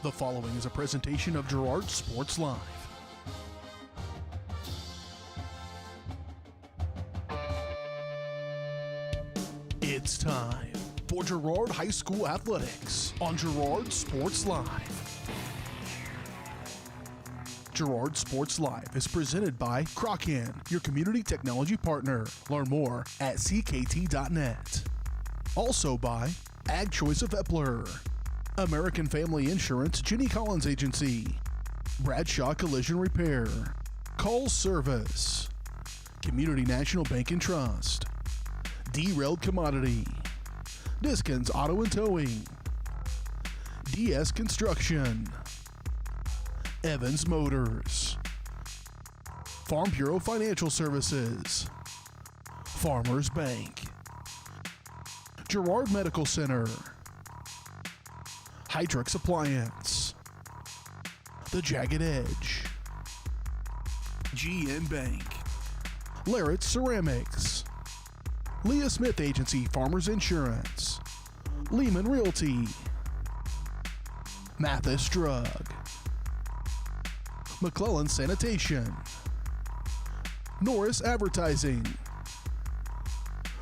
The following is a presentation of Girard Sports Live. It's time for Girard High School Athletics on Girard Sports Live. Girard Sports Live is presented by Croc-In, your community technology partner. Learn more at ckt.net. Also by Ag Choice of Epler, American Family Insurance, Jenny Collins Agency, Bradshaw Collision Repair, Call Service, Community National Bank and Trust, Derailed Commodity, Diskins Auto and Towing, DS Construction, Evans Motors, Farm Bureau Financial Services, Farmers Bank, Girard Medical Center, Hydrix Appliance, The Jagged Edge, GN Bank, Larrett Ceramics, Leah Smith Agency Farmers Insurance, Lehman Realty, Mathis Drug, McClellan Sanitation, Norris Advertising,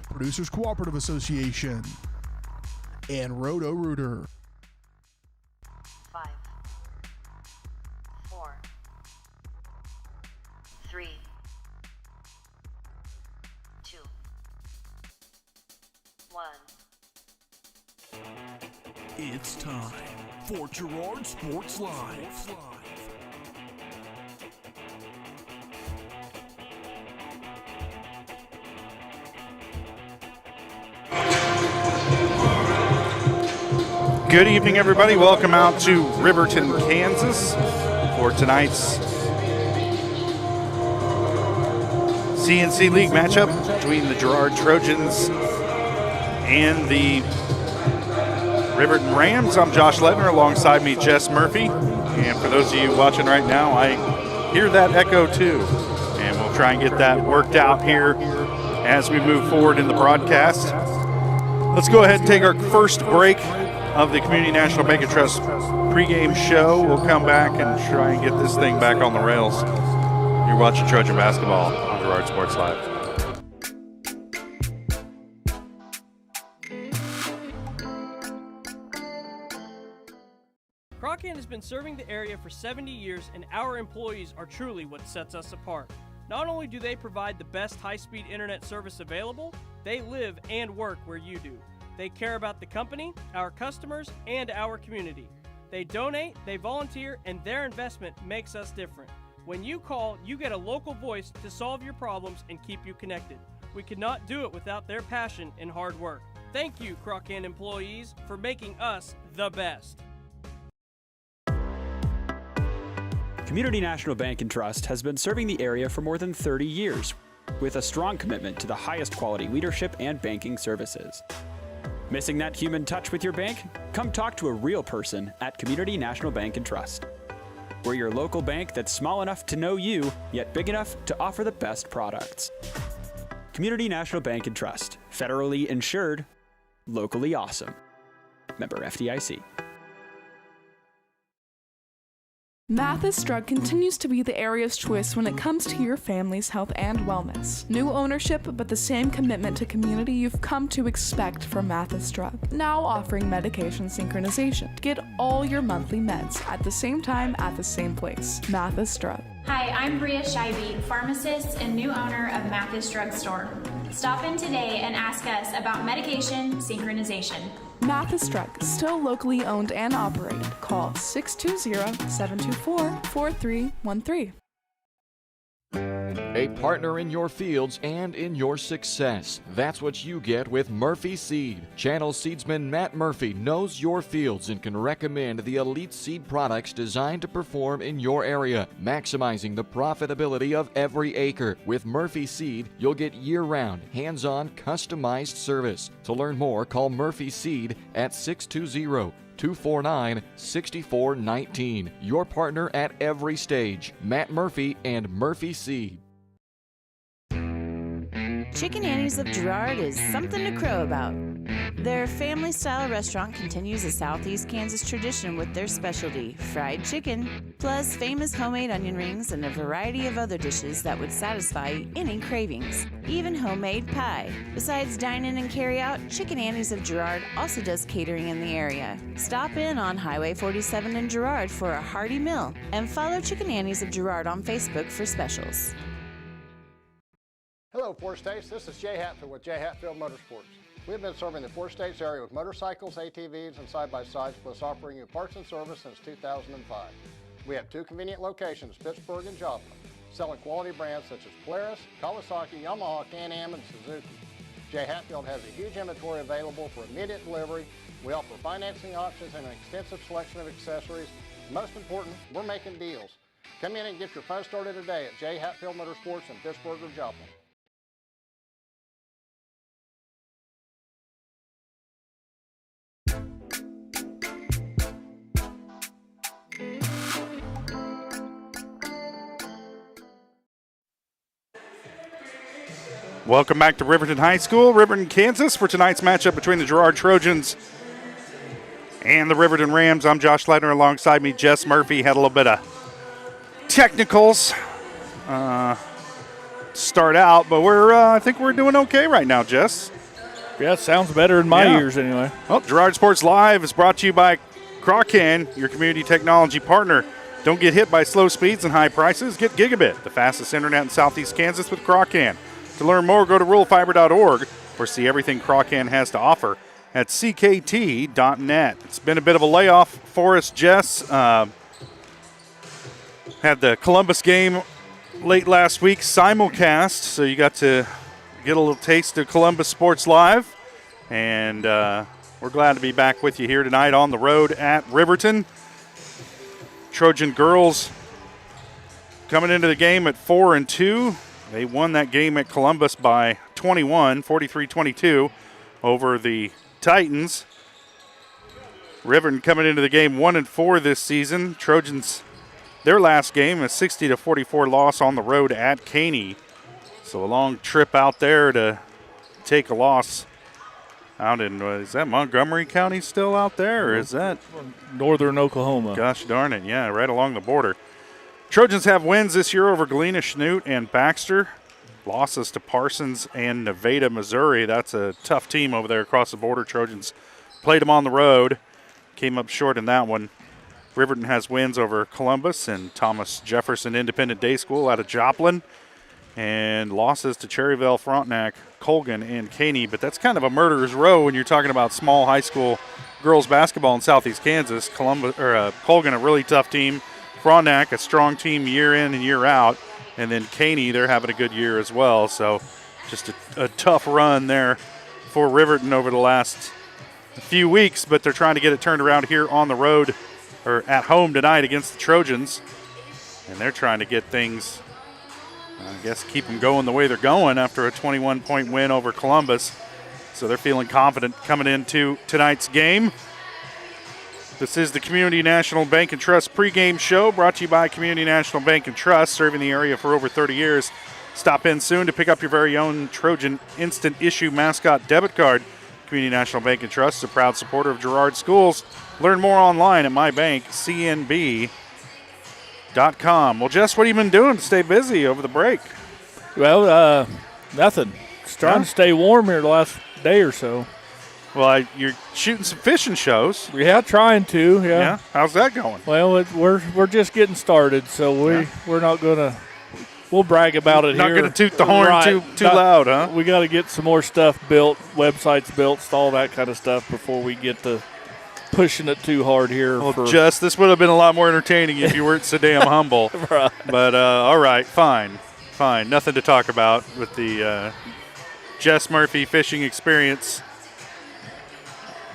Producers Cooperative Association, and Roto-Rooter. 5, 4, 3, 2, 1. It's time for Girard Sports Live. Good evening, everybody. Welcome out to Riverton, Kansas for tonight's CNC League matchup between the Girard Trojans and the Riverton Rams. I'm Josh Ledner. Alongside me, Jess Murphy. And for those of you watching right now, I hear that echo too. And we'll try and get that worked out here as we move forward in the broadcast. Let's go ahead and take our first break of the Community National Bank and Trust pregame show. We'll come back and try and get this thing back on the rails. You're watching Trojan basketball on Girard Sports Live. Croc-In has been serving the area for 70 years, and our employees are truly what sets us apart. Not only do they provide the best high-speed internet service available, they live and work where you do. They care about the company, our customers, and our community. They donate, they volunteer, and their investment makes us different. When you call, you get a local voice to solve your problems and keep you connected. We could not do it without their passion and hard work. Thank you, Croc-In employees, for making us the best. Community National Bank and Trust has been serving the area for more than 30 years, with a strong commitment to the highest quality leadership and banking services. Missing that human touch with your bank? Come talk to a real person at Community National Bank and Trust. We're your local bank that's small enough to know you, yet big enough to offer the best products. Community National Bank and Trust. Federally insured, locally awesome. Member FDIC. Mathis Drug continues to be the area's choice when it comes to your family's health and wellness. New ownership, but the same commitment to community you've come to expect from Mathis Drug. Now offering medication synchronization. Get all your monthly meds at the same time at the same place. Mathis Drug. Hi, I'm Bria Scheibe, pharmacist and new owner of Mathis Drug Store. Stop in today and ask us about medication synchronization. Mathis Drug, still locally owned and operated. Call 620-724-4313. A partner in your fields and in your success. That's what you get with Murphy Seed. Channel seedsman Matt Murphy knows your fields and can recommend the elite seed products designed to perform in your area, maximizing the profitability of every acre. With Murphy Seed, you'll get year-round, hands-on, customized service. To learn more, call Murphy Seed at 620-249-6419. Your partner at every stage. Matt Murphy and Murphy Seed. Chicken Annie's of Girard is something to crow about. Their family-style restaurant continues a Southeast Kansas tradition with their specialty, fried chicken, plus famous homemade onion rings and a variety of other dishes that would satisfy any cravings, even homemade pie. Besides dine-in and carry-out, Chicken Annie's of Girard also does catering in the area. Stop in on Highway 47 in Girard for a hearty meal, and follow Chicken Annie's of Girard on Facebook for specials. Hello, Four States. This is Jay Hatfield with Jay Hatfield Motorsports. We've been serving the Four States area with motorcycles, ATVs, and side-by-sides, plus offering you parts and service since 2005. We have 2 convenient locations, Pittsburgh and Joplin, selling quality brands such as Polaris, Kawasaki, Yamaha, Can-Am, and Suzuki. Jay Hatfield has a huge inventory available for immediate delivery. We offer financing options and an extensive selection of accessories. Most important, we're making deals. Come in and get your fun started today at Jay Hatfield Motorsports in Pittsburgh or Joplin. Welcome back to Riverton High School, Riverton, Kansas, for tonight's matchup between the Girard Trojans and the Riverton Rams. I'm Josh Ledner. Alongside me, Jess Murphy. Had a little bit of technicals start out, but I think we're doing okay right now, Jess. Yeah, it sounds better in my ears anyway. Well, Girard Sports Live is brought to you by Crawcan, your community technology partner. Don't get hit by slow speeds and high prices. Get Gigabit, the fastest internet in Southeast Kansas with Crawcan. To learn more, go to ruralfiber.org or see everything Crawcan has to offer at ckt.net. It's been a bit of a layoff for us, Jess. Had the Columbus game late last week, simulcast, so you got to get a little taste of Columbus Sports Live. And we're glad to be back with you here tonight on the road at Riverton. Trojan girls coming into the game at 4-2. They won that game at Columbus by 21, 43-22 over the Titans. Riverton coming into the game 1-4 this season. Trojans, their last game, a 60-44 loss on the road at Caney. So a long trip out there to take a loss out in, is that Montgomery County still out there, or is that? Northern Oklahoma. Gosh darn it, yeah, right along the border. Trojans have wins this year over Galena, Schnute, and Baxter. Losses to Parsons and Nevada, Missouri. That's a tough team over there across the border. Trojans played them on the road. Came up short in that one. Riverton has wins over Columbus and Thomas Jefferson Independent Day School out of Joplin. And losses to Cherryville, Frontenac, Colgan, and Caney. But that's kind of a murderer's row when you're talking about small high school girls basketball in Southeast Kansas. Colgan, a really tough team. Frontenac, a strong team year in and year out. And then Caney, they're having a good year as well. So just a tough run there for Riverton over the last few weeks. But they're trying to get it turned around here on the road, or at home tonight against the Trojans. And they're trying to get things, I guess, keep them going the way they're going after a 21-point win over Columbus. So they're feeling confident coming into tonight's game. This is the Community National Bank and Trust pregame show, brought to you by Community National Bank and Trust, serving the area for over 30 years. Stop in soon to pick up your very own Trojan Instant Issue Mascot Debit Card. Community National Bank and Trust is a proud supporter of Girard Schools. Learn more online at mybankcnb.com. Well, Jess, what have you been doing to stay busy over the break? Well, nothing. Just trying to stay warm here the last day or so. Well, you're shooting some fishing shows. Yeah, trying to. Yeah. How's that going? Well, we're just getting started, so we're not gonna. We'll brag about it not here. Not gonna toot the horn too loud, huh? We got to get some more stuff built, websites built, all that kind of stuff before we get to pushing it too hard here. Well, this would have been a lot more entertaining if you weren't so damn humble. Right. But all right, fine. Nothing to talk about with the Jess Murphy fishing experience.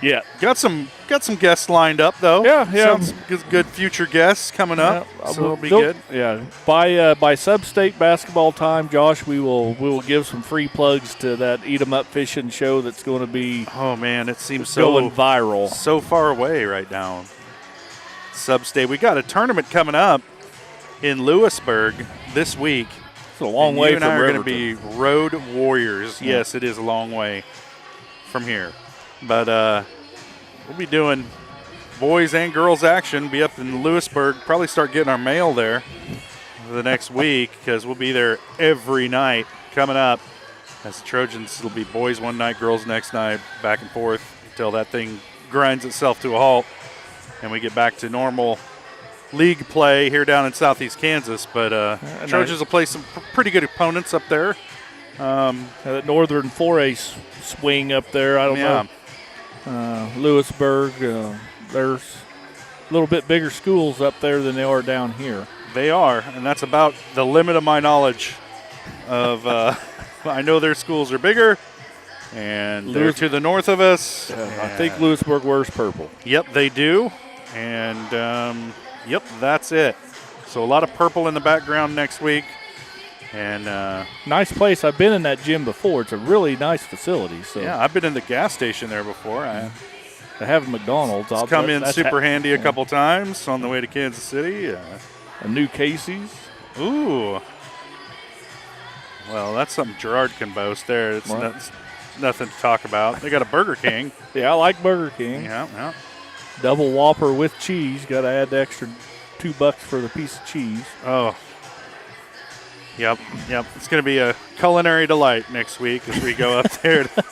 Yeah, got some guests lined up though. Yeah. Sounds good future guests coming up. Yeah, so it'll be good. Yeah, by sub-state basketball time, Josh, we will give some free plugs to that Eat 'em Up fishing show that's going to be. Oh man, it seems going viral, so far away right now. Sub-state, we got a tournament coming up in Lewisburg this week. It's a long way from Riverton. You and I are going to be road warriors. Yeah. Yes, it is a long way from here. But we'll be doing boys and girls action. Be up in Lewisburg. Probably start getting our mail there the next week because we'll be there every night coming up. As the Trojans, it'll be boys one night, girls next night, back and forth until that thing grinds itself to a halt and we get back to normal league play here down in southeast Kansas. But Trojans will play some pretty good opponents up there. That Northern 4A swing up there, I don't know. Lewisburg, there's a little bit bigger schools up there than they are down here. They are, and that's about the limit of my knowledge of I know their schools are bigger, and they're to the north of us. I think Lewisburg wears purple. Yep, they do, and yep, that's it. So a lot of purple in the background next week. And nice place. I've been in that gym before. It's a really nice facility. So yeah, I've been in the gas station there before. They have McDonald's. It's come in super handy a couple times on the way to Kansas City. A new Casey's. Ooh. Well, that's something Girard can boast there. It's nothing to talk about. They got a Burger King. Yeah, I like Burger King. Yeah. Double Whopper with cheese. Got to add the extra $2 for the piece of cheese. Oh. Yep. It's going to be a culinary delight next week as we go up there to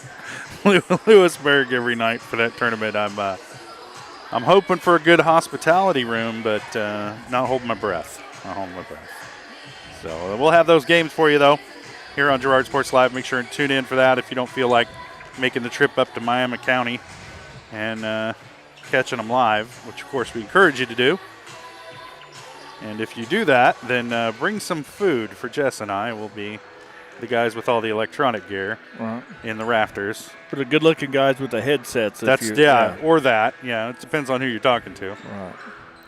Lewisburg every night for that tournament. I'm hoping for a good hospitality room, but not holding my breath. So we'll have those games for you, though, here on Girard Sports Live. Make sure and tune in for that if you don't feel like making the trip up to Miami County and catching them live, which, of course, we encourage you to do. And if you do that, then bring some food for Jess and I. We'll be the guys with all the electronic gear in the rafters. For the good-looking guys with the headsets. Or that. Yeah, it depends on who you're talking to. Right.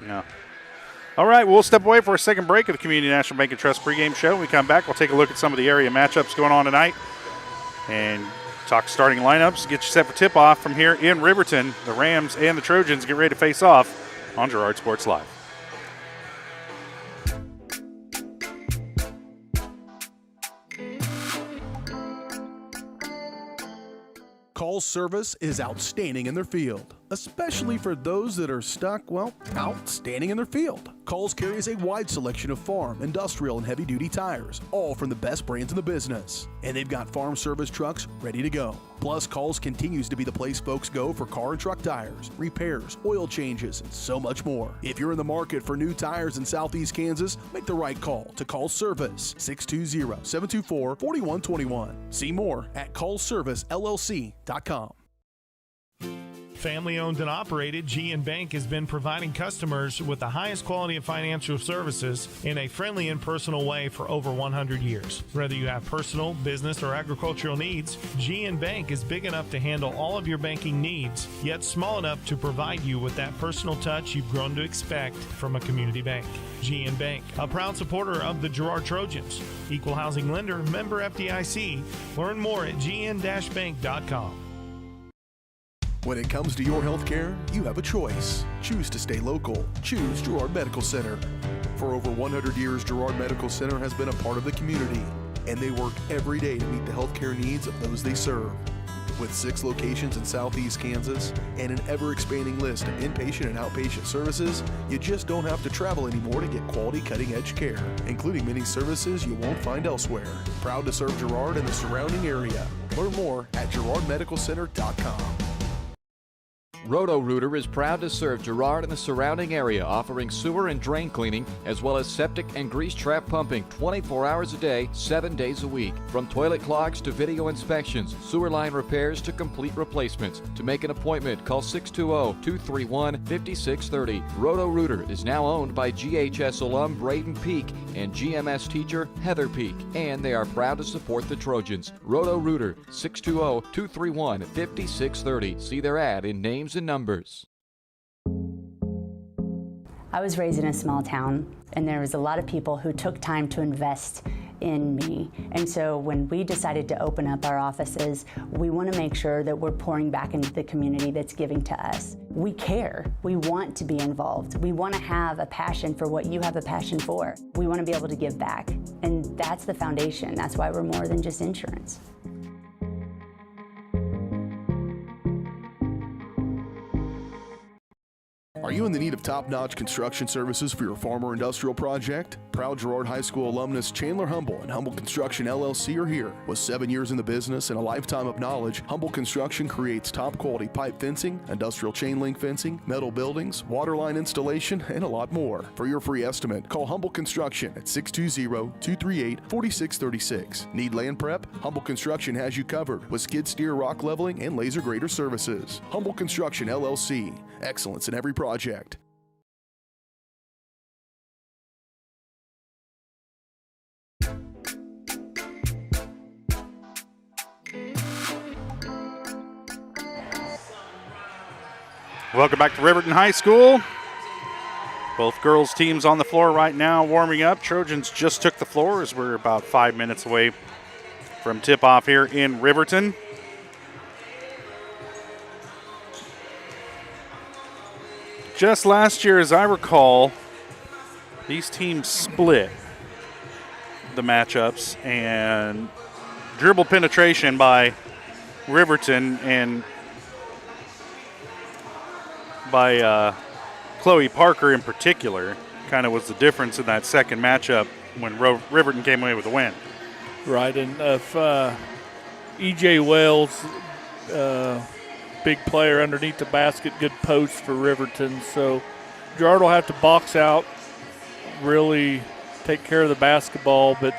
Yeah. All right, we'll step away for a second break of the Community National Bank and Trust pregame show. When we come back, we'll take a look at some of the area matchups going on tonight and talk starting lineups, get you set for tip-off from here in Riverton. The Rams and the Trojans get ready to face off on Girard Sports Live. Call's service is outstanding in their field, especially for those that are stuck, outstanding in their field. Call's carries a wide selection of farm, industrial, and heavy-duty tires, all from the best brands in the business. And they've got farm service trucks ready to go. Plus, Call's continues to be the place folks go for car and truck tires, repairs, oil changes, and so much more. If you're in the market for new tires in Southeast Kansas, make the right call to Call's Service, 620-724-4121. See more at callservicellc.com. Family owned and operated, GN Bank has been providing customers with the highest quality of financial services in a friendly and personal way for over 100 years. Whether you have personal, business, or agricultural needs, GN Bank is big enough to handle all of your banking needs, yet small enough to provide you with that personal touch you've grown to expect from a community bank. GN Bank, a proud supporter of the Girard Trojans. Equal housing lender, member FDIC. Learn more at gn-bank.com. When it comes to your health care, you have a choice. Choose to stay local. Choose Girard Medical Center. For over 100 years, Girard Medical Center has been a part of the community, and they work every day to meet the health care needs of those they serve. With 6 locations in southeast Kansas and an ever-expanding list of inpatient and outpatient services, you just don't have to travel anymore to get quality cutting-edge care, including many services you won't find elsewhere. Proud to serve Girard and the surrounding area. Learn more at girardmedicalcenter.com. Roto-Rooter is proud to serve Girard and the surrounding area, offering sewer and drain cleaning, as well as septic and grease trap pumping 24 hours a day, 7 days a week. From toilet clogs to video inspections, sewer line repairs to complete replacements. To make an appointment, call 620-231-5630. Roto-Rooter is now owned by GHS alum Braden Peak and GMS teacher Heather Peak, and they are proud to support the Trojans. Roto-Rooter, 620-231-5630. See their ad in names and numbers. I was raised in a small town, and there was a lot of people who took time to invest in me. And so when we decided to open up our offices, we want to make sure that we're pouring back into the community that's giving to us. We care. We want to be involved. We want to have a passion for what you have a passion for. We want to be able to give back. And that's the foundation. That's why we're more than just insurance. Are you in the need of top-notch construction services for your farm or industrial project? Proud Girard High School alumnus Chandler Humble and Humble Construction LLC are here. With 7 years in the business and a lifetime of knowledge, Humble Construction creates top-quality pipe fencing, industrial chain link fencing, metal buildings, water line installation, and a lot more. For your free estimate, call Humble Construction at 620-238-4636. Need land prep? Humble Construction has you covered with skid steer, rock leveling, and laser grader services. Humble Construction LLC. Excellence in every project. Welcome back to Riverton High School. Both girls' teams on the floor right now warming up. Trojans just took the floor as we're about 5 minutes away from tip-off here in Riverton. Just last year, as I recall, these teams split the matchups, and dribble penetration by Riverton and by Chloe Parker in particular kind of was the difference in that second matchup when Riverton came away with the win. Right, and if E.J. Wells, big player underneath the basket, good post for Riverton. So Girard will have to box out, really take care of the basketball. But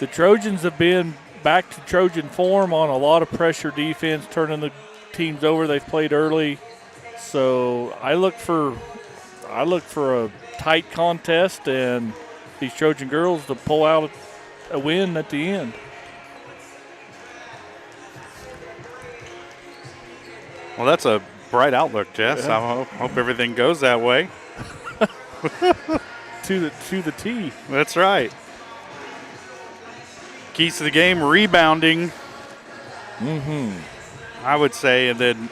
the Trojans have been back to Trojan form on a lot of pressure defense, turning the teams over they've played early. So I look for a tight contest and these Trojan girls to pull out a win at the end. Well, that's a bright outlook, Jess. Yeah. I hope everything goes that way. to the T. That's right. Keys to the game, rebounding. I would say, and then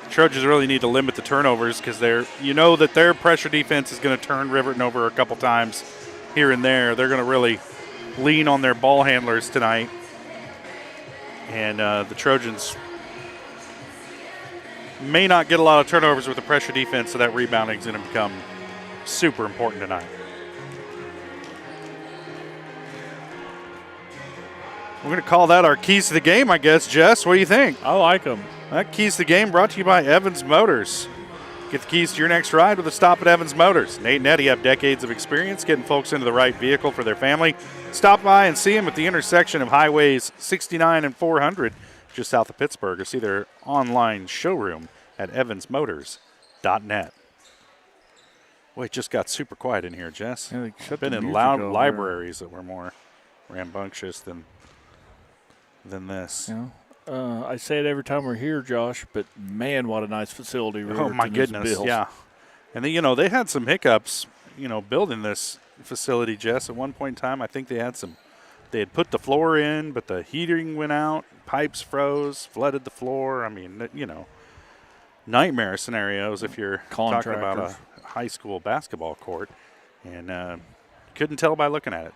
Trojans really need to limit the turnovers because that their pressure defense is going to turn Riverton over a couple times here and there. They're going to really lean on their ball handlers tonight. And the Trojans may not get a lot of turnovers with the pressure defense, so that rebounding is going to become super important tonight. We're going to call that our keys to the game, I guess. Jess, what do you think? I like them. That keys to the game brought to you by Evans Motors. Get the keys to your next ride with a stop at Evans Motors. Nate and Eddie have decades of experience getting folks into the right vehicle for their family. Stop by and see them at the intersection of highways 69 and 400 just south of Pittsburgh, or see their online showroom at evansmotors.net. Boy, it just got super quiet in here, Jess. Yeah, I've been in loud libraries that were more rambunctious than this. Yeah. I say it every time we're here, Josh, but man, what a nice facility. Oh, my goodness, yeah. And then, they had some hiccups, building this facility, Jess. At one point in time, I think they had put the floor in, but the heating went out, pipes froze, flooded the floor. I mean, nightmare scenarios if you're talking about a high school basketball court. And couldn't tell by looking at it.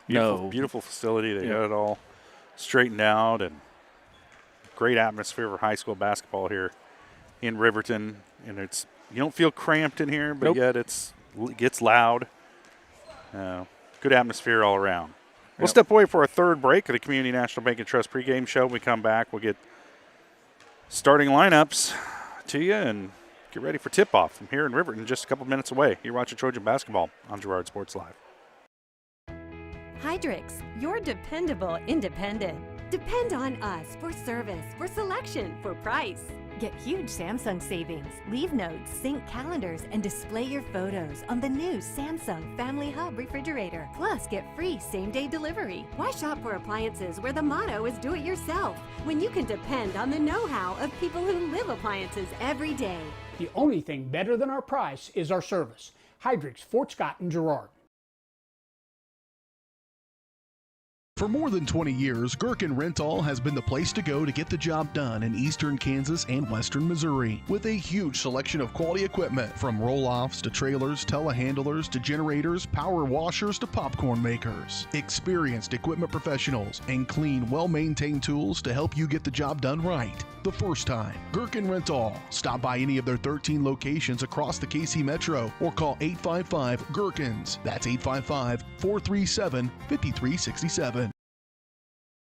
Beautiful facility. They got it all straightened out, and great atmosphere for high school basketball here in Riverton. And you don't feel cramped in here, but yet it gets loud. Good atmosphere all around. We'll step away for our third break of the Community National Bank and Trust pregame show. When we come back, we'll get starting lineups to you and get ready for tip-off from here in Riverton, just a couple minutes away. You're watching Trojan basketball on Girard Sports Live. Hydrix, your dependable independent. Depend on us for service, for selection, for price. Get huge Samsung savings. Leave notes, sync calendars, and display your photos on the new Samsung Family Hub refrigerator. Plus, get free same-day delivery. Why shop for appliances where the motto is do it yourself when you can depend on the know-how of people who live appliances every day? The only thing better than our price is our service. Hydrix, Fort Scott, and Girard. For more than 20 years, Gherkin Rental has been the place to go to get the job done in eastern Kansas and western Missouri. With a huge selection of quality equipment, from roll-offs to trailers, telehandlers to generators, power washers to popcorn makers. Experienced equipment professionals and clean, well-maintained tools to help you get the job done right the first time. Gherkin Rental. Stop by any of their 13 locations across the KC Metro or call 855-GHERKINS. That's 855-437-5367.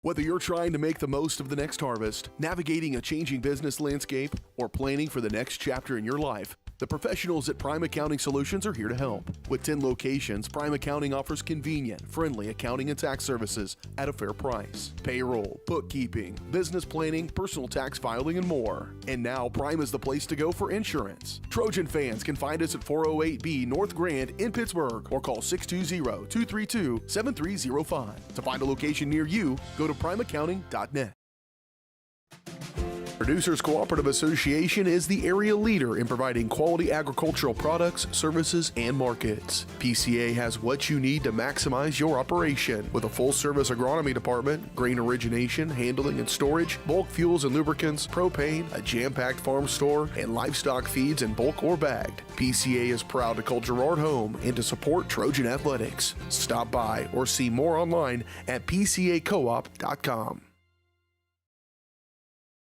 Whether you're trying to make the most of the next harvest, navigating a changing business landscape, or planning for the next chapter in your life, the professionals at Prime Accounting Solutions are here to help. With 10 locations, Prime Accounting offers convenient, friendly accounting and tax services at a fair price. Payroll, bookkeeping, business planning, personal tax filing, and more. And now Prime is the place to go for insurance. Trojan fans can find us at 408B North Grand in Pittsburgh or call 620-232-7305. To find a location near you, go to primeaccounting.net. Producers Cooperative Association is the area leader in providing quality agricultural products, services, and markets. PCA has what you need to maximize your operation with a full-service agronomy department, grain origination, handling and storage, bulk fuels and lubricants, propane, a jam-packed farm store, and livestock feeds in bulk or bagged. PCA is proud to call Girard home and to support Trojan athletics. Stop by or see more online at pcacoop.com.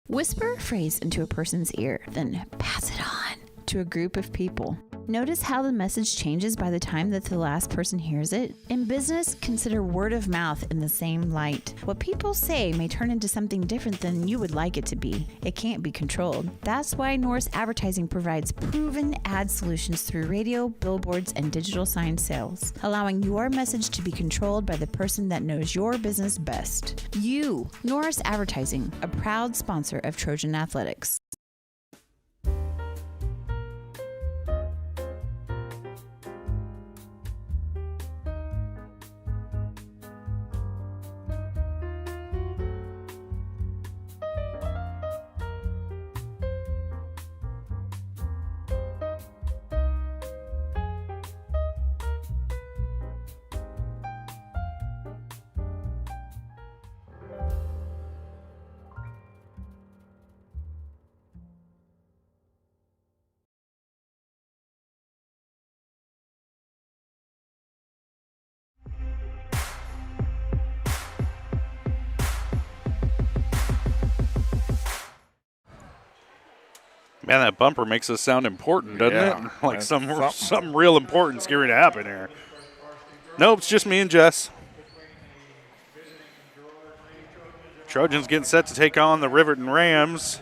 Whisper a phrase into a person's ear, then pass it on to a group of people. Notice how the message changes by the time that the last person hears it? In business, consider word of mouth in the same light. What people say may turn into something different than you would like it to be. It can't be controlled. That's why Norris Advertising provides proven ad solutions through radio, billboards, and digital sign sales, allowing your message to be controlled by the person that knows your business best. You, Norris Advertising, a proud sponsor of Trojan Athletics. Man, that bumper makes us sound important, doesn't it? Like something real important is going to happen here. Nope, it's just me and Jess. Trojans getting set to take on the Riverton Rams.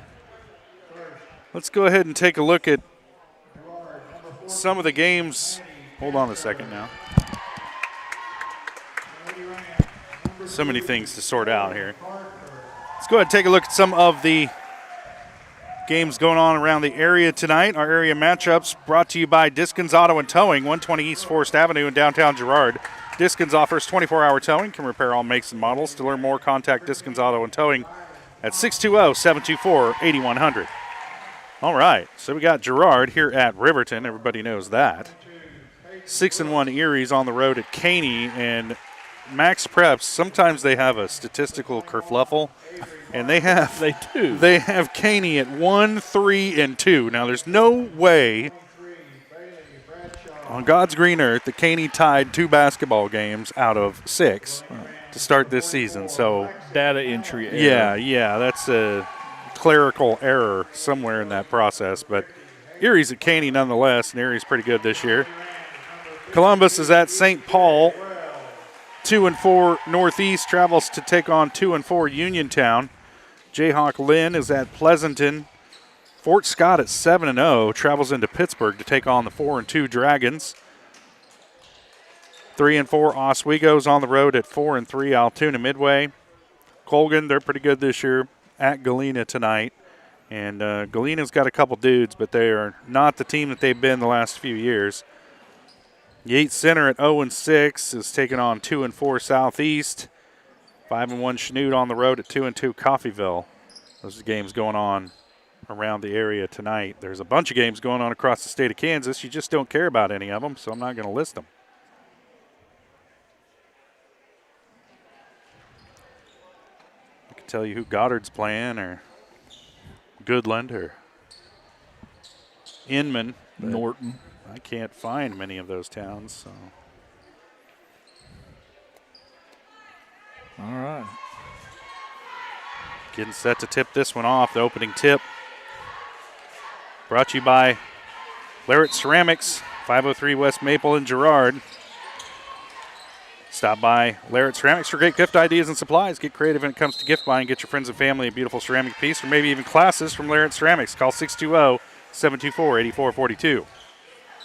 Let's go ahead and take a look at some of the games. Hold on a second now. So many things to sort out here. Let's go ahead and take a look at some of the games going on around the area tonight. Our area matchups brought to you by Diskins Auto and Towing, 120 East Forest Avenue in downtown Girard. Diskins offers 24-hour towing, can repair all makes and models. To learn more, contact Diskins Auto and Towing at 620-724-8100. All right, so we got Girard here at Riverton. Everybody knows that. 6-1 Erie's on the road at Caney, and Max Preps, sometimes they have a statistical kerfluffle. And they have Caney at 1-3-2. Now there's no way on God's green earth that Caney tied 2 basketball games out of 6 to start this season. So data entry error. Yeah, that's a clerical error somewhere in that process. But Erie's at Caney nonetheless, and Erie's pretty good this year. Columbus is at St. Paul. 2-4 Northeast travels to take on 2-4 Uniontown. Jayhawk Lynn is at Pleasanton. Fort Scott at 7-0 travels into Pittsburgh to take on the 4-2 Dragons. 3-4 Oswego's on the road at 4-3 Altoona Midway. Colgan, they're pretty good this year, at Galena tonight. And Galena's got a couple dudes, but they are not the team that they've been the last few years. Yates Center at 0-6 is taking on 2-4 Southeast. 5-1 Chanute on the road at 2-2 Coffeyville. Those are games going on around the area tonight. There's a bunch of games going on across the state of Kansas. You just don't care about any of them, so I'm not going to list them. could tell you who Goddard's playing or Goodland or Inman. Norton. I can't find many of those towns. So. All right. Getting set to tip this one off. The opening tip brought to you by Larrett Ceramics, 503 West Maple in Girard. Stop by Larrett Ceramics for great gift ideas and supplies. Get creative when it comes to gift buying. Get your friends and family a beautiful ceramic piece or maybe even classes from Larrett Ceramics. Call 620-724-8442.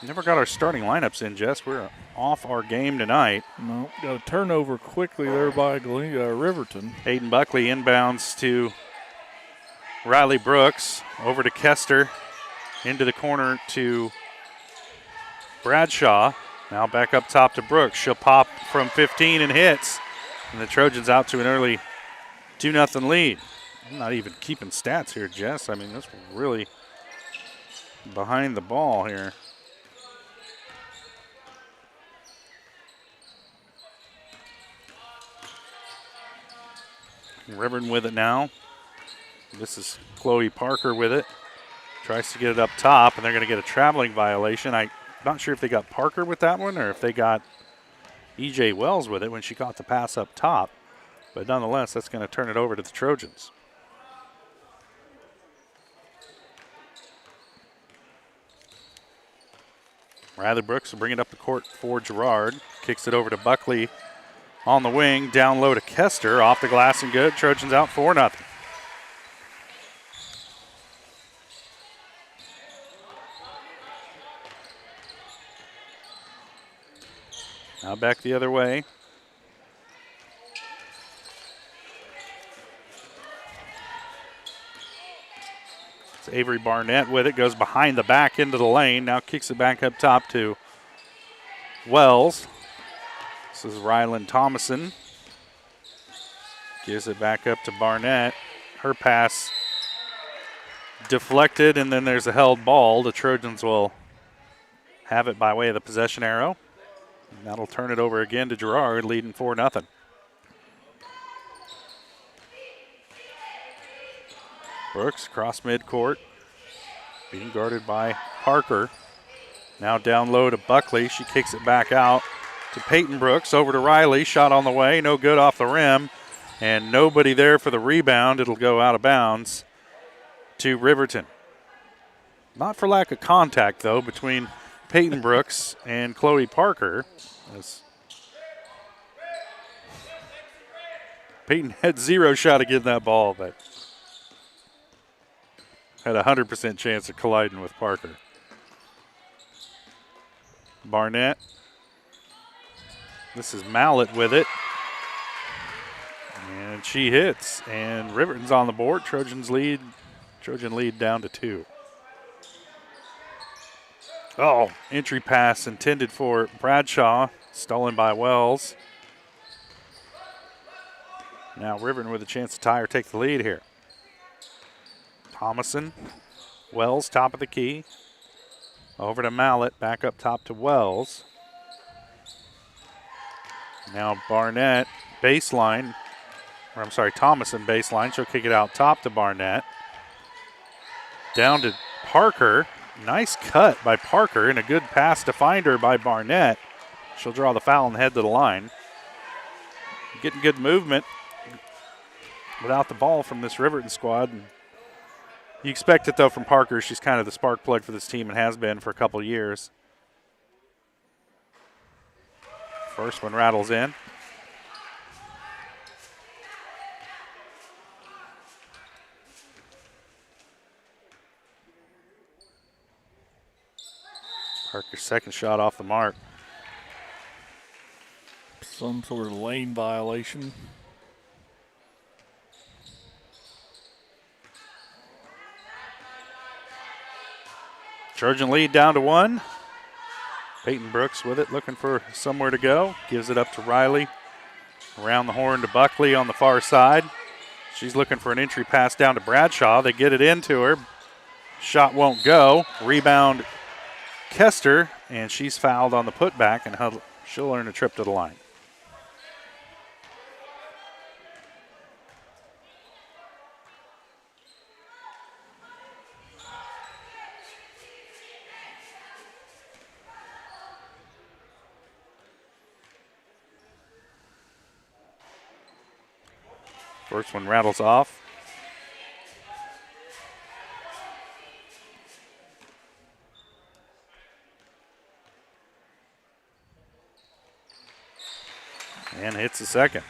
Never got our starting lineups in, Jess. We're off our game tonight. No, got a turnover quickly there by Riverton. Hayden Buckley inbounds to Riley Brooks. Over to Kester. Into the corner to Bradshaw. Now back up top to Brooks. She'll pop from 15 and hits. And the Trojans out to an early 2-0 lead. I'm not even keeping stats here, Jess. I mean, that's really behind the ball here. Riverton with it now. This is Chloe Parker with it. Tries to get it up top, and they're going to get a traveling violation. I'm not sure if they got Parker with that one or if they got E.J. Wells with it when she caught the pass up top. But nonetheless, that's going to turn it over to the Trojans. Riley Brooks will bring it up the court for Girard. Kicks it over to Buckley on the wing. Down low to Kester. Off the glass and good. Trojans out 4-0. Now back the other way. It's Avery Barnett with it. Goes behind the back into the lane. Now kicks it back up top to Wells. This is Ryland Thomason. Gives it back up to Barnett. Her pass deflected, and then there's a held ball. The Trojans will have it by way of the possession arrow. And that'll turn it over again to Girard, leading 4-0. Brooks across midcourt, being guarded by Parker. Now down low to Buckley. She kicks it back out to Peyton Brooks. Over to Riley. Shot on the way. No good off the rim. And nobody there for the rebound. It'll go out of bounds to Riverton. Not for lack of contact, though, between Peyton Brooks and Chloe Parker. As Peyton had zero shot at getting that ball, but had a 100% chance of colliding with Parker. Barnett. This is Mallett with it. And she hits. And Riverton's on the board. Trojan lead down to 2. Oh, entry pass intended for Bradshaw, stolen by Wells. Now Riverton with a chance to tie or take the lead here. Thomason, Wells top of the key. Over to Mallett, back up top to Wells. Now Barnett, baseline, or I'm sorry, Thomason baseline. She'll kick it out top to Barnett. Down to Parker. Nice cut by Parker and a good pass to find her by Barnett. She'll draw the foul and head to the line. Getting good movement without the ball from this Riverton squad. And you expect it, though, from Parker. She's kind of the spark plug for this team and has been for a couple years. First one rattles in. Parker's second shot off the mark. Some sort of lane violation. Trojan lead down to 1. Peyton Brooks with it, looking for somewhere to go. Gives it up to Riley. Around the horn to Buckley on the far side. She's looking for an entry pass down to Bradshaw. They get it into her. Shot won't go. Rebound Kester, and she's fouled on the putback, and she'll earn a trip to the line. First one rattles off. And hits the second.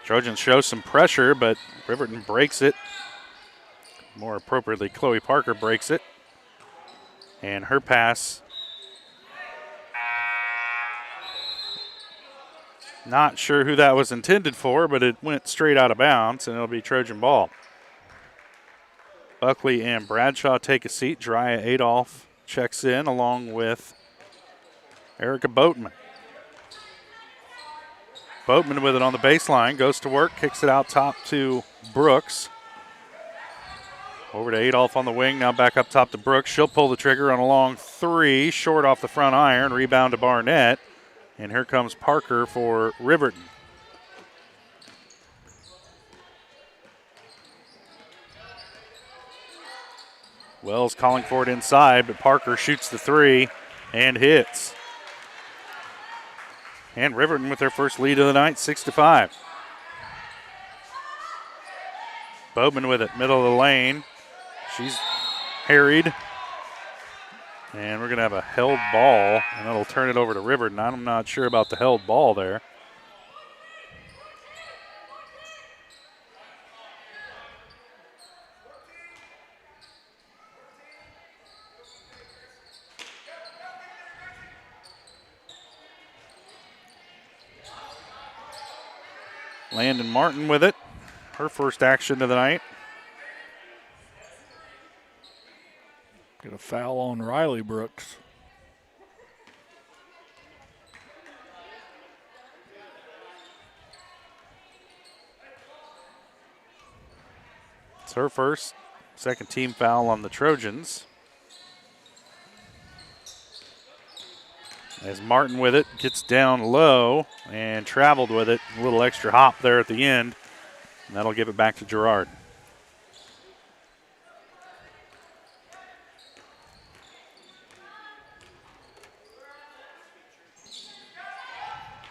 Trojans show some pressure, but Riverton breaks it. More appropriately, Chloe Parker breaks it. And her pass, not sure who that was intended for, but it went straight out of bounds, and it'll be Trojan ball. Buckley and Bradshaw take a seat. Drya Adolph checks in along with Erica Boatman. Boatman with it on the baseline, goes to work, kicks it out top to Brooks. Over to Adolph on the wing, now back up top to Brooks. She'll pull the trigger on a long three, short off the front iron, rebound to Barnett. And here comes Parker for Riverton. Wells calling for it inside, but Parker shoots the three and hits. And Riverton with their first lead of the night, 6-5. Bowman with it, middle of the lane. She's harried. And we're going to have a held ball, and that'll turn it over to Riverton. I'm not sure about the held ball there. Landon Martin with it. Her first action of the night. Get a foul on Riley Brooks. It's her first. Second team foul on the Trojans. As Martin with it, gets down low and traveled with it. A little extra hop there at the end. And that'll give it back to Girard.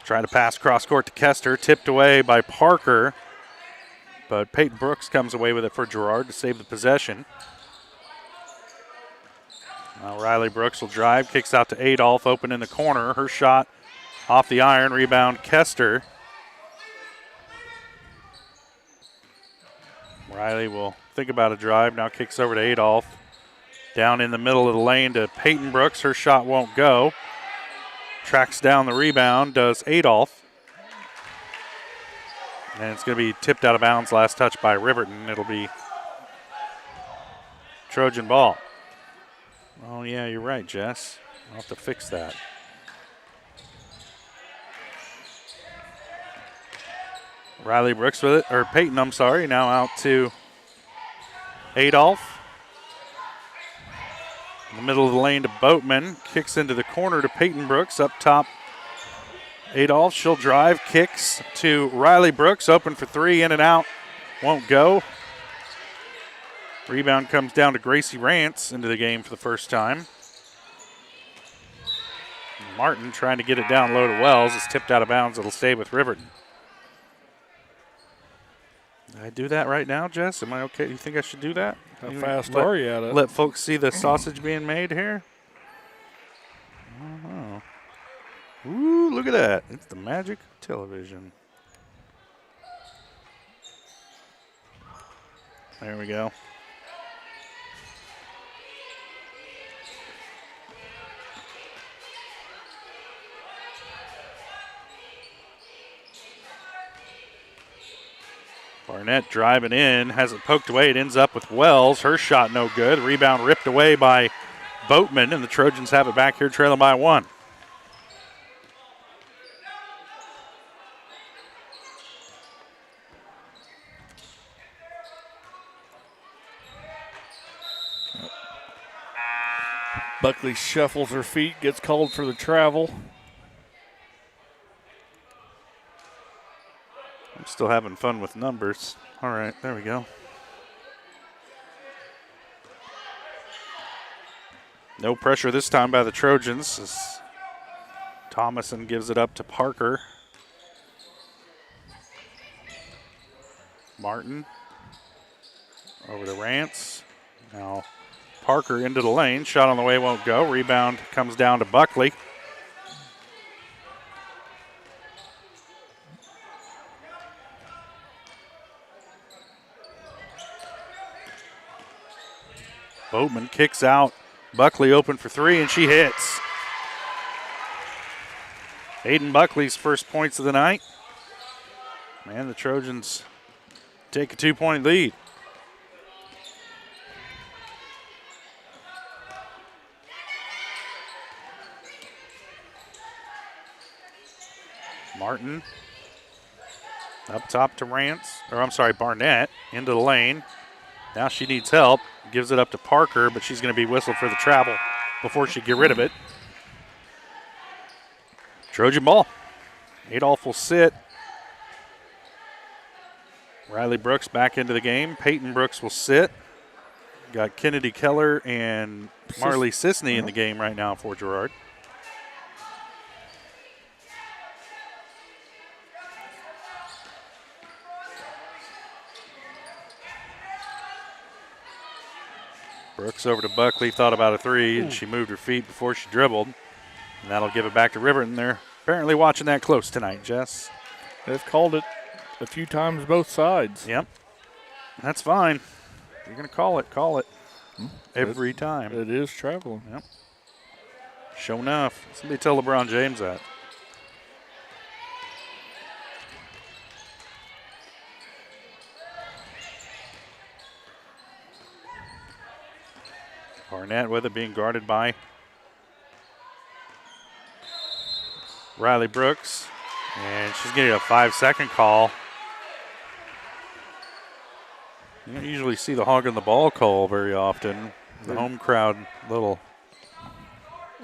Trying to pass cross court to Kester, tipped away by Parker. But Peyton Brooks comes away with it for Girard to save the possession. Now Riley Brooks will drive, kicks out to Adolph, open in the corner. Her shot off the iron, rebound Kester. Riley will think about a drive, now kicks over to Adolph. Down in the middle of the lane to Peyton Brooks, her shot won't go. Tracks down the rebound, does Adolph. And it's going to be tipped out of bounds, last touch by Riverton. It'll be Trojan ball. Oh, yeah, you're right, Jess. I'll have to fix that. Riley Brooks with it, or Peyton, I'm sorry, now out to Adolph. In the middle of the lane to Boatman, kicks into the corner to Peyton Brooks, up top Adolph, she'll drive, kicks to Riley Brooks, open for three, in and out, won't go. Rebound comes down to Gracie Rance into the game for the first time. Martin trying to get it down low to Wells. It's tipped out of bounds. It'll stay with Riverton. Did I do that right now, Jess? Am I okay? You think I should do that? How fast are you at it? Let folks see the sausage being made here? Oh. Ooh, look at that. It's the magic of television. There we go. Barnett driving in, has it poked away. It ends up with Wells. Her shot no good. Rebound ripped away by Boatman, and the Trojans have it back here trailing by one. Buckley shuffles her feet, gets called for the travel. I'm still having fun with numbers. All right, there we go. No pressure this time by the Trojans. As Thomason gives it up to Parker. Martin over to Rance. Now Parker into the lane. Shot on the way won't go. Rebound comes down to Buckley. Boatman kicks out. Buckley open for three, and she hits. Aiden Buckley's first points of the night. And the Trojans take a 2-point lead. Martin up top to Barnett into the lane. Now she needs help. Gives it up to Parker, but she's going to be whistled for the travel before she get rid of it. Trojan ball. Adolph will sit. Riley Brooks back into the game. Peyton Brooks will sit. Got Kennedy Keller and Marley Sisney in the game right now for Girard. Brooks over to Buckley, thought about a three, and she moved her feet before she dribbled. And that'll give it back to Riverton. They're apparently watching that close tonight, Jess. They've called it a few times both sides. Yep. That's fine. If you're going to call it. Every time. It is traveling. Yep. Sure enough. Somebody tell LeBron James that. Barnett with it, being guarded by Riley Brooks. And she's getting a 5-second call. You don't usually see the hog on the ball call very often. The home crowd little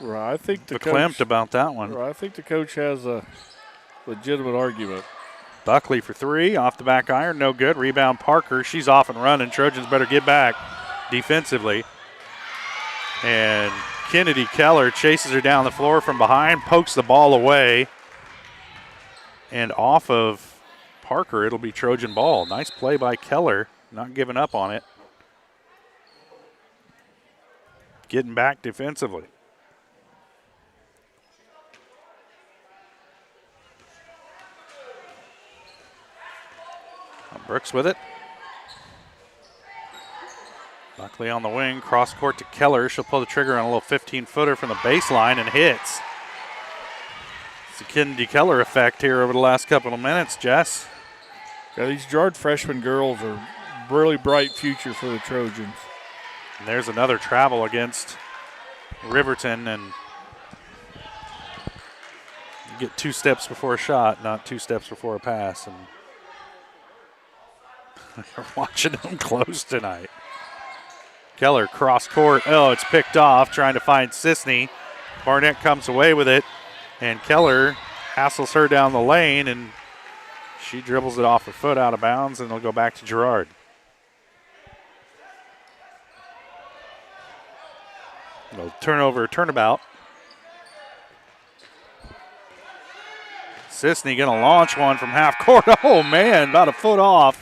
I think the verklempt about that one. I think the coach has a legitimate argument. Buckley for three, off the back iron, no good. Rebound Parker, she's off and running. Trojans better get back defensively. And Kennedy Keller chases her down the floor from behind, pokes the ball away. And off of Parker, it'll be Trojan ball. Nice play by Keller, not giving up on it. Getting back defensively. Brooks with it. Buckley on the wing, cross court to Keller. She'll pull the trigger on a little 15-footer from the baseline and hits. It's the Kennedy Keller effect here over the last couple of minutes, Jess. Yeah, these Girard freshman girls are really bright future for the Trojans. And there's another travel against Riverton, and you get 2 steps before a shot, not 2 steps before a pass. And we're watching them close tonight. Keller cross court. Oh, it's picked off, trying to find Sisney. Barnett comes away with it, and Keller hassles her down the lane, and she dribbles it off her foot out of bounds, and it'll go back to Girard. Turnabout. Sisney going to launch one from half court. Oh, man, about a foot off.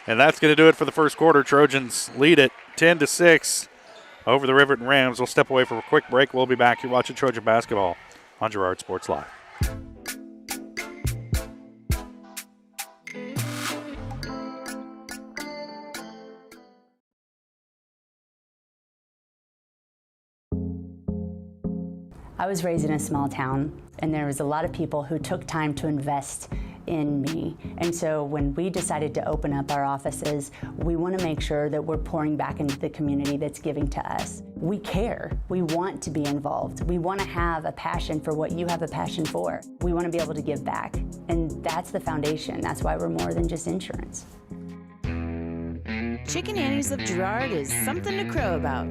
And that's going to do it for the first quarter. Trojans lead it 10-6 over the Riverton Rams. We'll step away for a quick break. We'll be back. You're watching Trojan basketball on Girard Sports Live. I was raised in a small town, and there was a lot of people who took time to invest in me. And so when we decided to open up our offices, we want to make sure that we're pouring back into the community that's giving to us. We care. We want to be involved. We want to have a passion for what you have a passion for. We want to be able to give back. And that's the foundation. That's why we're more than just insurance. Chicken Annie's of Girard is something to crow about.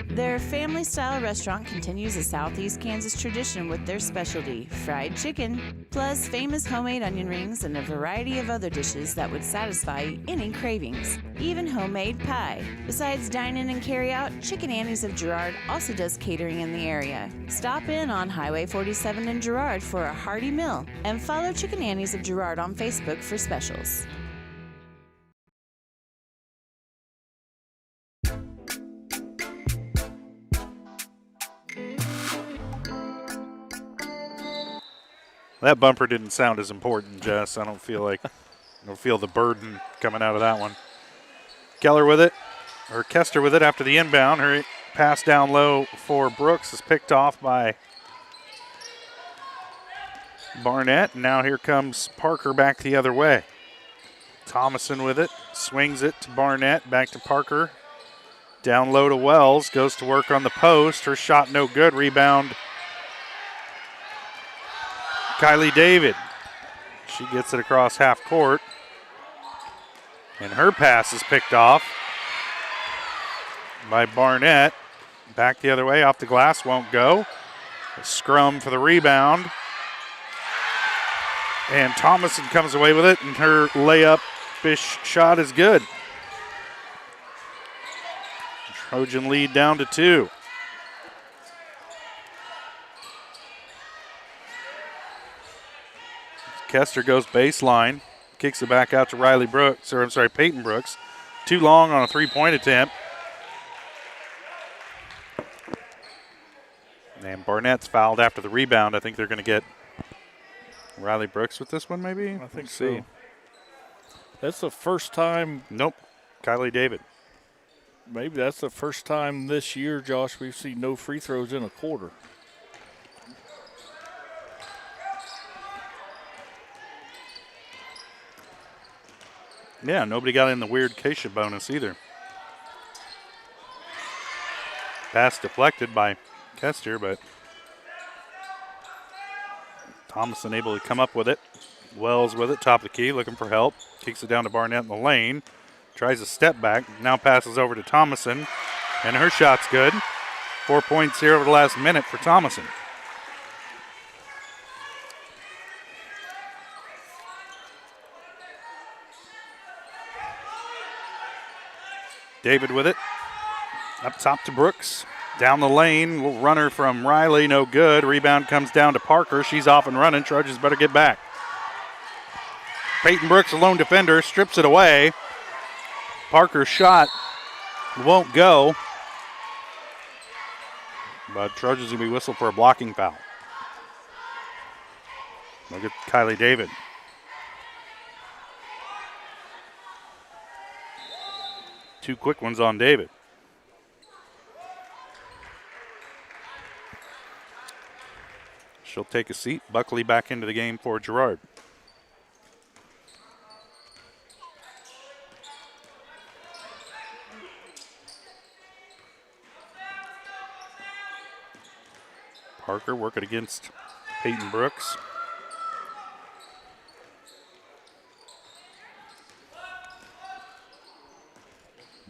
Their family-style restaurant continues a Southeast Kansas tradition with their specialty, fried chicken, plus famous homemade onion rings and a variety of other dishes that would satisfy any cravings, even homemade pie. Besides dine-in and carry-out, Chicken Annie's of Girard also does catering in the area. Stop in on Highway 47 in Girard for a hearty meal, and follow Chicken Annie's of Girard on Facebook for specials. That bumper didn't sound as important, Jess. I don't feel the burden coming out of that one. Keller with it, or Kester with it after the inbound. Her pass down low for Brooks is picked off by Barnett. And now here comes Parker back the other way. Thomason with it, swings it to Barnett, back to Parker. Down low to Wells, goes to work on the post. Her shot no good, rebound Kylie David. She gets it across half court. And her pass is picked off by Barnett. Back the other way, off the glass, won't go. A scrum for the rebound. And Thomason comes away with it, and her layup-ish shot is good. Trojan lead down to 2. Kester goes baseline, kicks it back out to Peyton Brooks. Too long on a three-point attempt. And Barnett's fouled after the rebound. I think they're going to get Riley Brooks with this one, maybe? I think so. That's the first time. Nope. Kylie David. Maybe that's the first time this year, Josh, we've seen no free throws in a quarter. Yeah, nobody got in the weird Keisha bonus either. Pass deflected by Kester, but Thomason able to come up with it. Wells with it, top of the key, looking for help. Kicks it down to Barnett in the lane. Tries a step back, now passes over to Thomason, and her shot's good. 4 points here over the last minute for Thomason. David with it. Up top to Brooks. Down the lane. Little runner from Riley. No good. Rebound comes down to Parker. She's off and running. Trojans better get back. Peyton Brooks, a lone defender, strips it away. Parker's shot won't go. But Trojans will be whistled for a blocking foul. Look at Kylie David. Two quick ones on David. She'll take a seat. Buckley back into the game for Girard. Parker working against Peyton Brooks.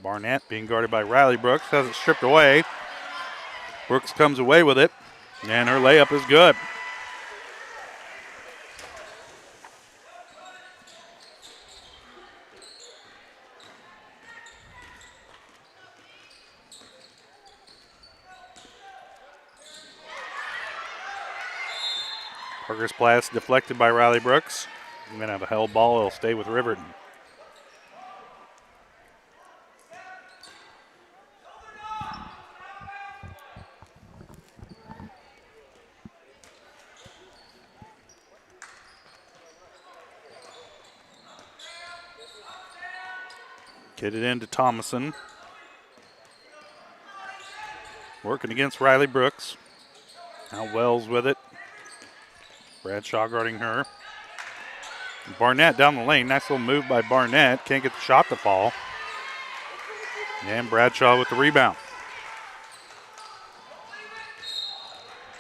Barnett being guarded by Riley Brooks, has it stripped away. Brooks comes away with it, and her layup is good. Parker's pass deflected by Riley Brooks. I'm going to have a held ball. It'll stay with Riverton. Get it into Thomason. Working against Riley Brooks. Now Wells with it. Bradshaw guarding her. Barnett down the lane. Nice little move by Barnett. Can't get the shot to fall. And Bradshaw with the rebound.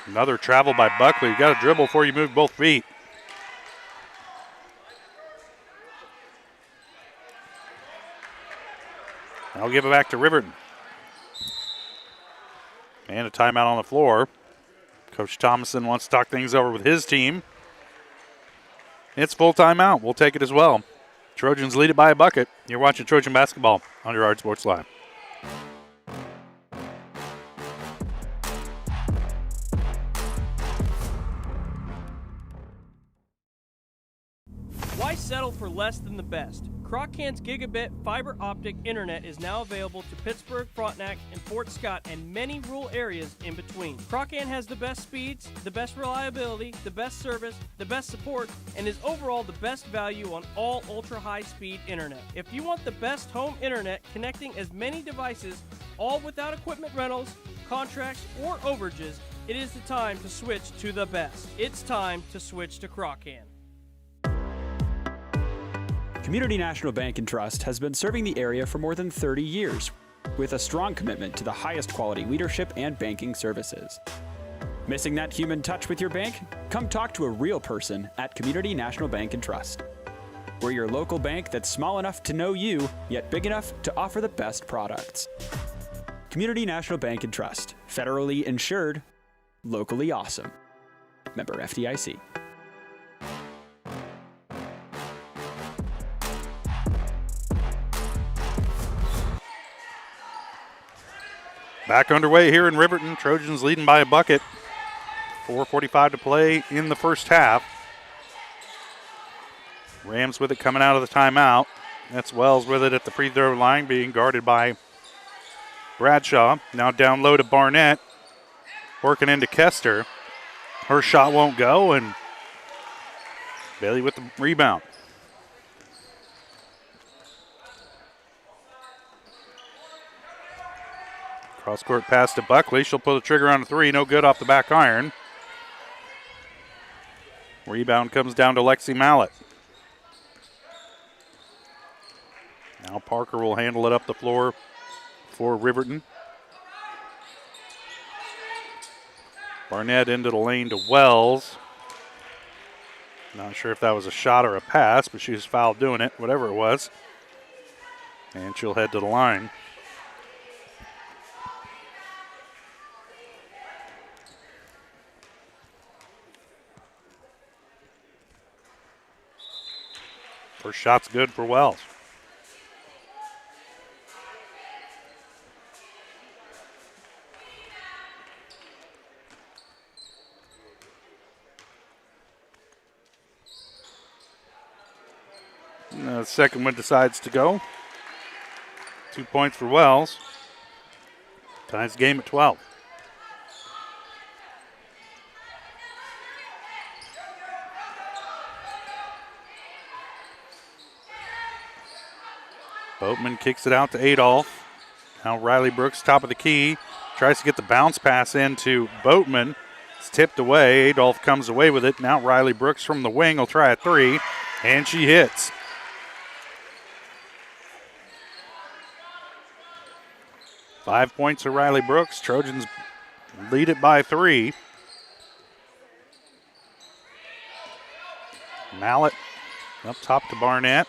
Another travel by Buckley. You got to dribble before you move both feet. I'll give it back to Riverton. And a timeout on the floor. Coach Thomason wants to talk things over with his team. It's full timeout. We'll take it as well. Trojans lead it by a bucket. You're watching Trojan basketball on Girard Sports Live. Why settle for less than the best? Croc-Can's gigabit fiber optic internet is now available to Pittsburgh, Frontenac, and Fort Scott, and many rural areas in between. Croc-Can has the best speeds, the best reliability, the best service, the best support, and is overall the best value on all ultra-high-speed internet. If you want the best home internet connecting as many devices, all without equipment rentals, contracts, or overages, it is the time to switch to the best. It's time to switch to Croc-Can. Community National Bank and Trust has been serving the area for more than 30 years with a strong commitment to the highest quality leadership and banking services. Missing that human touch with your bank? Come talk to a real person at Community National Bank and Trust. We're your local bank that's small enough to know you, yet big enough to offer the best products. Community National Bank and Trust, federally insured, locally awesome. Member FDIC. Back underway here in Riverton. Trojans leading by a bucket. 4:45 to play in the first half. Rams with it coming out of the timeout. That's Wells with it at the free throw line, being guarded by Bradshaw. Now down low to Barnett. Working into Kester. Her shot won't go, and Bailey with the rebound. Cross-court pass to Buckley. She'll pull the trigger on a three. No good off the back iron. Rebound comes down to Lexi Mallett. Now Parker will handle it up the floor for Riverton. Barnett into the lane to Wells. Not sure if that was a shot or a pass, but she was fouled doing it, whatever it was. And she'll head to the line. First shot's good for Wells. The second one decides to go. 2 points for Wells. Ties the game at 12. Boatman kicks it out to Adolph. Now Riley Brooks, top of the key, tries to get the bounce pass into Boatman. It's tipped away. Adolph comes away with it. Now Riley Brooks from the wing will try a three, and she hits. Five points for Riley Brooks. Trojans lead it by 3. Mallett up top to Barnett.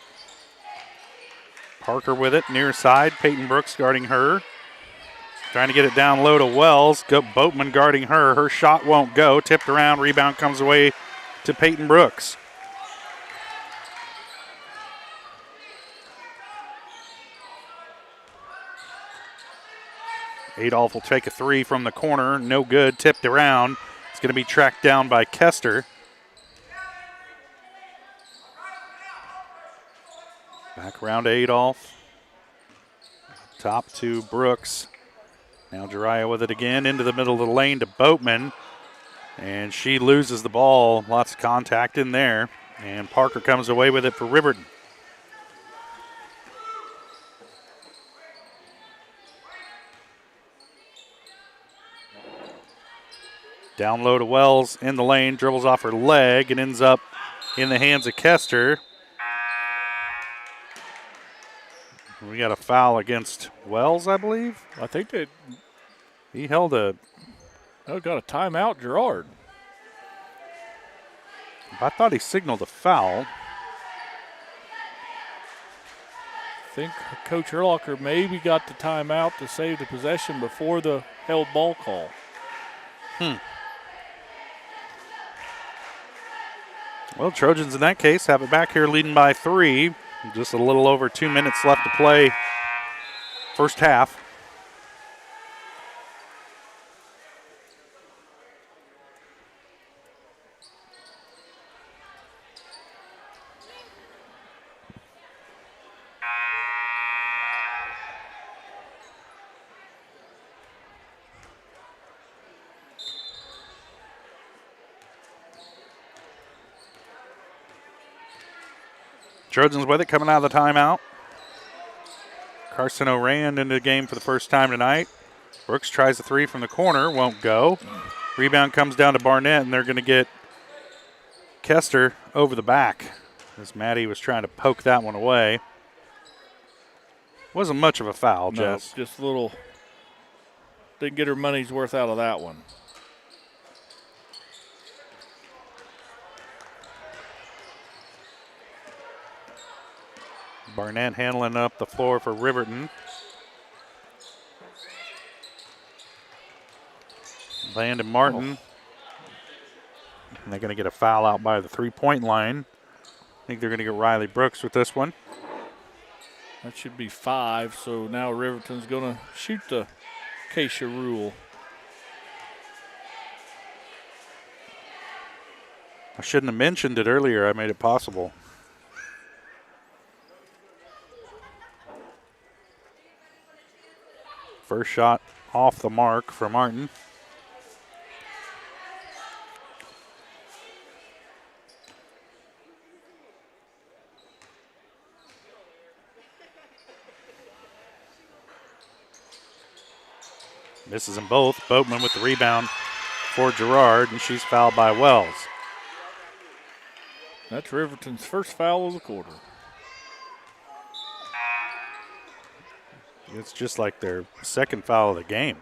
Parker with it, near side. Peyton Brooks guarding her. Trying to get it down low to Wells. Boatman guarding her. Her shot won't go. Tipped around. Rebound comes away to Peyton Brooks. Adolph will take a three from the corner. No good. Tipped around. It's going to be tracked down by Kester. Back around to Adolph. Top to Brooks. Now Jiraiya with it again into the middle of the lane to Boatman. And she loses the ball. Lots of contact in there. And Parker comes away with it for Riverton. Down low to Wells in the lane. Dribbles off her leg and ends up in the hands of Kester. We got a foul against Wells, I believe. I think that he held a. Oh, got a timeout, Girard. I thought he signaled a foul. think Coach Erlocker maybe got the timeout to save the possession before the held ball call. Well, Trojans in that case have it back here leading by 3. Just a little over 2 minutes left to play first half. Trojans with it coming out of the timeout. Carson O'Rand into the game for the first time tonight. Brooks tries a 3 from the corner, won't go. Rebound comes down to Barnett, and they're going to get Kester over the back as Maddie was trying to poke that one away. Wasn't much of a foul, Jess. Just a little. Didn't get her money's worth out of that one. Barnett handling up the floor for Riverton. Landon Martin. And they're going to get a foul out by the three-point line. I think they're going to get Riley Brooks with this one. That should be 5, so now Riverton's going to shoot the Acacia rule. I shouldn't have mentioned it earlier. I made it possible. First shot off the mark for Martin. Misses them both. Boatman with the rebound for Girard, and she's fouled by Wells. That's Riverton's first foul of the quarter. It's just like their second foul of the game.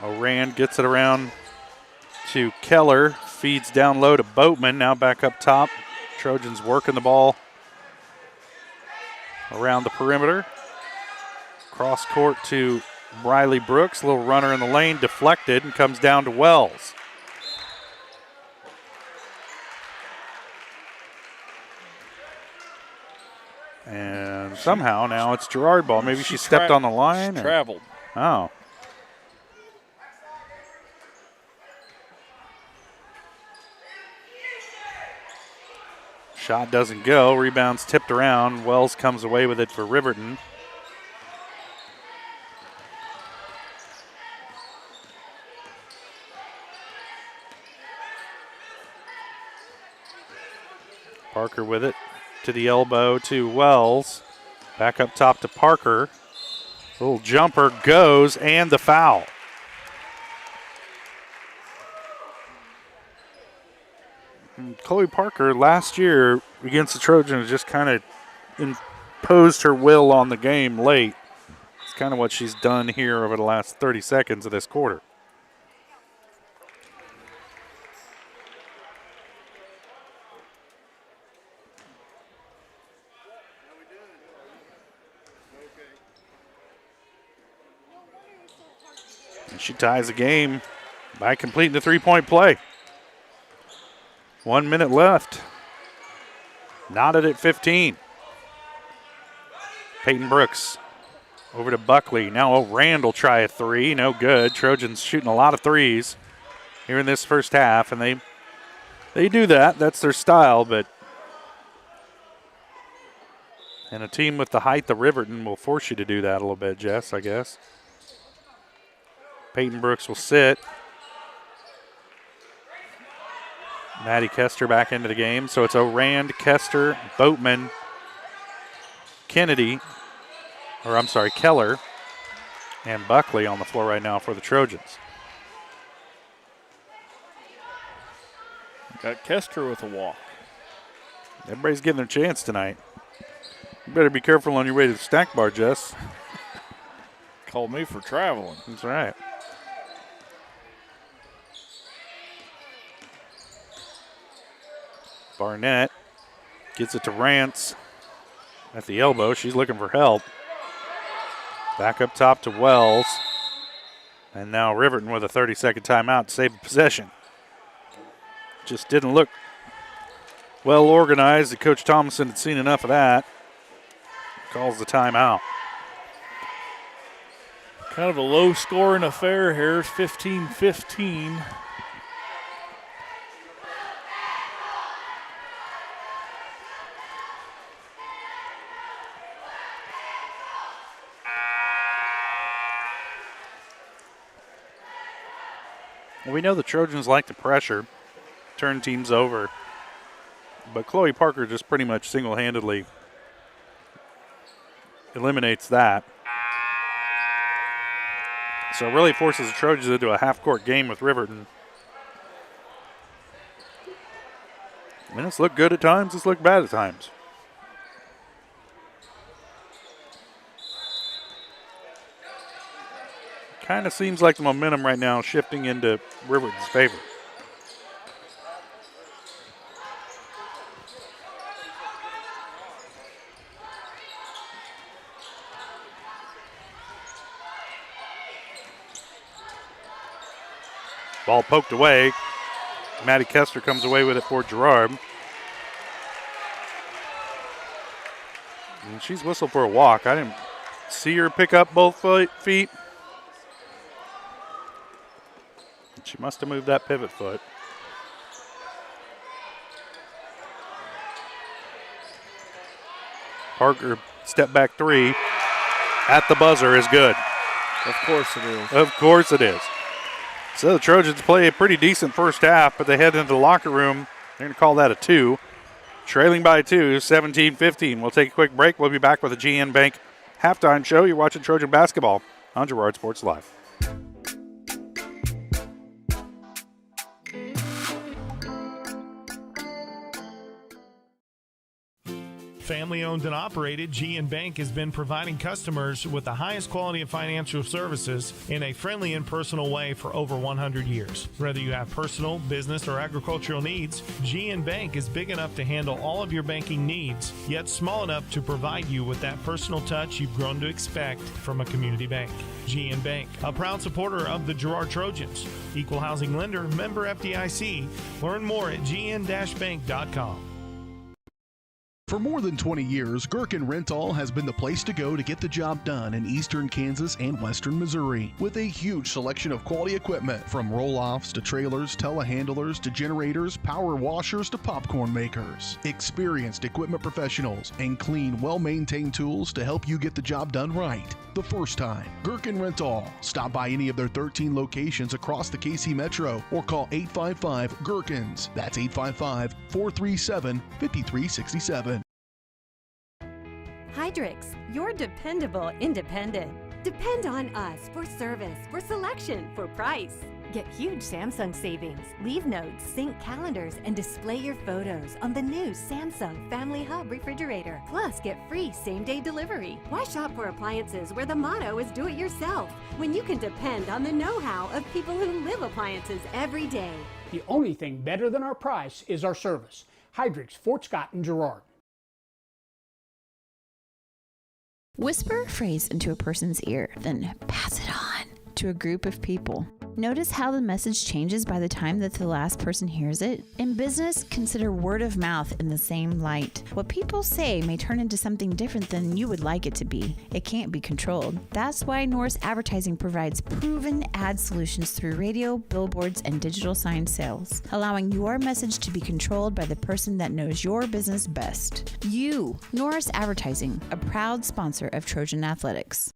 O'Rand gets it around to Keller, feeds down low to Boatman, now back up top. Trojans working the ball around the perimeter. Cross court to Riley Brooks, little runner in the lane, deflected and comes down to Wells. And somehow now it's Girard ball. Maybe she stepped on the line. She traveled. Oh. Shot doesn't go. Rebound's tipped around. Wells comes away with it for Riverton. Parker with it to the elbow to Wells. Back up top to Parker. Little jumper goes, and the foul. Chloe Parker last year against the Trojans just kind of imposed her will on the game late. It's kind of what she's done here over the last 30 seconds of this quarter. And she ties the game by completing the three-point play. 1 minute left. Knotted at 15. Peyton Brooks over to Buckley. Now O'Rand will try a 3. No good. Trojans shooting a lot of threes here in this first half, and they do that. That's their style, but and a team with the height of Riverton will force you to do that a little bit, Jess, I guess. Peyton Brooks will sit. Maddie Kester back into the game. So it's O'Rand, Kester, Boatman, Keller, and Buckley on the floor right now for the Trojans. Got Kester with a walk. Everybody's getting their chance tonight. You better be careful on your way to the snack bar, Jess. Called me for traveling. That's right. Barnett gets it to Rance at the elbow. She's looking for help. Back up top to Wells. And now Riverton with a 30-second timeout to save the possession. Just didn't look well organized. Coach Thomason had seen enough of that. Calls the timeout. Kind of a low-scoring affair here. 15-15. We know the Trojans like to pressure, turn teams over, but Chloe Parker just pretty much single-handedly eliminates that. So it really forces the Trojans into a half-court game with Riverton. And it's looked good at times, it's looked bad at times. Kind of seems like the momentum right now is shifting into Riverton's favor. Ball poked away. Maddie Kester comes away with it for Girard. And she's whistled for a walk. I didn't see her pick up both feet. She must have moved that pivot foot. Parker, step back three at the buzzer is good. Of course it is. Of course it is. So the Trojans play a pretty decent first half, but they head into the locker room. They're going to call that a 2. Trailing by 2, 17-15. We'll take a quick break. We'll be back with a GN Bank halftime show. You're watching Trojan basketball on Girard Sports Live. Family owned and operated, GN Bank has been providing customers with the highest quality of financial services in a friendly and personal way for over 100 years. Whether you have personal, business, or agricultural needs, GN Bank is big enough to handle all of your banking needs, yet small enough to provide you with that personal touch you've grown to expect from a community bank. GN Bank, a proud supporter of the Girard Trojans. Equal housing lender, member FDIC. Learn more at gn-bank.com. For more than 20 years, Gherkin Rental has been the place to go to get the job done in eastern Kansas and western Missouri. With a huge selection of quality equipment, from roll-offs to trailers, telehandlers to generators, power washers to popcorn makers. Experienced equipment professionals and clean, well-maintained tools to help you get the job done right the first time. Gherkin Rental. Stop by any of their 13 locations across the KC Metro or call 855-GHERKINS. That's 855-437-5367. Hydrix, your dependable independent. Depend on us for service, for selection, for price. Get huge Samsung savings. Leave notes, sync calendars, and display your photos on the new Samsung Family Hub refrigerator. Plus, get free same-day delivery. Why shop for appliances where the motto is do it yourself when you can depend on the know-how of people who live appliances every day? The only thing better than our price is our service. Hydrix, Fort Scott, and Girard. Whisper a phrase into a person's ear, then pass it on to a group of people. Notice how the message changes by the time that the last person hears it? In business, consider word of mouth in the same light. What people say may turn into something different than you would like it to be. It can't be controlled. That's why Norris Advertising provides proven ad solutions through radio, billboards, and digital sign sales, allowing your message to be controlled by the person that knows your business best. You, Norris Advertising, a proud sponsor of Trojan Athletics.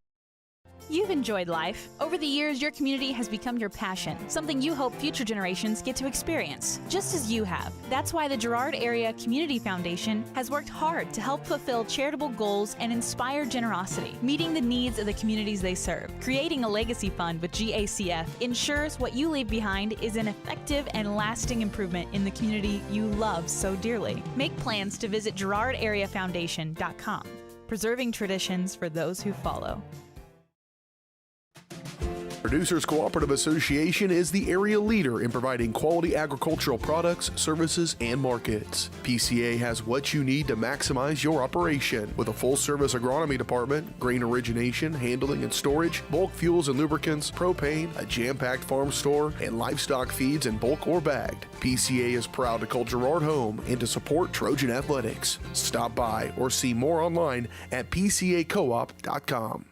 You've enjoyed life. Over the years, your community has become your passion, something you hope future generations get to experience, just as you have. That's why the Girard Area Community Foundation has worked hard to help fulfill charitable goals and inspire generosity, meeting the needs of the communities they serve. Creating a legacy fund with GACF ensures what you leave behind is an effective and lasting improvement in the community you love so dearly. Make plans to visit GirardAreaFoundation.com, preserving traditions for those who follow. Producers Cooperative Association is the area leader in providing quality agricultural products, services, and markets. PCA has what you need to maximize your operation with a full-service agronomy department, grain origination, handling and storage, bulk fuels and lubricants, propane, a jam-packed farm store, and livestock feeds in bulk or bagged. PCA is proud to call Girard home and to support Trojan athletics. Stop by or see more online at pcacoop.com.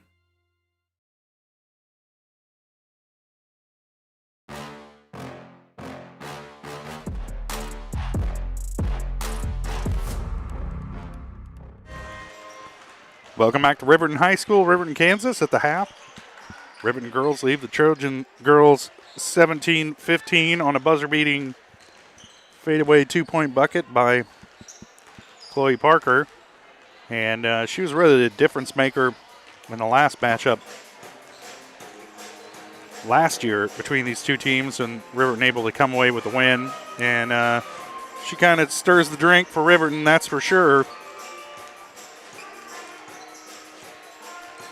Welcome back to Riverton High School, Riverton, Kansas at the half. Riverton girls leave the Trojan girls 17-15 on a buzzer-beating fadeaway two-point bucket by Chloe Parker. And she was really the difference maker in the last matchup last year between these two teams, and Riverton able to come away with the win. And she kind of stirs the drink for Riverton, that's for sure.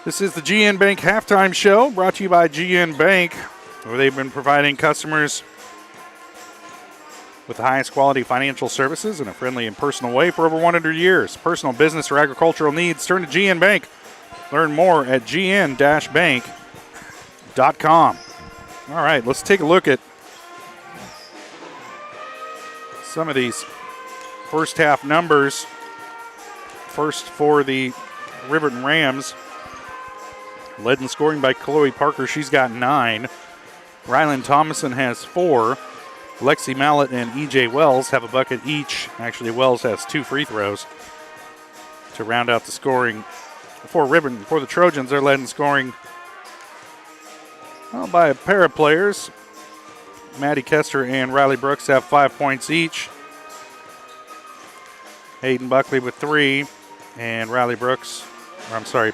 This is the GN Bank Halftime Show, brought to you by GN Bank, where they've been providing customers with the highest quality financial services in a friendly and personal way for over 100 years. Personal, business, or agricultural needs, turn to GN Bank. Learn more at gn-bank.com. All right, let's take a look at some of these first half numbers. First for the Riverton Rams. Led in scoring by Chloe Parker. She's got 9. Rylan Thomason has 4. Lexi Mallett and E.J. Wells have a bucket each. Actually, Wells has 2 free throws to round out the scoring for Riverton. For the Trojans, they're led in scoring by a pair of players. Maddie Kester and Riley Brooks have 5 points each. Hayden Buckley with 3, and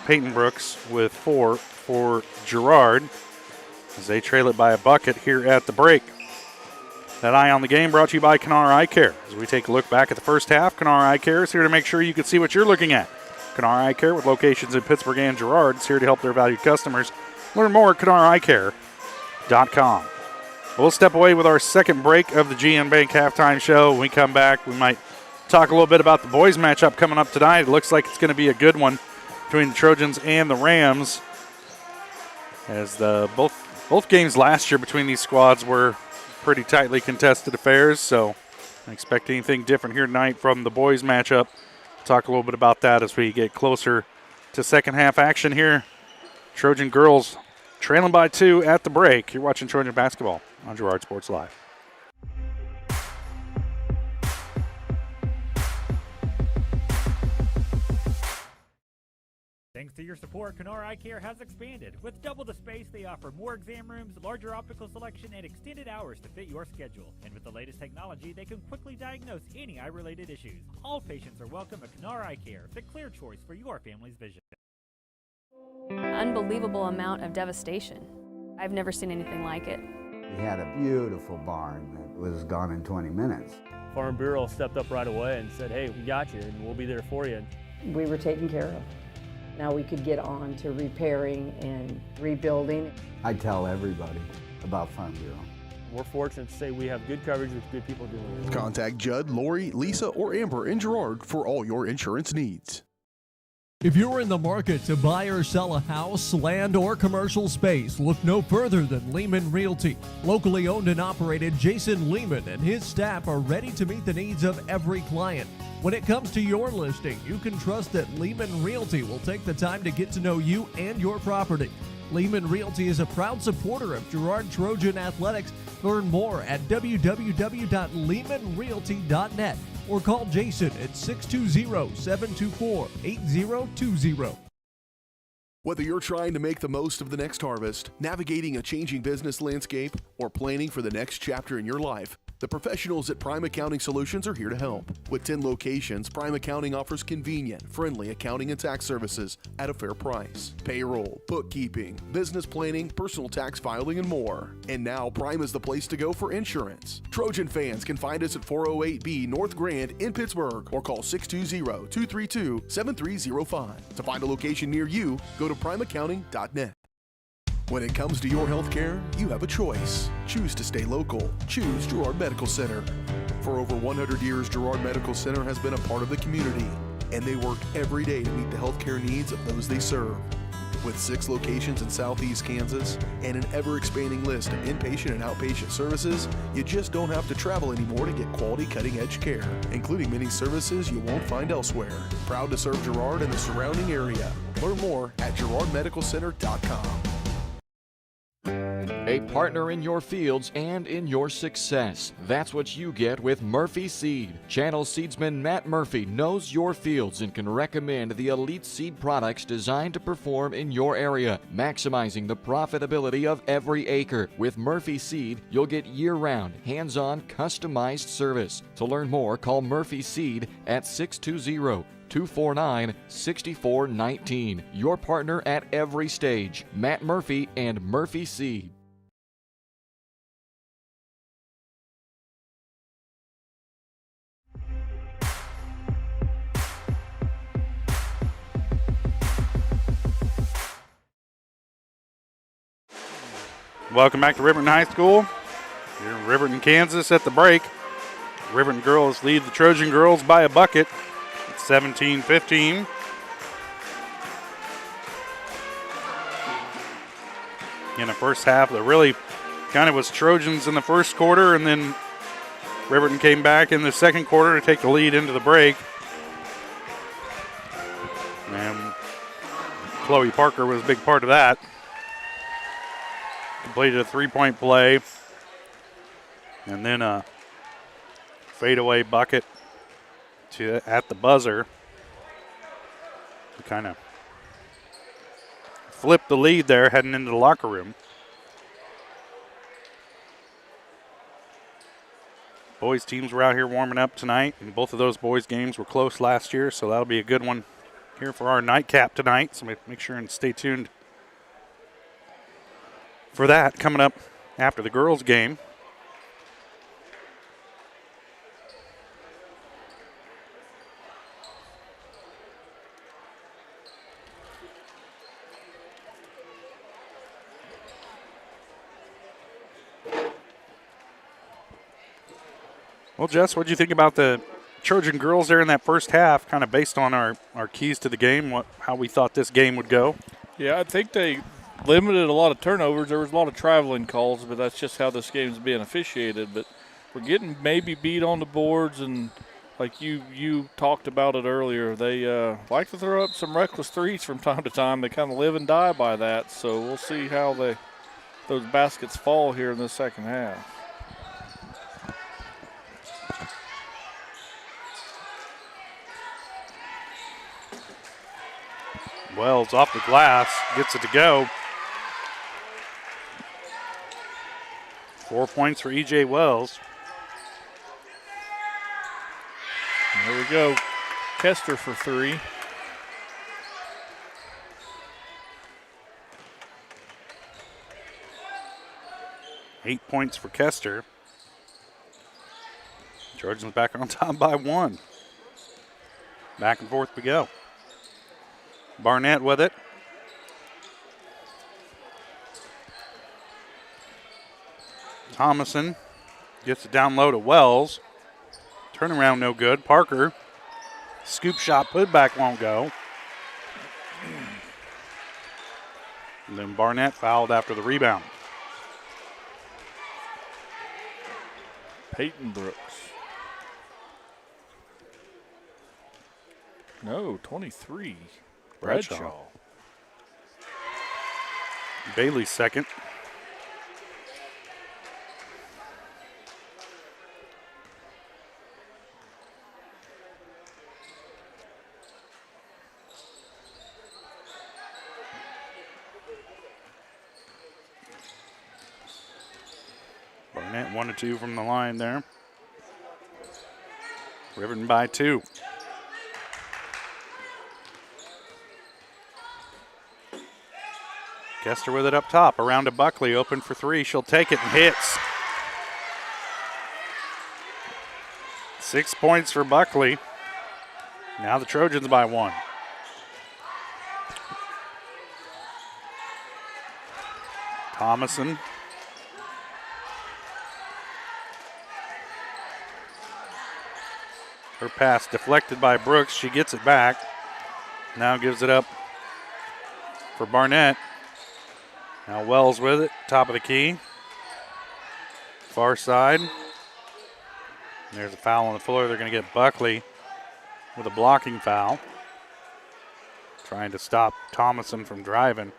Peyton Brooks with 4 for Girard as they trail it by a bucket here at the break. That Eye on the Game brought to you by Kanar Eye Care. As we take a look back at the first half, Kanar Eye Care is here to make sure you can see what you're looking at. Kanar Eye Care, with locations in Pittsburgh and Girard, is here to help their valued customers. Learn more at canareyecare.com. We'll step away with our second break of the GN Bank Halftime Show. When we come back, we might talk a little bit about the boys matchup coming up tonight. It looks like it's going to be a good one between the Trojans and the Rams, as both games last year between these squads were pretty tightly contested affairs, so I expect anything different here tonight from the boys matchup. We'll talk a little bit about that as we get closer to second half action here. Trojan girls trailing by 2 at the break. You're watching Trojan basketball on Girard Sports Live. Thanks to your support, Kanar Eye Care has expanded. With double the space, they offer more exam rooms, larger optical selection, and extended hours to fit your schedule. And with the latest technology, they can quickly diagnose any eye-related issues. All patients are welcome at Kanar Eye Care, the clear choice for your family's vision. Unbelievable amount of devastation. I've never seen anything like it. We had a beautiful barn that was gone in 20 minutes. Farm Bureau stepped up right away and said, hey, we got you and we'll be there for you. We were taken care of. Now we could get on to repairing and rebuilding. I tell everybody about Farm Bureau. We're fortunate to say we have good coverage with good people doing it. Contact Judd, Lori, Lisa, or Amber in Girard for all your insurance needs. If you're in the market to buy or sell a house, land, or commercial space, look no further than Lehman Realty. Locally owned and operated, Jason Lehman and his staff are ready to meet the needs of every client. When it comes to your listing, you can trust that Lehman Realty will take the time to get to know you and your property. Lehman Realty is a proud supporter of Girard Trojan Athletics. Learn more at www.lehmanrealty.net or call Jason at 620-724-8020. Whether you're trying to make the most of the next harvest, navigating a changing business landscape, or planning for the next chapter in your life, the professionals at Prime Accounting Solutions are here to help. With 10 locations, Prime Accounting offers convenient, friendly accounting and tax services at a fair price. Payroll, bookkeeping, business planning, personal tax filing, and more. And now Prime is the place to go for insurance. Trojan fans can find us at 408B North Grand in Pittsburgh or call 620-232-7305. To find a location near you, go to primeaccounting.net. When it comes to your health care, you have a choice. Choose to stay local. Choose Girard Medical Center. For over 100 years, Girard Medical Center has been a part of the community, and they work every day to meet the healthcare needs of those they serve. With 6 locations in southeast Kansas and an ever-expanding list of inpatient and outpatient services, you just don't have to travel anymore to get quality cutting-edge care, including many services you won't find elsewhere. Proud to serve Girard and the surrounding area. Learn more at girardmedicalcenter.com. A partner in your fields and in your success. That's what you get with Murphy Seed. Channel seedsman Matt Murphy knows your fields and can recommend the elite seed products designed to perform in your area, maximizing the profitability of every acre. With Murphy Seed, you'll get year-round, hands-on, customized service. To learn more, call Murphy Seed at 620-249-6419. Your partner at every stage. Matt Murphy and Murphy Seed. Welcome back to Riverton High School. Here in Riverton, Kansas at the break. Riverton girls lead the Trojan girls by a bucket. It's 17-15. In the first half, that really kind of was Trojans in the first quarter, and then Riverton came back in the second quarter to take the lead into the break. And Chloe Parker was a big part of that. Completed a three-point play, and then a fadeaway bucket at the buzzer to kind of flip the lead there heading into the locker room. Boys teams were out here warming up tonight, and both of those boys games were close last year, so that'll be a good one here for our nightcap tonight. So make sure and stay tuned for that coming up after the girls' game. Well, Jess, what do you think about the Trojan girls there in that first half, kind of based on our keys to the game, how we thought this game would go? Yeah, I think they limited a lot of turnovers. There was a lot of traveling calls, but that's just how this game's being officiated. But we're getting maybe beat on the boards, and like you talked about it earlier, they like to throw up some reckless threes from time to time. They kind of live and die by that, so we'll see how those baskets fall here in the second half. Wells off the glass, gets it to go. 4 points for E.J. Wells. There we go. Kester for 3. Eight points for Kester. Trojans back on top by 1. Back and forth we go. Barnett with it. Thomason gets it down low to Wells. Turnaround no good. Parker. Scoop shot, put back won't go. And then Barnett fouled after the rebound. Peyton Brooks. No, 23. Bradshaw. Bailey's second. Barnett 1 of 2 from the line there. Riverton by 2. Kester with it up top, around to Buckley, open for 3. She'll take it and hits. 6 points for Buckley. Now the Trojans by 1. Thomason. Her pass deflected by Brooks. She gets it back. Now gives it up for Barnett. Now Wells with it, top of the key. Far side. There's a foul on the floor. They're going to get Buckley with a blocking foul. Trying to stop Thomason from driving.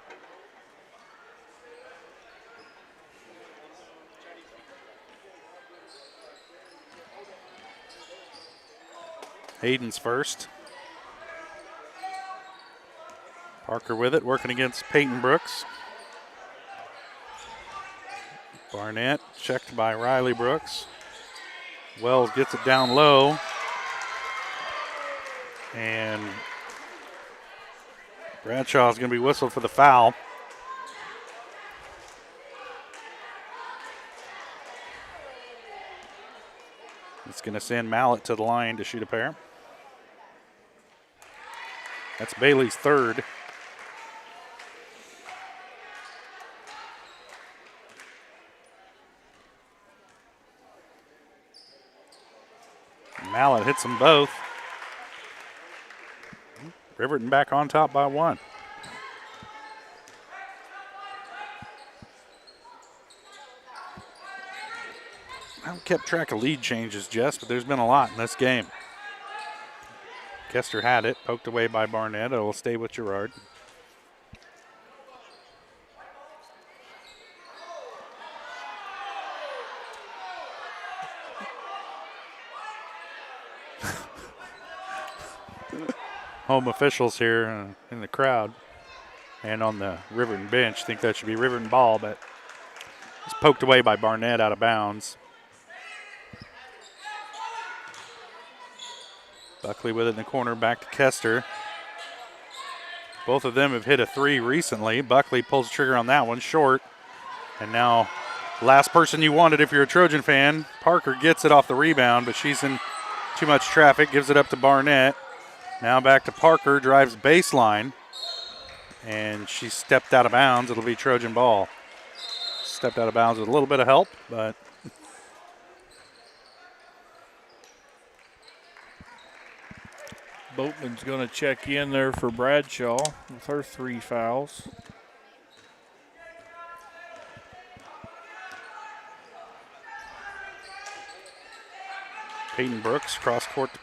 Hayden's first. Parker with it, working against Peyton Brooks. Barnett checked by Riley Brooks. Wells gets it down low. And Bradshaw's going to be whistled for the foul. It's going to send Mallett to the line to shoot a pair. That's Bailey's third. Mallett hits them both. Riverton back on top by one. I haven't kept track of lead changes, Jess, but there's been a lot in this game. Kester had it, poked away by Barnett. It'll stay with Girard. Home officials here in the crowd and on the Riverton bench think that should be Riverton ball, but it's poked away by Barnett out of bounds. Buckley with it in the corner, back to Kester. Both of them have hit a three recently. Buckley pulls the trigger on that one, short. And now, last person you wanted if you're a Trojan fan, Parker gets it off the rebound, but she's in too much traffic, gives it up to Barnett. Now back to Parker, drives baseline, and she stepped out of bounds. It'll be Trojan ball. Stepped out of bounds with a little bit of help, but Boatman's going to check in there for Bradshaw with her 3 fouls. Peyton Brooks cross court to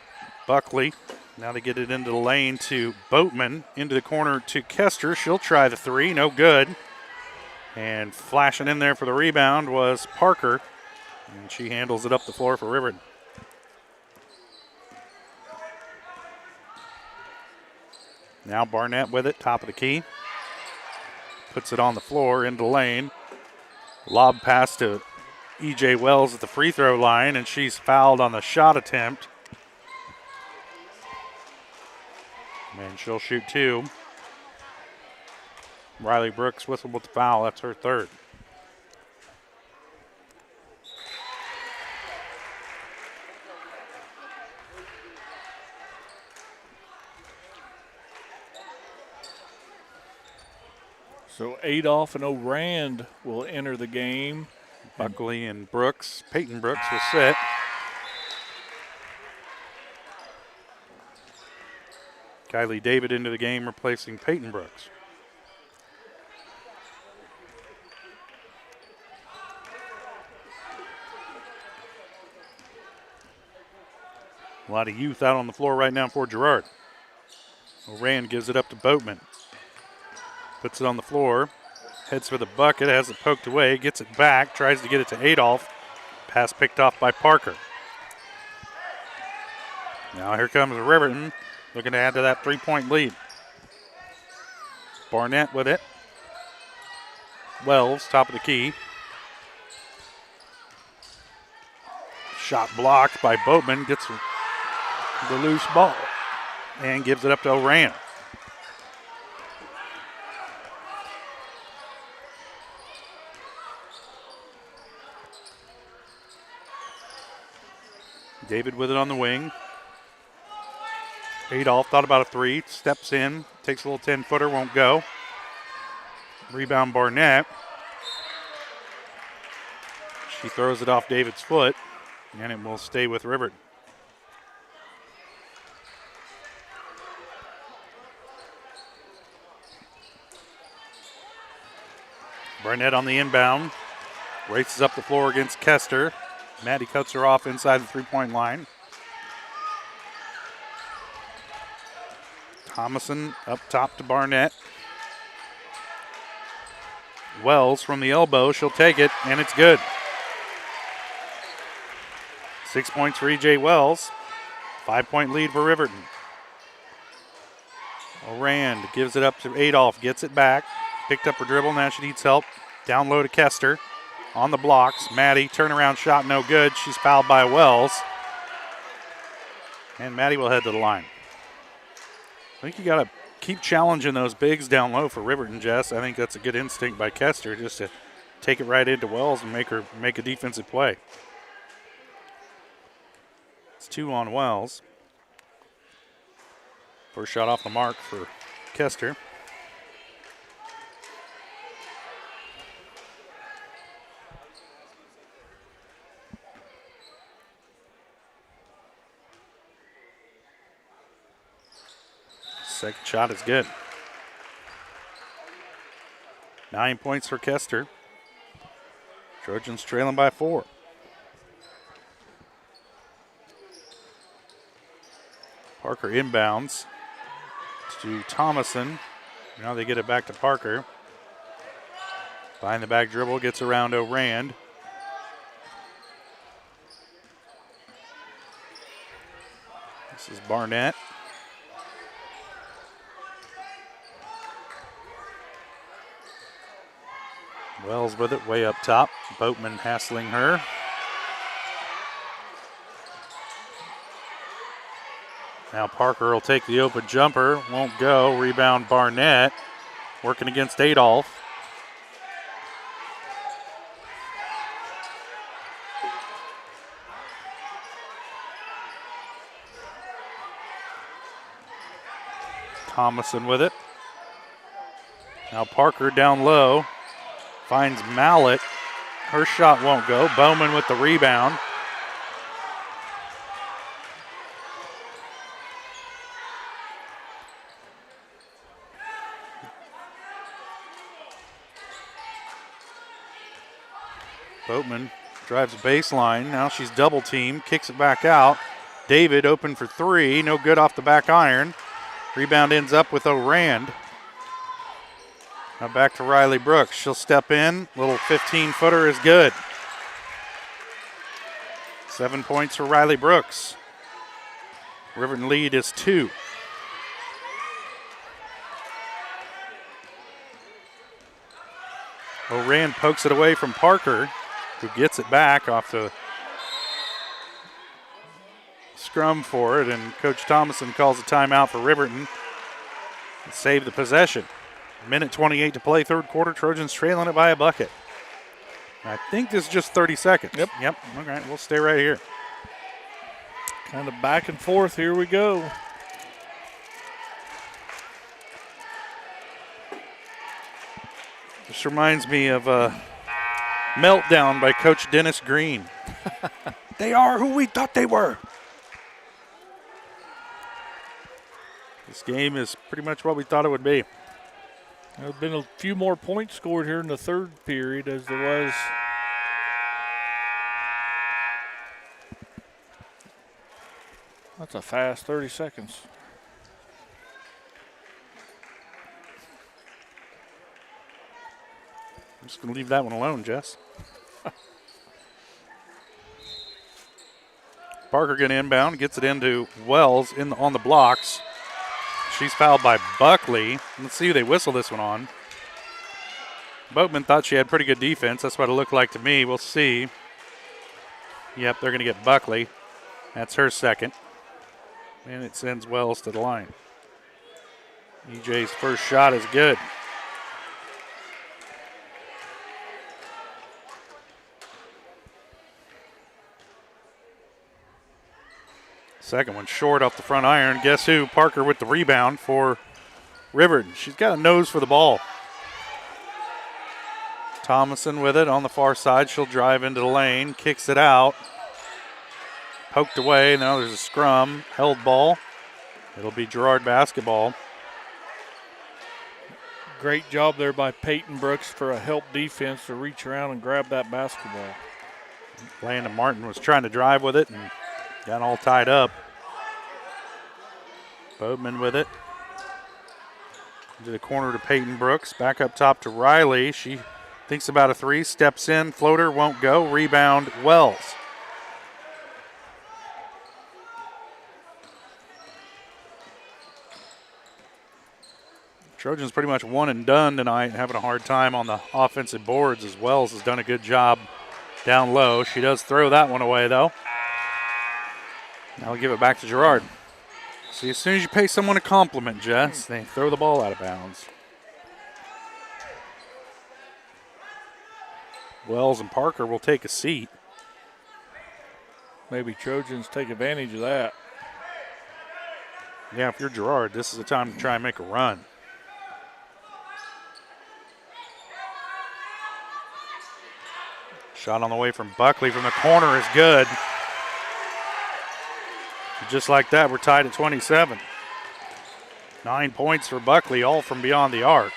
Buckley. Now they get it into the lane to Boatman. Into the corner to Kester. She'll try the three. No good. And flashing in there for the rebound was Parker. And she handles it up the floor for Riverton. Now Barnett with it, top of the key. Puts it on the floor into the lane. Lob pass to E.J. Wells at the free throw line, and she's fouled on the shot attempt. And she'll shoot 2. Riley Brooks whistled with the foul. That's her third. So Adolph and O'Rand will enter the game. Buckley and Brooks. Peyton Brooks will sit. Kylie David into the game, replacing Peyton Brooks. A lot of youth out on the floor right now for Girard. O'Rand gives it up to Boatman. Puts it on the floor. Heads for the bucket, has it poked away, gets it back, tries to get it to Adolph. Pass picked off by Parker. Now here comes Riverton, looking to add to that 3-point lead. Barnett with it. Wells, top of the key. Shot blocked by Boatman, gets the loose ball and gives it up to O'Rand. David with it on the wing. Adolph thought about a three, steps in, takes a little 10-footer, won't go. Rebound Barnett. She throws it off David's foot, and it will stay with Riverton. Barnett on the inbound. Races up the floor against Kester. Maddie cuts her off inside the three-point line. Thomason up top to Barnett. Wells from the elbow. She'll take it, and it's good. 6 points for E.J. Wells. 5-point lead for Riverton. Orand gives it up to Adolph. Gets it back. Picked up her dribble. Now she needs help. Down low to Kester. On the blocks. Maddie, turnaround shot, no good. She's fouled by Wells. And Maddie will head to the line. I think you got to keep challenging those bigs down low for Riverton, Jess. I think that's a good instinct by Kester, just to take it right into Wells and make a defensive play. It's 2 on Wells. First shot off the mark for Kester. Second shot is good. 9 points for Kester. Trojans trailing by 4. Parker inbounds to Thomason. Now they get it back to Parker. Behind the back dribble, gets around Orand. This is Barnett. Wells with it way up top. Boatman hassling her. Now Parker will take the open jumper. Won't go. Rebound Barnett. Working against Adolph. Thomason with it. Now Parker down low. Finds Mallet. Her shot won't go. Bowman with the rebound. Boatman drives the baseline. Now she's double teamed. Kicks it back out. David open for 3. No good off the back iron. Rebound ends up with Orand. Now back to Riley Brooks. She'll step in. Little 15-footer is good. 7 points for Riley Brooks. Riverton lead is 2. Orand pokes it away from Parker, who gets it back off the scrum for it, and Coach Thomason calls a timeout for Riverton to save the possession. Minute 28 to play, third quarter. Trojans trailing it by a bucket. I think this is just 30 seconds. Yep. All right, we'll stay right here. Kind of back and forth. Here we go. This reminds me of a meltdown by Coach Dennis Green. They are who we thought they were. This game is pretty much what we thought it would be. There's been a few more points scored here in the third period as there was. That's a fast 30 seconds. I'm just going to leave that one alone, Jess. Parker going to inbound, gets it into Wells on the blocks. She's fouled by Buckley. Let's see who they whistle this one on. Boatman thought she had pretty good defense. That's what it looked like to me. We'll see. Yep, they're going to get Buckley. That's her second. And it sends Wells to the line. EJ's first shot is good. Second one short off the front iron. Guess who? Parker with the rebound for Riverton. She's got a nose for the ball. Thomason with it on the far side. She'll drive into the lane, kicks it out. Poked away. Now there's a scrum. Held ball. It'll be Girard basketball. Great job there by Peyton Brooks for a help defense to reach around and grab that basketball. Landon Martin was trying to drive with it and got all tied up. Boatman with it. Into the corner to Peyton Brooks. Back up top to Riley. She thinks about a three. Steps in. Floater won't go. Rebound Wells. Trojans pretty much one and done tonight, having a hard time on the offensive boards as Wells has done a good job down low. She does throw that one away, though. Now we'll give it back to Girard. See, as soon as you pay someone a compliment, Jess, they throw the ball out of bounds. Wells and Parker will take a seat. Maybe Trojans take advantage of that. Yeah, if you're Girard, this is the time to try and make a run. Shot on the way from Buckley from the corner is good. Just like that, we're tied at 27. 9 points for Buckley, all from beyond the arc.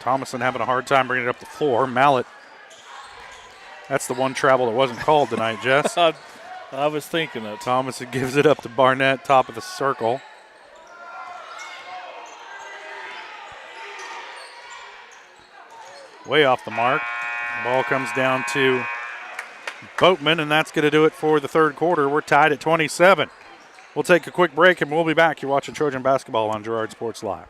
Thomason having a hard time bringing it up the floor. Mallet, that's the one travel that wasn't called tonight, Jess. I was thinking that. Thomason gives it up to Barnett, top of the circle. Way off the mark. Ball comes down to Boatman, and that's going to do it for the third quarter. We're tied at 27. We'll take a quick break, and we'll be back. You're watching Trojan Basketball on Girard Sports Live.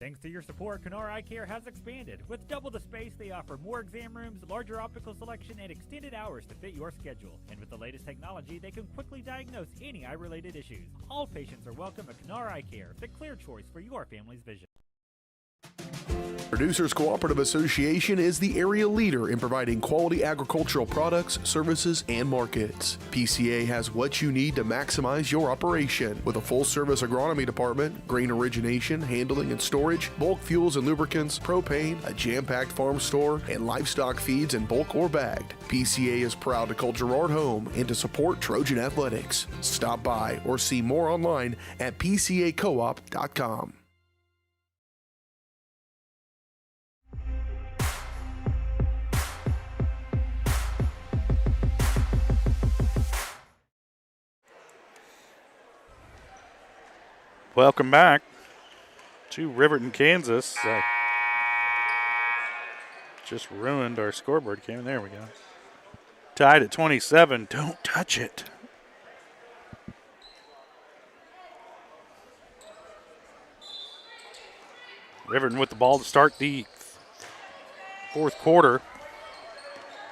Thanks to your support, Kenora Eye Care has expanded. With double the space, they offer more exam rooms, larger optical selection, and extended hours to fit your schedule. And with the latest technology, they can quickly diagnose any eye-related issues. All patients are welcome at Kenora Eye Care, the clear choice for your family's vision. Producers Cooperative Association is the area leader in providing quality agricultural products, services, and markets. PCA has what you need to maximize your operation with a full-service agronomy department, grain origination, handling and storage, bulk fuels and lubricants, propane, a jam-packed farm store, and livestock feeds in bulk or bagged. PCA is proud to call Girard home and to support Trojan athletics. Stop by or see more online at pcacoop.com. Welcome back to Riverton, Kansas. Just ruined our scoreboard cam. There we go. Tied at 27. Don't touch it. Riverton with the ball to start the fourth quarter.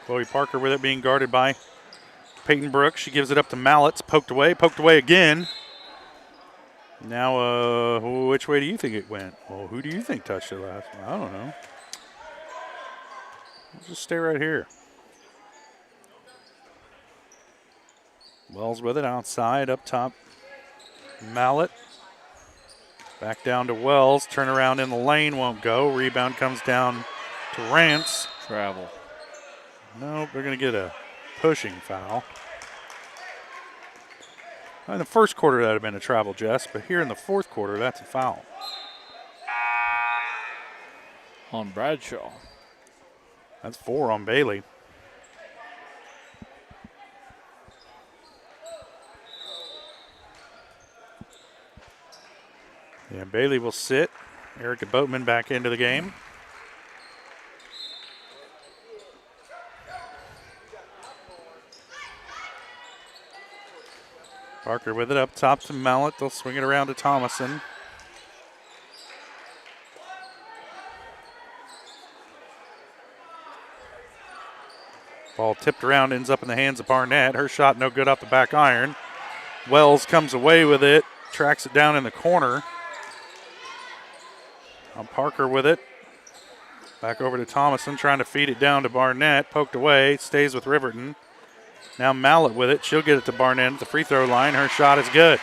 Chloe Parker with it being guarded by Peyton Brooks. She gives it up to Mallett. Poked away again. Now, which way do you think it went? Well, who do you think touched it last? I don't know. Let's just stay right here. Wells with it outside, up top. Mallett. Back down to Wells. Turn around in the lane, won't go. Rebound comes down to Rance. Travel. Nope, they're going to get a pushing foul. In the first quarter, that would have been a travel, Jess, but here in the fourth quarter, that's a foul. On Bradshaw. That's 4 on Bailey. Yeah, Bailey will sit. Erica Boatman back into the game. Parker with it up top to Mallett. They'll swing it around to Thomason. Ball tipped around, ends up in the hands of Barnett. Her shot no good off the back iron. Wells comes away with it, tracks it down in the corner. Parker with it. Back over to Thomason, trying to feed it down to Barnett. Poked away, stays with Riverton. Now Mallett with it. She'll get it to Barnett at the free throw line. Her shot is good.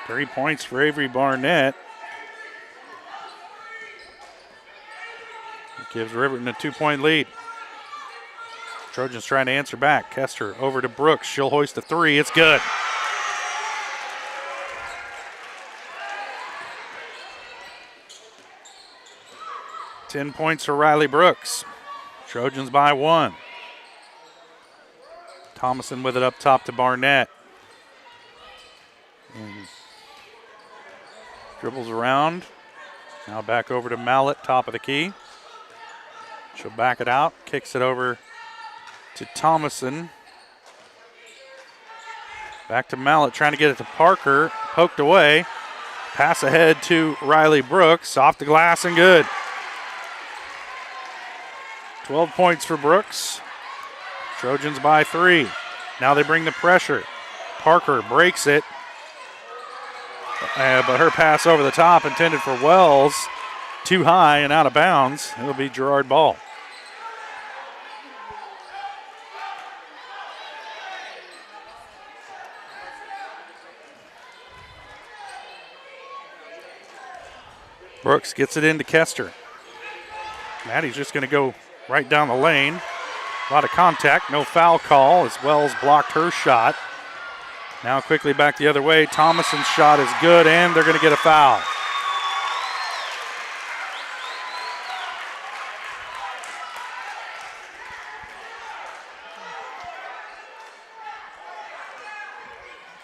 Three points for Avery Barnett. It gives Riverton a 2-point lead. Trojans trying to answer back. Kester over to Brooks. She'll hoist a three. It's good. Ten points for Riley Brooks. Trojans by 1. Thomason with it up top to Barnett. And dribbles around. Now back over to Mallett, top of the key. She'll back it out. Kicks it over to Thomason. Back to Mallett, trying to get it to Parker. Poked away. Pass ahead to Riley Brooks. Off the glass and good. 12 points for Brooks. Trojans by 3. Now they bring the pressure. Parker breaks it. But her pass over the top intended for Wells. Too high and out of bounds. It'll be Girard ball. Brooks gets it into Kester. Maddie's just going to go right down the lane. A lot of contact, no foul call as Wells blocked her shot. Now quickly back the other way. Thomason's shot is good, and they're going to get a foul.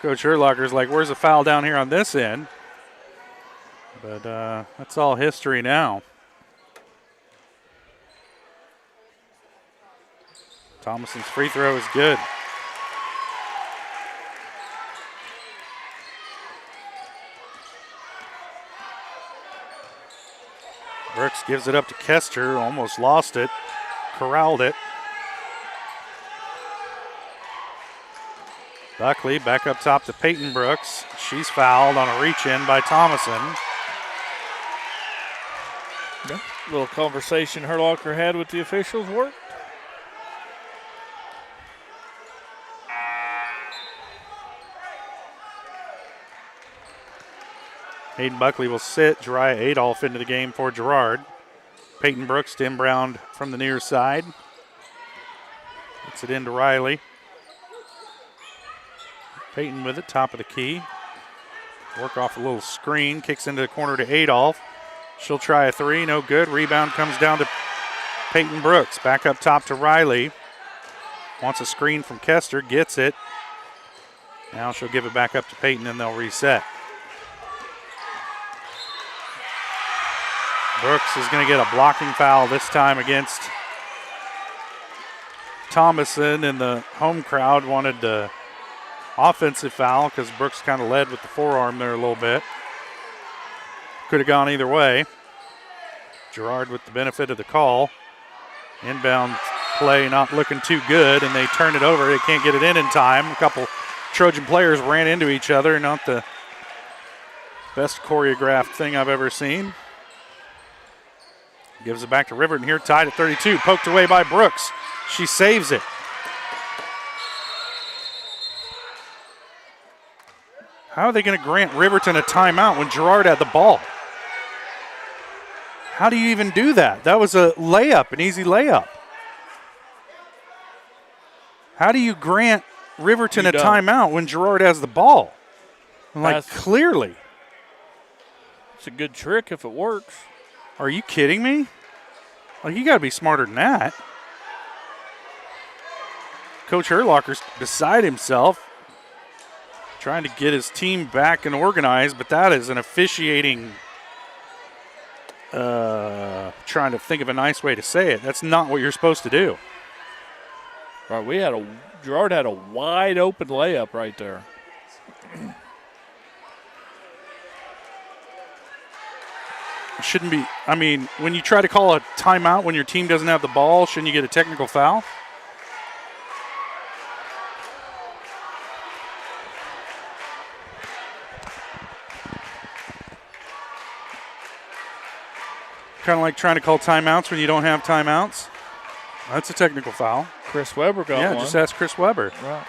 Coach Herlocker's like, where's the foul down here on this end? But that's all history now. Thomason's free throw is good. Brooks gives it up to Kester, almost lost it, corralled it. Buckley back up top to Peyton Brooks. She's fouled on a reach-in by Thomason. Yeah. Little conversation Herlocker had with the officials worked. Hayden Buckley will sit. Jariah Adolph into the game for Girard. Peyton Brooks to inbound from the near side. Gets it into Riley. Peyton with it, top of the key. Work off a little screen. Kicks into the corner to Adolph. She'll try a three. No good. Rebound comes down to Peyton Brooks. Back up top to Riley. Wants a screen from Kester. Gets it. Now she'll give it back up to Peyton and they'll reset. Brooks is going to get a blocking foul this time against Thomason, and the home crowd wanted the offensive foul because Brooks kind of led with the forearm there a little bit. Could have gone either way. Girard with the benefit of the call. Inbound play not looking too good, and they turn it over. They can't get it in time. A couple Trojan players ran into each other. Not the best choreographed thing I've ever seen. Gives it back to Riverton here, tied at 32. Poked away by Brooks. She saves it. How are they going to grant Riverton a timeout when Girard had the ball? How do you even do that? That was a layup, an easy layup. How do you grant Riverton a timeout when Girard has the ball? Like, clearly. It's a good trick if it works. Are you kidding me? Like, you got to be smarter than that. Coach Herlocker's beside himself, trying to get his team back and organized, but that is an officiating, trying to think of a nice way to say it. That's not what you're supposed to do. Right, Girard had a wide open layup right there. Shouldn't be, I mean, when you try to call a timeout when your team doesn't have the ball, shouldn't you get a technical foul? Kind of like trying to call timeouts when you don't have timeouts. That's a technical foul. Chris Webber got one. Yeah, just ask Chris Webber. Right.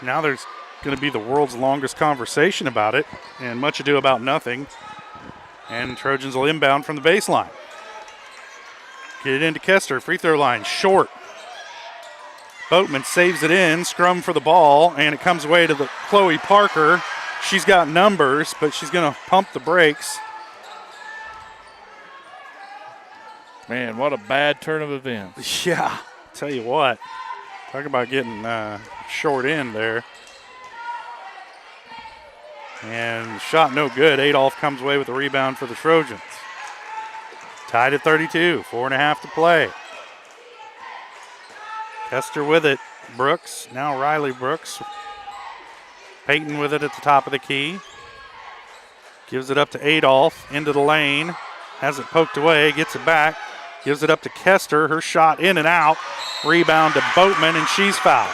Now there's going to be the world's longest conversation about it, and much ado about nothing. And Trojans will inbound from the baseline. Get it into Kester, free throw line, short. Boatman saves it in, scrum for the ball, and it comes away to the Chloe Parker. She's got numbers, but she's going to pump the brakes. Man, what a bad turn of events. Yeah, tell you what. Talk about getting short end there. And shot no good. Adolph comes away with a rebound for the Trojans. Tied at 32, 4.5 to play. Kester with it. Brooks, now Riley Brooks. Peyton with it at the top of the key. Gives it up to Adolph, into the lane. Has it poked away, gets it back. Gives it up to Kester, her shot in and out. Rebound to Boatman, and she's fouled.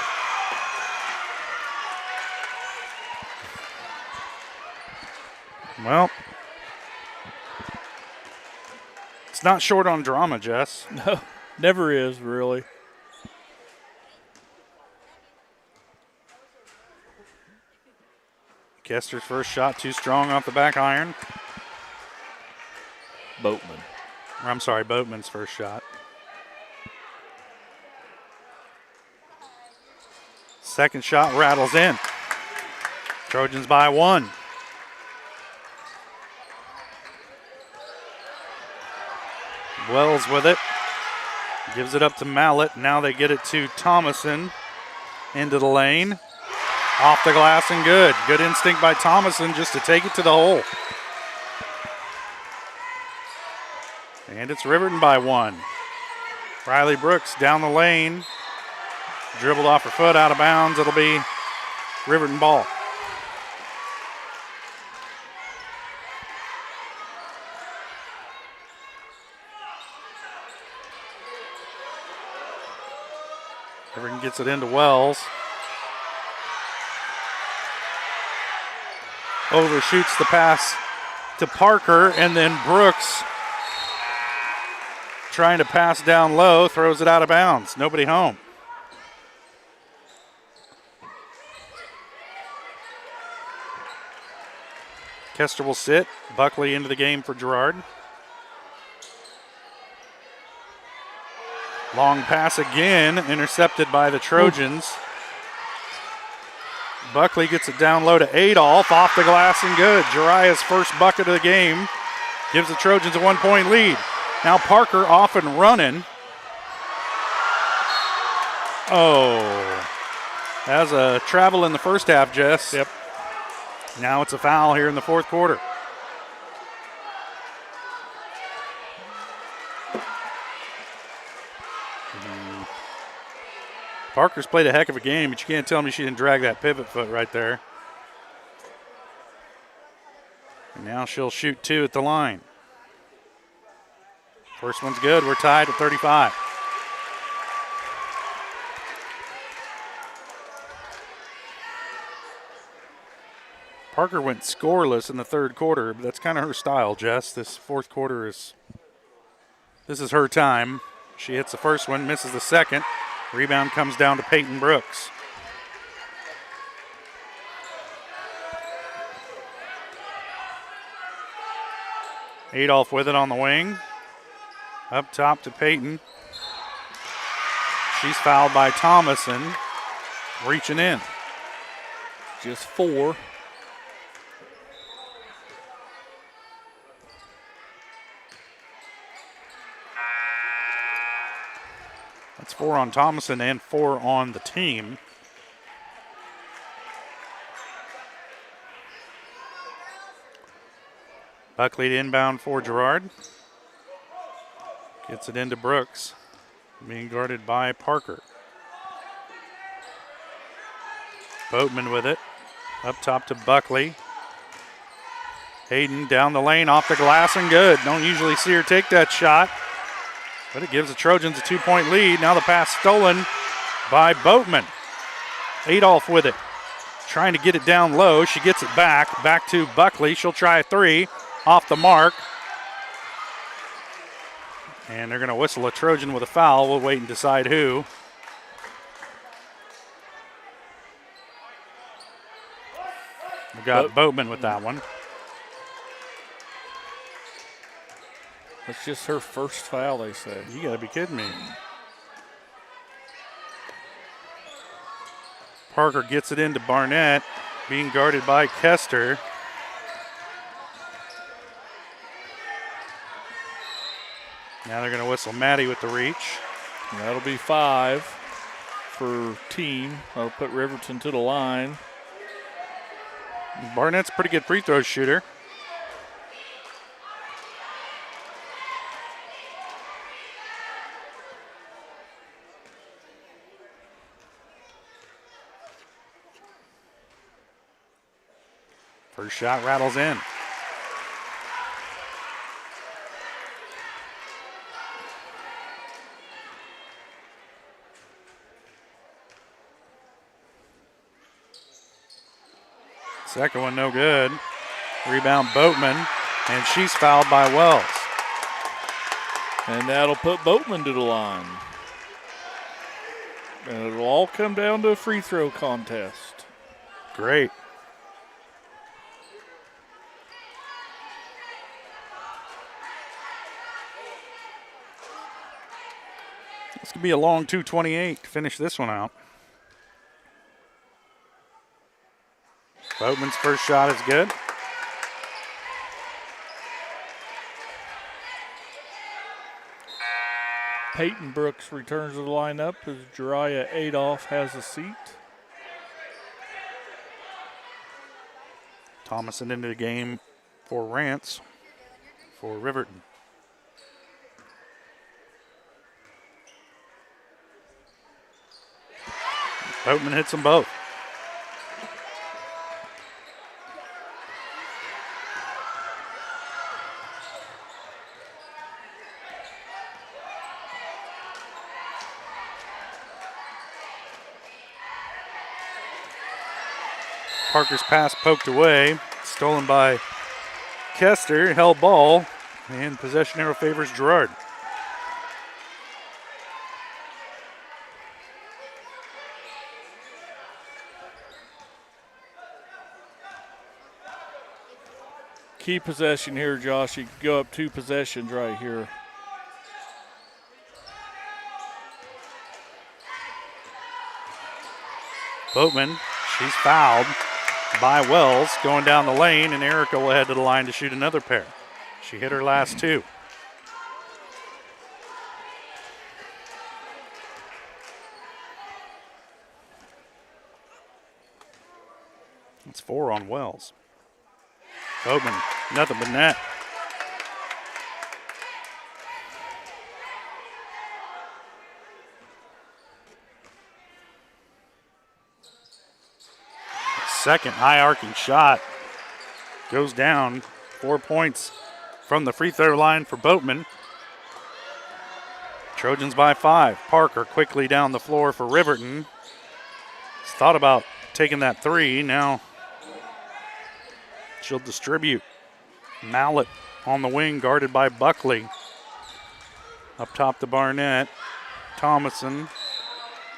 Well, it's not short on drama, Jess. No, never is, really. Kester's first shot too strong off the back iron. Boatman's first shot. Second shot rattles in. Trojans by 1. Wells with it. Gives it up to Mallett. Now they get it to Thomason. Into the lane. Off the glass and good. Good instinct by Thomason just to take it to the hole. And it's Riverton by 1. Riley Brooks down the lane. Dribbled off her foot, out of bounds. It'll be Riverton ball. Riverton gets it into Wells. Overshoots the pass to Parker, and then Brooks trying to pass down low, throws it out of bounds. Nobody home. Kester will sit. Buckley into the game for Girard. Long pass again, intercepted by the Trojans. Buckley gets it down low to Adolph, off the glass and good. Jariah's first bucket of the game gives the Trojans a 1-point lead. Now Parker off and running. Oh, that was a travel in the first half, Jess. Yep. Now it's a foul here in the fourth quarter. Parker's played a heck of a game, but you can't tell me she didn't drag that pivot foot right there. And now she'll shoot 2 at the line. First one's good. We're tied at 35. Parker went scoreless in the third quarter, but that's kind of her style, Jess. This fourth quarter this is her time. She hits the first one, misses the second. Rebound comes down to Peyton Brooks. Adolph with it on the wing. Up top to Peyton. She's fouled by Thomason. Reaching in. Just 4. That's 4 on Thomason and 4 on the team. Buckley to inbound for Girard. Gets it into Brooks. Being guarded by Parker. Boatman with it. Up top to Buckley. Hayden down the lane, off the glass and good. Don't usually see her take that shot, but it gives the Trojans a 2-point lead. Now the pass stolen by Boatman. Adolph with it. Trying to get it down low. She gets it back. Back to Buckley. She'll try a three. Off the mark. And they're going to whistle a Trojan with a foul. We'll wait and decide who. We got Boatman with that one. That's just her first foul, they said. You got to be kidding me. Parker gets it into Barnett, being guarded by Kester. Now they're going to whistle Maddie with the reach. And that'll be 5 for team. That'll put Riverton to the line. Barnett's a pretty good free throw shooter. First shot rattles in. Second one no good. Rebound Boatman, and she's fouled by Wells. And that'll put Boatman to the line. And it'll all come down to a free throw contest. Great. This could be a long 2:28 to finish this one out. Boatman's first shot is good. Peyton Brooks returns to the lineup as Jariah Adolph has a seat. Thomason into the game for Rance for Riverton. Boatman hits them both. Parker's pass poked away, stolen by Kester, held ball, and possession arrow favors Girard. Key possession here, Josh. You could go up 2 possessions right here. Boatman, she's fouled by Wells, going down the lane, and Erica will head to the line to shoot another pair. She hit her last 2. It's 4 on Wells. Boatman, nothing but net. Second high arcing shot goes down. 4 points from the free throw line for Boatman. Trojans by 5. Parker quickly down the floor for Riverton. He's thought about taking that 3. Now she'll distribute. Mallet on the wing, guarded by Buckley. Up top to Barnett. Thomason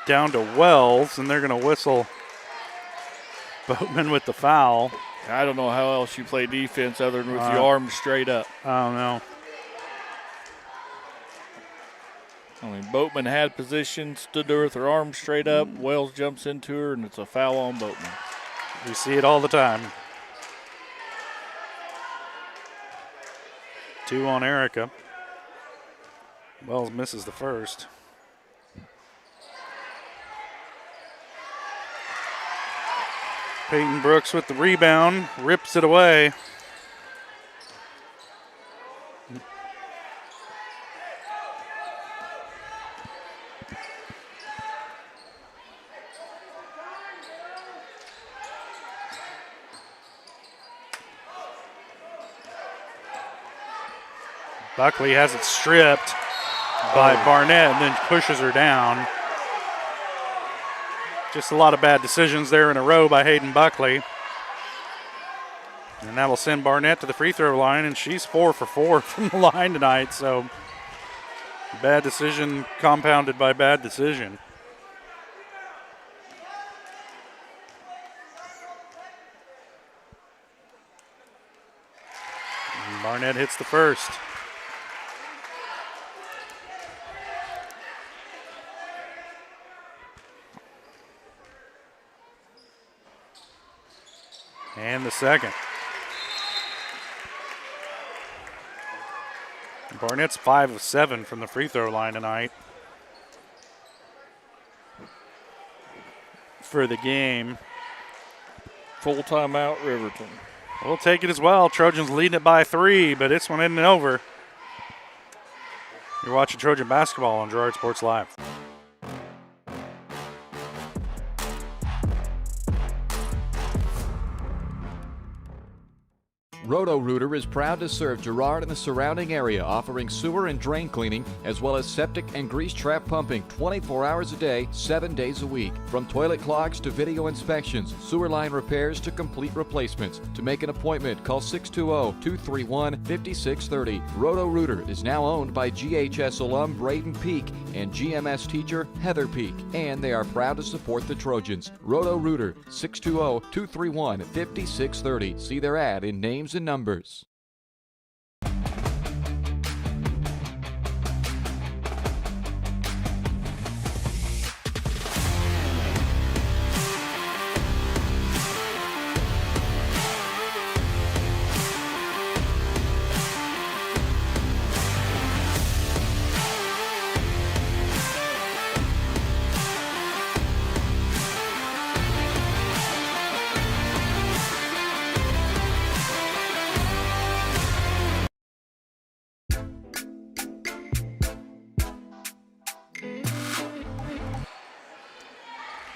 down to Wells, and they're going to whistle Boatman with the foul. I don't know how else you play defense other than with your arms straight up. I don't know. I mean, Boatman had position, stood there with her arms straight up. Wells jumps into her, and it's a foul on Boatman. We see it all the time. 2 on Erica. Wells misses the first. Peyton Brooks with the rebound, rips it away. Buckley has it stripped by Barnett and then pushes her down. Just a lot of bad decisions there in a row by Hayden Buckley. And that will send Barnett to the free throw line, and she's 4 for 4 from the line tonight. So bad decision compounded by bad decision. And Barnett hits the first. And the second. Barnett's 5 of 7 from the free throw line tonight. For the game. Full timeout, Riverton. We'll take it as well. Trojans leading it by 3, but this one isn't over. You're watching Trojan basketball on Girard Sports Live. Roto-Rooter is proud to serve Girard and the surrounding area, offering sewer and drain cleaning, as well as septic and grease trap pumping 24 hours a day, 7 days a week. From toilet clogs to video inspections, sewer line repairs to complete replacements. To make an appointment, call 620-231-5630. Roto-Rooter is now owned by GHS alum Braden Peak and GMS teacher Heather Peak, and they are proud to support the Trojans. Roto-Rooter, 620-231-5630. See their ad in names and numbers.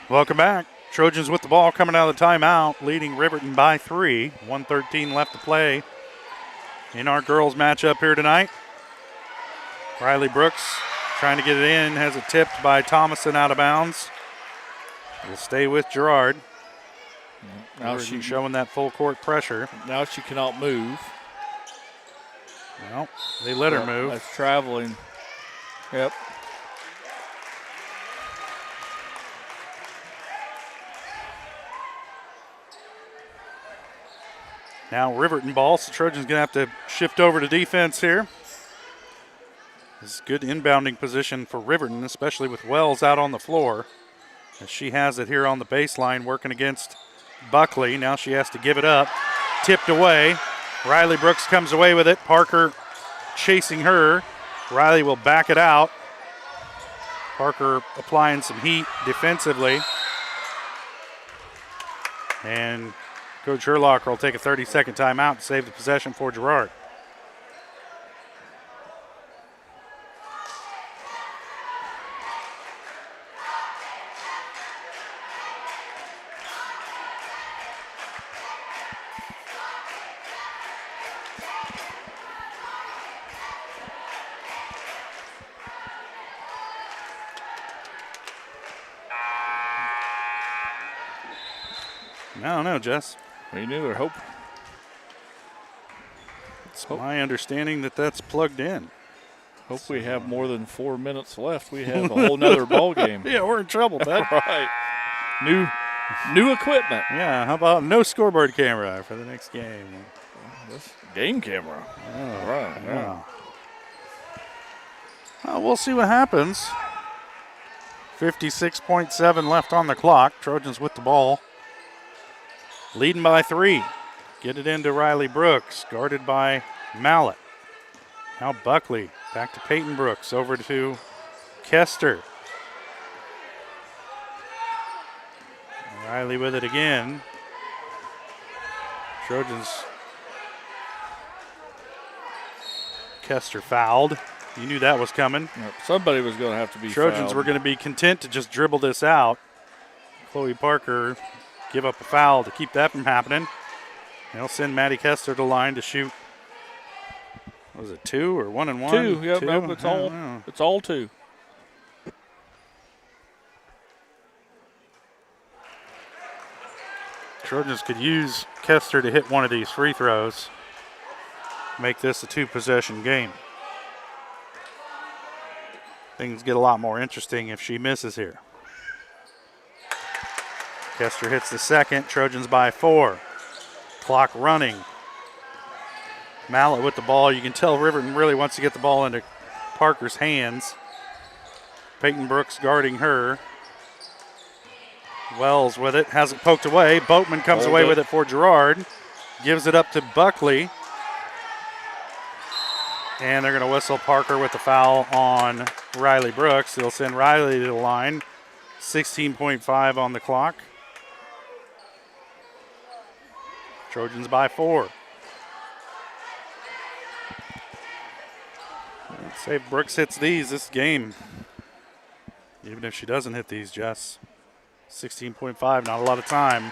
Welcome back. Trojans with the ball coming out of the timeout, leading Riverton by 3. 1:13 left to play in our girls matchup here tonight. Riley Brooks trying to get it in, has it tipped by Thomason out of bounds. Will stay with Girard. Now she's showing that full court pressure. Now she cannot move. Well, they let her move. That's traveling. Yep. Now Riverton ball, so Trojans going to have to shift over to defense here. This is good inbounding position for Riverton, especially with Wells out on the floor. As she has it here on the baseline, working against Buckley. Now she has to give it up. Tipped away. Riley Brooks comes away with it. Parker chasing her. Riley will back it out. Parker applying some heat defensively. And Coach Herlocker will take a 30-second timeout to save the possession for Girard. I don't know, Jess. We knew or hope. It's my understanding that that's plugged in. Hope we have more than 4 minutes left. We have a whole nother ball game. Yeah, we're in trouble, Ted. Right. New equipment. Yeah, how about no scoreboard camera for the next game? This game camera. Oh, right. Yeah. We'll see what happens. 56.7 left on the clock. Trojans with the ball. Leading by 3. Get it into Riley Brooks, guarded by Mallett. Now Buckley, back to Peyton Brooks, over to Kester. Riley with it again. Trojans. Kester fouled. You knew that was coming. Yep, somebody was going to have to be Trojans fouled. were going to be content to just dribble this out. Chloe Parker give up a foul to keep that from happening. They'll send Maddie Kester to the line to shoot. Was it 2 or 1 and 1? 2. Yep, 2? nope, it's all 2. Trojans could use Kester to hit one of these free throws. Make this a 2-possession game. Things get a lot more interesting if she misses here. Kester hits the second. Trojans by 4. Clock running. Mallett with the ball. You can tell Riverton really wants to get the ball into Parker's hands. Peyton Brooks guarding her. Wells with it. Has it poked away. Boatman comes away with it for Girard. Gives it up to Buckley. And they're going to whistle Parker with the foul on Riley Brooks. They'll send Riley to the line. 16.5 on the clock. Trojans by 4. Let's say if Brooks hits these this game. Even if she doesn't hit these, Jess. 16.5, not a lot of time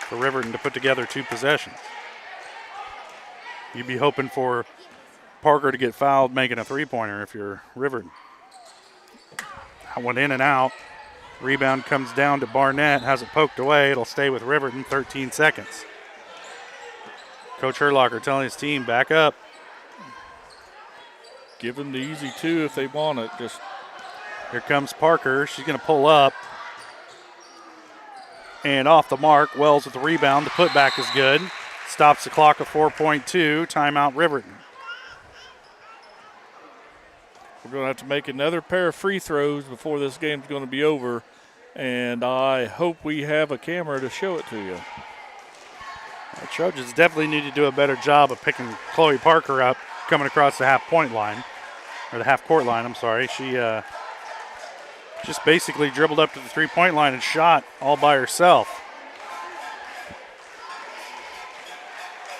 for Riverton to put together 2 possessions. You'd be hoping for Parker to get fouled making a 3-pointer if you're Riverton. That went in and out. Rebound comes down to Barnett, has it poked away. It'll stay with Riverton, 13 seconds. Coach Herlocker telling his team, back up. Give them the easy 2 if they want it. Just here comes Parker. She's going to pull up. And off the mark, Wells with the rebound. The putback is good. Stops the clock at 4.2. Timeout Riverton. We're going to have to make another pair of free throws before this game's going to be over. And I hope we have a camera to show it to you. The Trojans definitely need to do a better job of picking Chloe Parker up coming across the half-point line, or the half-court line, I'm sorry. She just basically dribbled up to the 3-point line and shot all by herself.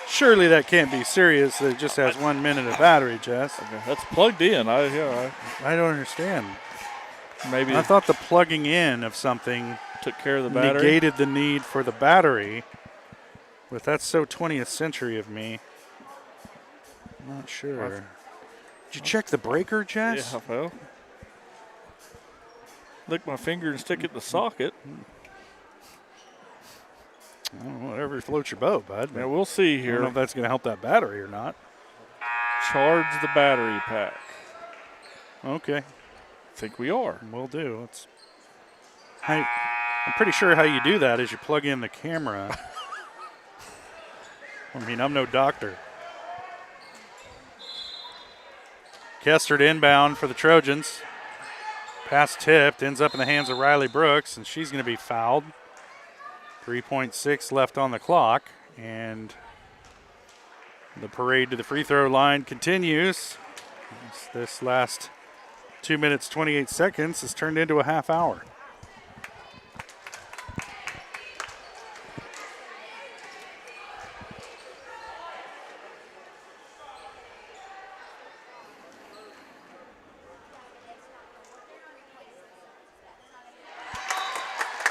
Surely that can't be serious. That it just has 1 minute of battery, Jess. Okay, that's plugged in. I don't understand. Maybe I thought the plugging in of something took care of the battery. Negated the need for the battery. But that's so 20th century of me. I'm not sure. Did you check the breaker, Jess? Yeah, well. Lick my finger and stick it in the socket. Whatever floats your boat, bud. Yeah, we'll see here. I don't know if that's going to help that battery or not. Charge the battery pack. Okay. I think we are. Will do. I'm pretty sure how you do that is you plug in the camera. I mean, I'm no doctor. Kester to inbound for the Trojans. Pass tipped, ends up in the hands of Riley Brooks, and she's going to be fouled. 3.6 left on the clock, and the parade to the free throw line continues. This last 2 minutes, 28 seconds has turned into a half hour.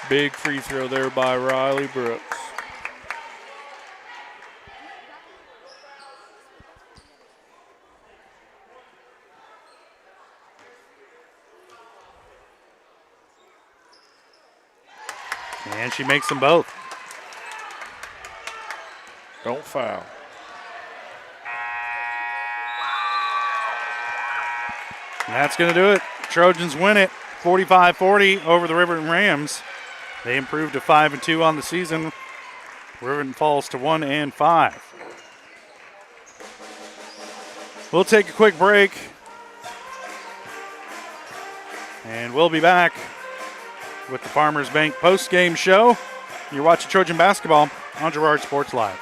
Big free throw there by Riley Brooks. And she makes them both. Don't foul. And that's going to do it. Trojans win it 45-40 over the Riverton Rams. They improved to 5-2 on the season. Riverton falls to 1-5. We'll take a quick break. And we'll be back with the Farmers Bank post-game show. You're watching Trojan basketball on Girard Sports Live.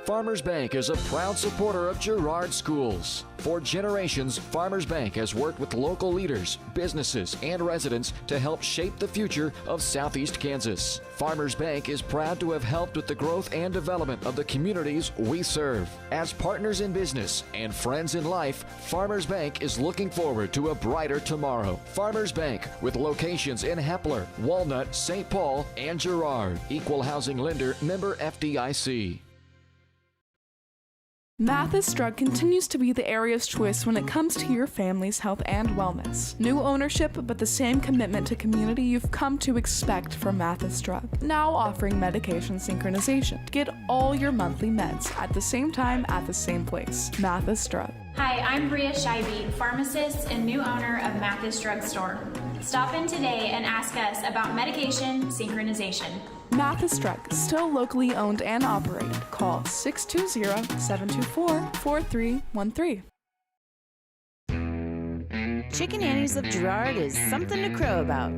Farmers Bank is a proud supporter of Girard schools. For generations, Farmers Bank has worked with local leaders, businesses, and residents to help shape the future of Southeast Kansas. Farmers Bank is proud to have helped with the growth and development of the communities we serve. As partners in business and friends in life, Farmers Bank is looking forward to a brighter tomorrow. Farmers Bank, with locations in Hepler, Walnut, St. Paul, and Girard. Equal housing lender, member FDIC. Mathis Drug continues to be the area's choice when it comes to your family's health and wellness. New ownership, but the same commitment to community you've come to expect from Mathis Drug. Now offering medication synchronization. Get all your monthly meds at the same time at the same place. Mathis Drug. Hi, I'm Bria Scheibe, pharmacist and new owner of Mathis Drug Store. Stop in today and ask us about medication synchronization. Mathis Drug, still locally owned and operated. Call 620-724-4313. Chicken Annie's of Girard is something to crow about.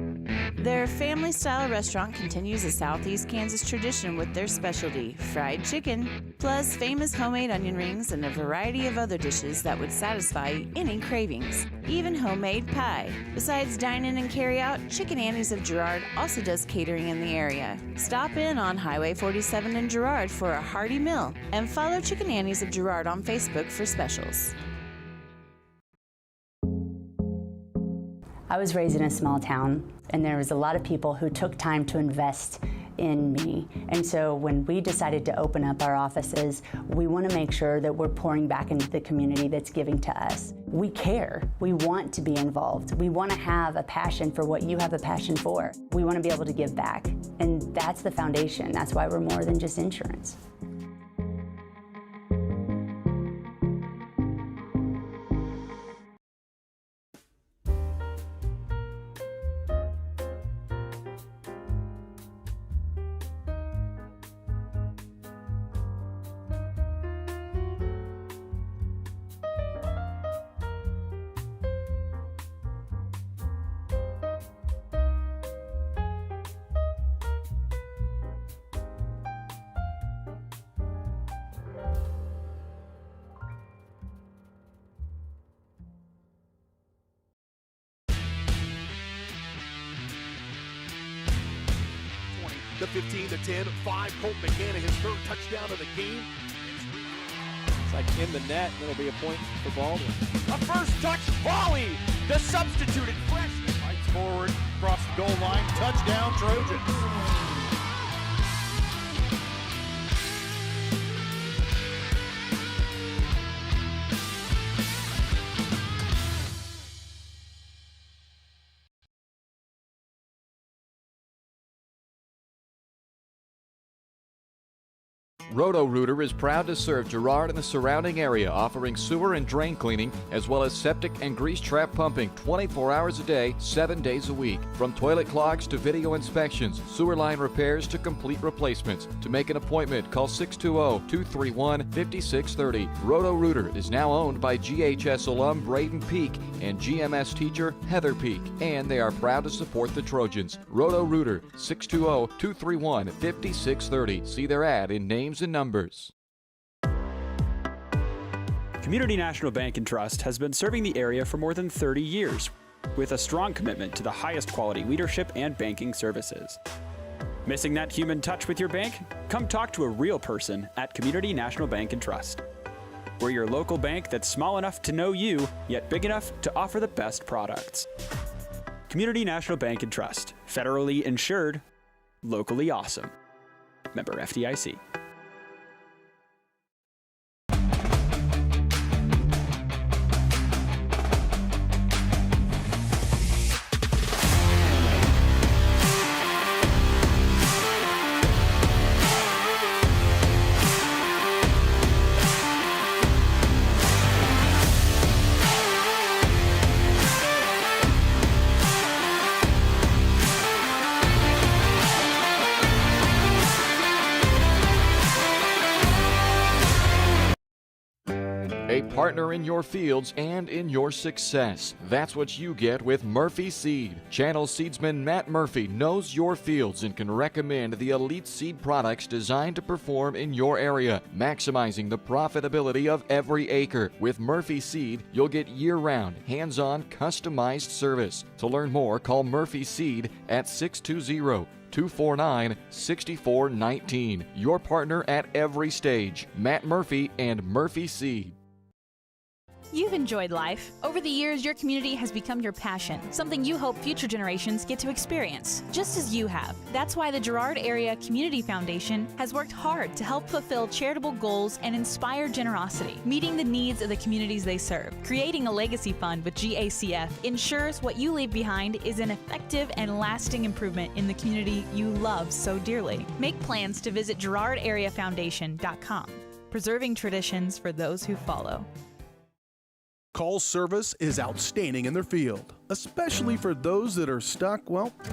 Their family-style restaurant continues a Southeast Kansas tradition with their specialty, fried chicken, plus famous homemade onion rings and a variety of other dishes that would satisfy any cravings, even homemade pie. Besides dine-in and carry-out, Chicken Annie's of Girard also does catering in the area. Stop in on Highway 47 in Girard for a hearty meal, and follow Chicken Annie's of Girard on Facebook for specials. I was raised in a small town, and there was a lot of people who took time to invest in me. And so when we decided to open up our offices, we want to make sure that we're pouring back into the community that's giving to us. We care. We want to be involved. We want to have a passion for what you have a passion for. We want to be able to give back. And that's the foundation. That's why we're more than just insurance. The 15-10, 5, Colt McCann, his third touchdown of the game. It's like in the net, and it'll be a point for Baldwin. A first touch volley, the substituted freshman. Fights forward, across the goal line, touchdown Trojans. Roto-Rooter is proud to serve Girard and the surrounding area, offering sewer and drain cleaning, as well as septic and grease trap pumping 24 hours a day, 7 days a week. From toilet clogs to video inspections, sewer line repairs to complete replacements. To make an appointment, call 620-231-5630. Roto-Rooter is now owned by GHS alum Braden Peak and GMS teacher Heather Peak, and they are proud to support the Trojans. Roto-Rooter, 620-231-5630. See their ad in names and numbers. Community National Bank and Trust has been serving the area for more than 30 years with a strong commitment to the highest quality leadership and banking services. Missing that human touch with your bank? Come talk to a real person at Community National Bank and Trust. We're your local bank that's small enough to know you, yet big enough to offer the best products. Community National Bank and Trust. Federally insured, locally awesome. Member FDIC. A partner in your fields and in your success. That's what you get with Murphy Seed. Channel seedsman Matt Murphy knows your fields and can recommend the elite seed products designed to perform in your area, maximizing the profitability of every acre. With Murphy Seed, you'll get year-round, hands-on, customized service. To learn more, call Murphy Seed at 620-249-6419. Your partner at every stage. Matt Murphy and Murphy Seed. You've enjoyed life. Over the years, your community has become your passion, something you hope future generations get to experience, just as you have. That's why the Girard Area Community Foundation has worked hard to help fulfill charitable goals and inspire generosity, meeting the needs of the communities they serve. Creating a legacy fund with GACF ensures what you leave behind is an effective and lasting improvement in the community you love so dearly. Make plans to visit GirardAreaFoundation.com, preserving traditions for those who follow. Call service is outstanding in their field, especially for those that are stuck,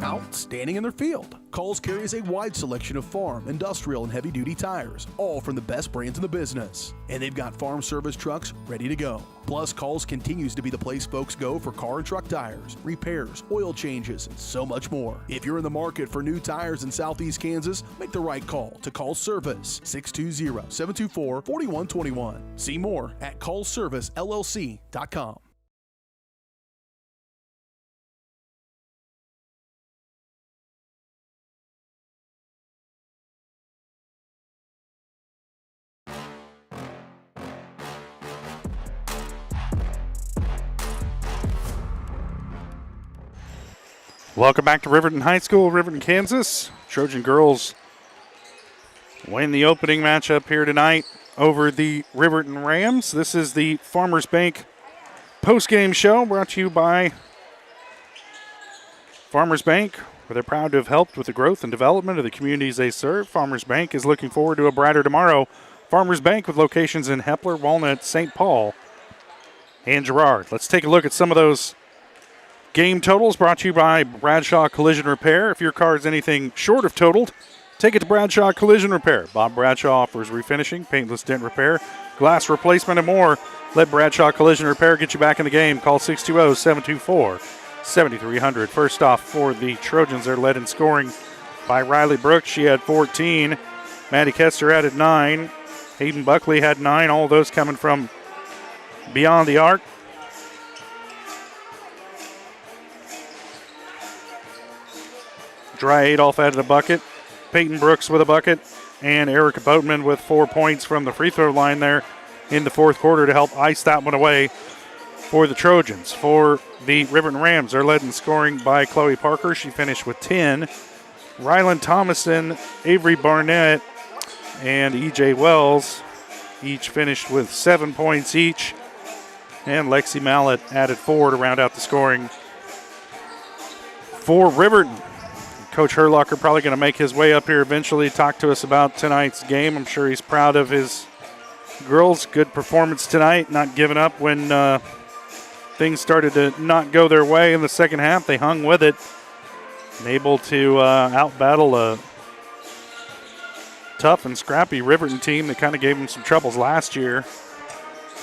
outstanding in their field. Coles carries a wide selection of farm, industrial, and heavy-duty tires, all from the best brands in the business. And they've got farm service trucks ready to go. Plus, Coles continues to be the place folks go for car and truck tires, repairs, oil changes, and so much more. If you're in the market for new tires in Southeast Kansas, make the right call to Coles Service, 620-724-4121. See more at ColesServiceLLC.com. Welcome back to Riverton High School, Riverton, Kansas. Trojan girls win the opening matchup here tonight over the Riverton Rams. This is the Farmers Bank postgame show brought to you by Farmers Bank, where they're proud to have helped with the growth and development of the communities they serve. Farmers Bank is looking forward to a brighter tomorrow. Farmers Bank with locations in Hepler, Walnut, St. Paul, and Girard. Let's take a look at some of those game totals brought to you by Bradshaw Collision Repair. If your car is anything short of totaled, take it to Bradshaw Collision Repair. Bob Bradshaw offers refinishing, paintless dent repair, glass replacement, and more. Let Bradshaw Collision Repair get you back in the game. Call 620-724-7300. First off for the Trojans, they're led in scoring by Riley Brooks. She had 14. Maddie Kester added 9. Hayden Buckley had 9. All of those coming from beyond the arc. Dry Adolph added a bucket. Peyton Brooks with a bucket. And Erica Boatman with 4 points from the free throw line there in the fourth quarter to help ice that one away for the Trojans. For the Riverton Rams, they're led in scoring by Chloe Parker. She finished with 10. Rylan Thomason, Avery Barnett, and E.J. Wells each finished with 7 points each. And Lexi Mallett added 4 to round out the scoring for Riverton. Coach Herlocker probably going to make his way up here eventually, talk to us about tonight's game. I'm sure he's proud of his girls. Good performance tonight, not giving up when things started to not go their way in the second half. They hung with it and able to out-battle a tough and scrappy Riverton team that kind of gave them some troubles last year.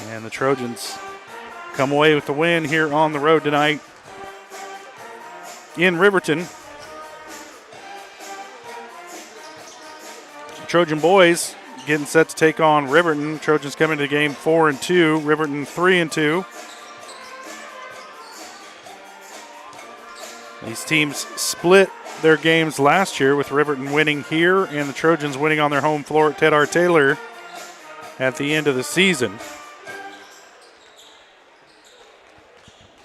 And the Trojans come away with the win here on the road tonight in Riverton. Trojan boys getting set to take on Riverton. Trojans coming to the game 4-2. Riverton 3-2. These teams split their games last year, with Riverton winning here and the Trojans winning on their home floor at Ted R. Taylor at the end of the season,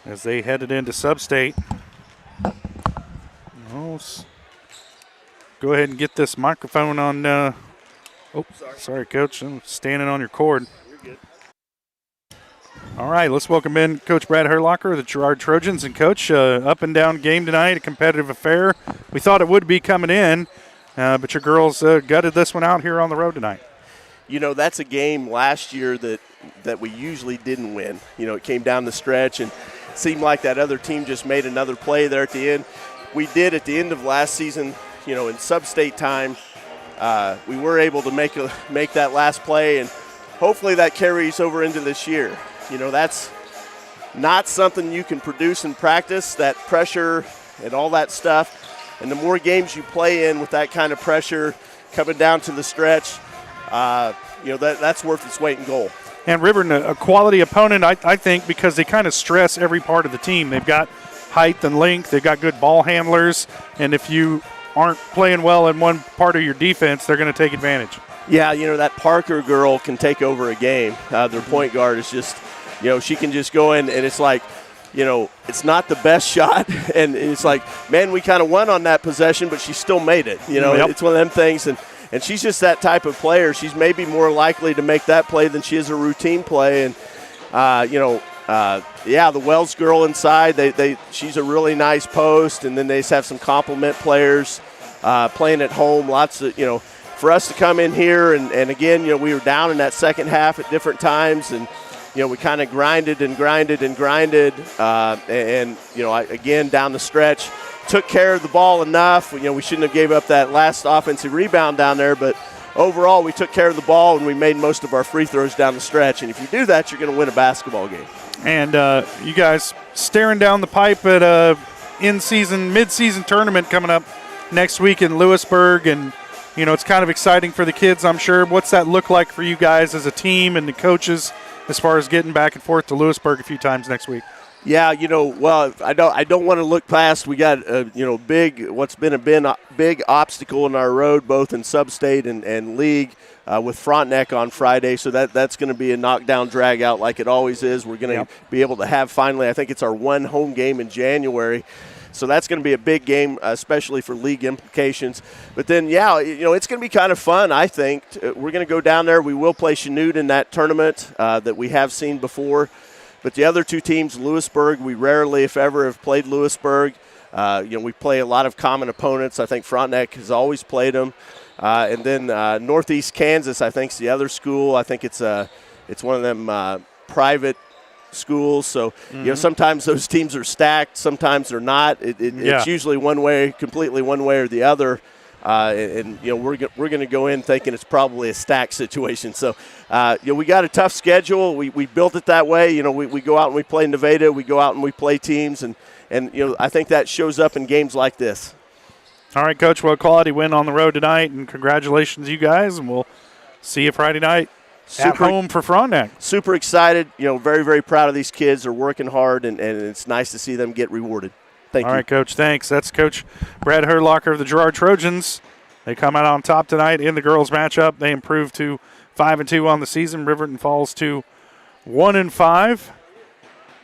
as they headed into Sub-State. Go ahead and get this microphone on. Sorry, Coach. I'm standing on your cord. You're good. All right, let's welcome in Coach Brad Herlocker of the Girard Trojans. And, Coach, up and down game tonight, a competitive affair. We thought it would be coming in, but your girls gutted this one out here on the road tonight. You know, that's a game last year that we usually didn't win. You know, it came down the stretch and seemed like that other team just made another play there at the end. We did at the end of last season, you know, in Sub-State time. We were able to make that last play, and hopefully that carries over into this year. You know, that's not something you can produce in practice, that pressure and all that stuff. And the more games you play in with that kind of pressure coming down to the stretch, you know, that's worth its weight in gold. And Riverton, a quality opponent, I think, because they kind of stress every part of the team. They've got height and length. They've got good ball handlers. And if you aren't playing well in one part of your defense, they're going to take advantage. Yeah, you know, that Parker girl can take over a game. Their point guard is just she can just go in, and it's like, it's not the best shot, and it's like, man, we kind of won on that possession, but she still made it. Yep. It's one of them things, and she's just that type of player. She's maybe more likely to make that play than she is a routine play, and the Wells girl inside, she's a really nice post, and then they just have some complement players playing at home. Lots of, for us to come in here, and again, we were down in that second half at different times, and we kind of grinded, again, down the stretch, took care of the ball enough. We shouldn't have gave up that last offensive rebound down there, but overall we took care of the ball, and we made most of our free throws down the stretch. And if you do that, you're going to win a basketball game. And you guys staring down the pipe at a mid-season tournament coming up next week in Lewisburg, and it's kind of exciting for the kids, I'm sure. What's that look like for you guys as a team and the coaches as far as getting back and forth to Lewisburg a few times next week? Yeah, well, I don't want to look past. We got what's been a big obstacle in our road, both in sub-state and league, with Frontenac on Friday. So that's going to be a knockdown drag out like it always is. We're going to be able to have finally, I think it's our one home game in January. So that's going to be a big game, especially for league implications. But then, it's going to be kind of fun, I think. We're going to go down there. We will play Chanute in that tournament that we have seen before. But the other two teams, Lewisburg, we rarely, if ever, have played Lewisburg. We play a lot of common opponents. I think Frontenac has always played them. And then Northeast Kansas, I think, is the other school. I think it's one of them private schools. So, sometimes those teams are stacked. Sometimes they're not. It's usually completely one way or the other. We're going to go in thinking it's probably a stacked situation. So, we got a tough schedule. We built it that way. We go out and we play Nevada. We go out and we play teams. And I think that shows up in games like this. All right, Coach. Well, quality win on the road tonight, and congratulations, you guys. And we'll see you Friday night at home for Frontenac. Super excited. Very, very proud of these kids. They're working hard, and it's nice to see them get rewarded. Thank you. All right, Coach, thanks. That's Coach Brad Herlocker of the Girard Trojans. They come out on top tonight in the girls' matchup. They improve to 5-2 on the season. Riverton falls to 1-5.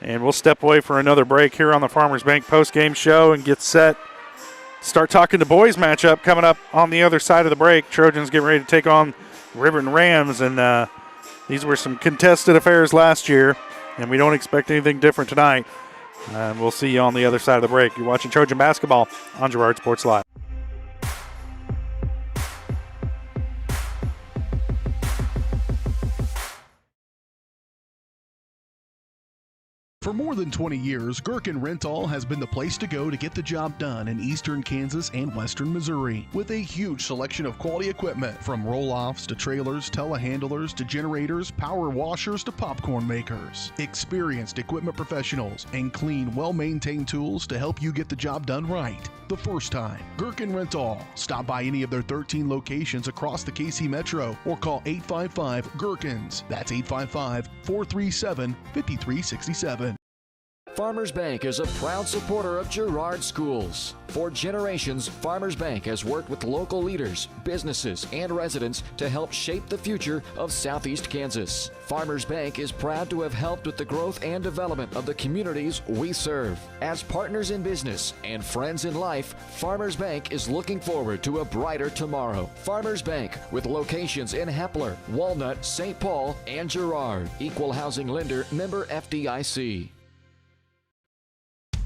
And we'll step away for another break here on the Farmers Bank postgame show and get set. Start talking the boys' matchup coming up on the other side of the break. Trojans getting ready to take on Riverton Rams, and these were some contested affairs last year, and we don't expect anything different tonight. And we'll see you on the other side of the break. You're watching Trojan Basketball on Girard Sports Live. For more than 20 years, Gherkin Rental has been the place to go to get the job done in eastern Kansas and western Missouri. With a huge selection of quality equipment, from roll-offs to trailers, telehandlers to generators, power washers to popcorn makers. Experienced equipment professionals and clean, well-maintained tools to help you get the job done right the first time. Gherkin Rental. Stop by any of their 13 locations across the KC Metro or call 855-GHERKINS. That's 855-437-5367. Farmers Bank is a proud supporter of Girard schools. For generations, Farmers Bank has worked with local leaders, businesses, and residents to help shape the future of Southeast Kansas. Farmers Bank is proud to have helped with the growth and development of the communities we serve. As partners in business and friends in life, Farmers Bank is looking forward to a brighter tomorrow. Farmers Bank, with locations in Hepler, Walnut, St. Paul, and Girard. Equal housing lender, member FDIC.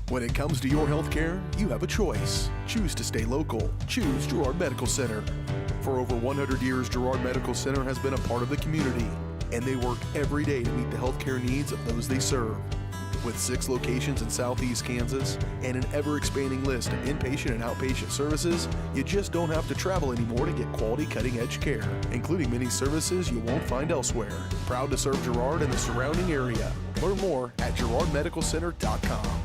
When it comes to your health care, you have a choice. Choose to stay local. Choose Girard Medical Center. For over 100 years, Girard Medical Center has been a part of the community, and they work every day to meet the health care needs of those they serve. With 6 locations in Southeast Kansas and an ever-expanding list of inpatient and outpatient services, you just don't have to travel anymore to get quality cutting-edge care, including many services you won't find elsewhere. Proud to serve Girard and the surrounding area. Learn more at girardmedicalcenter.com.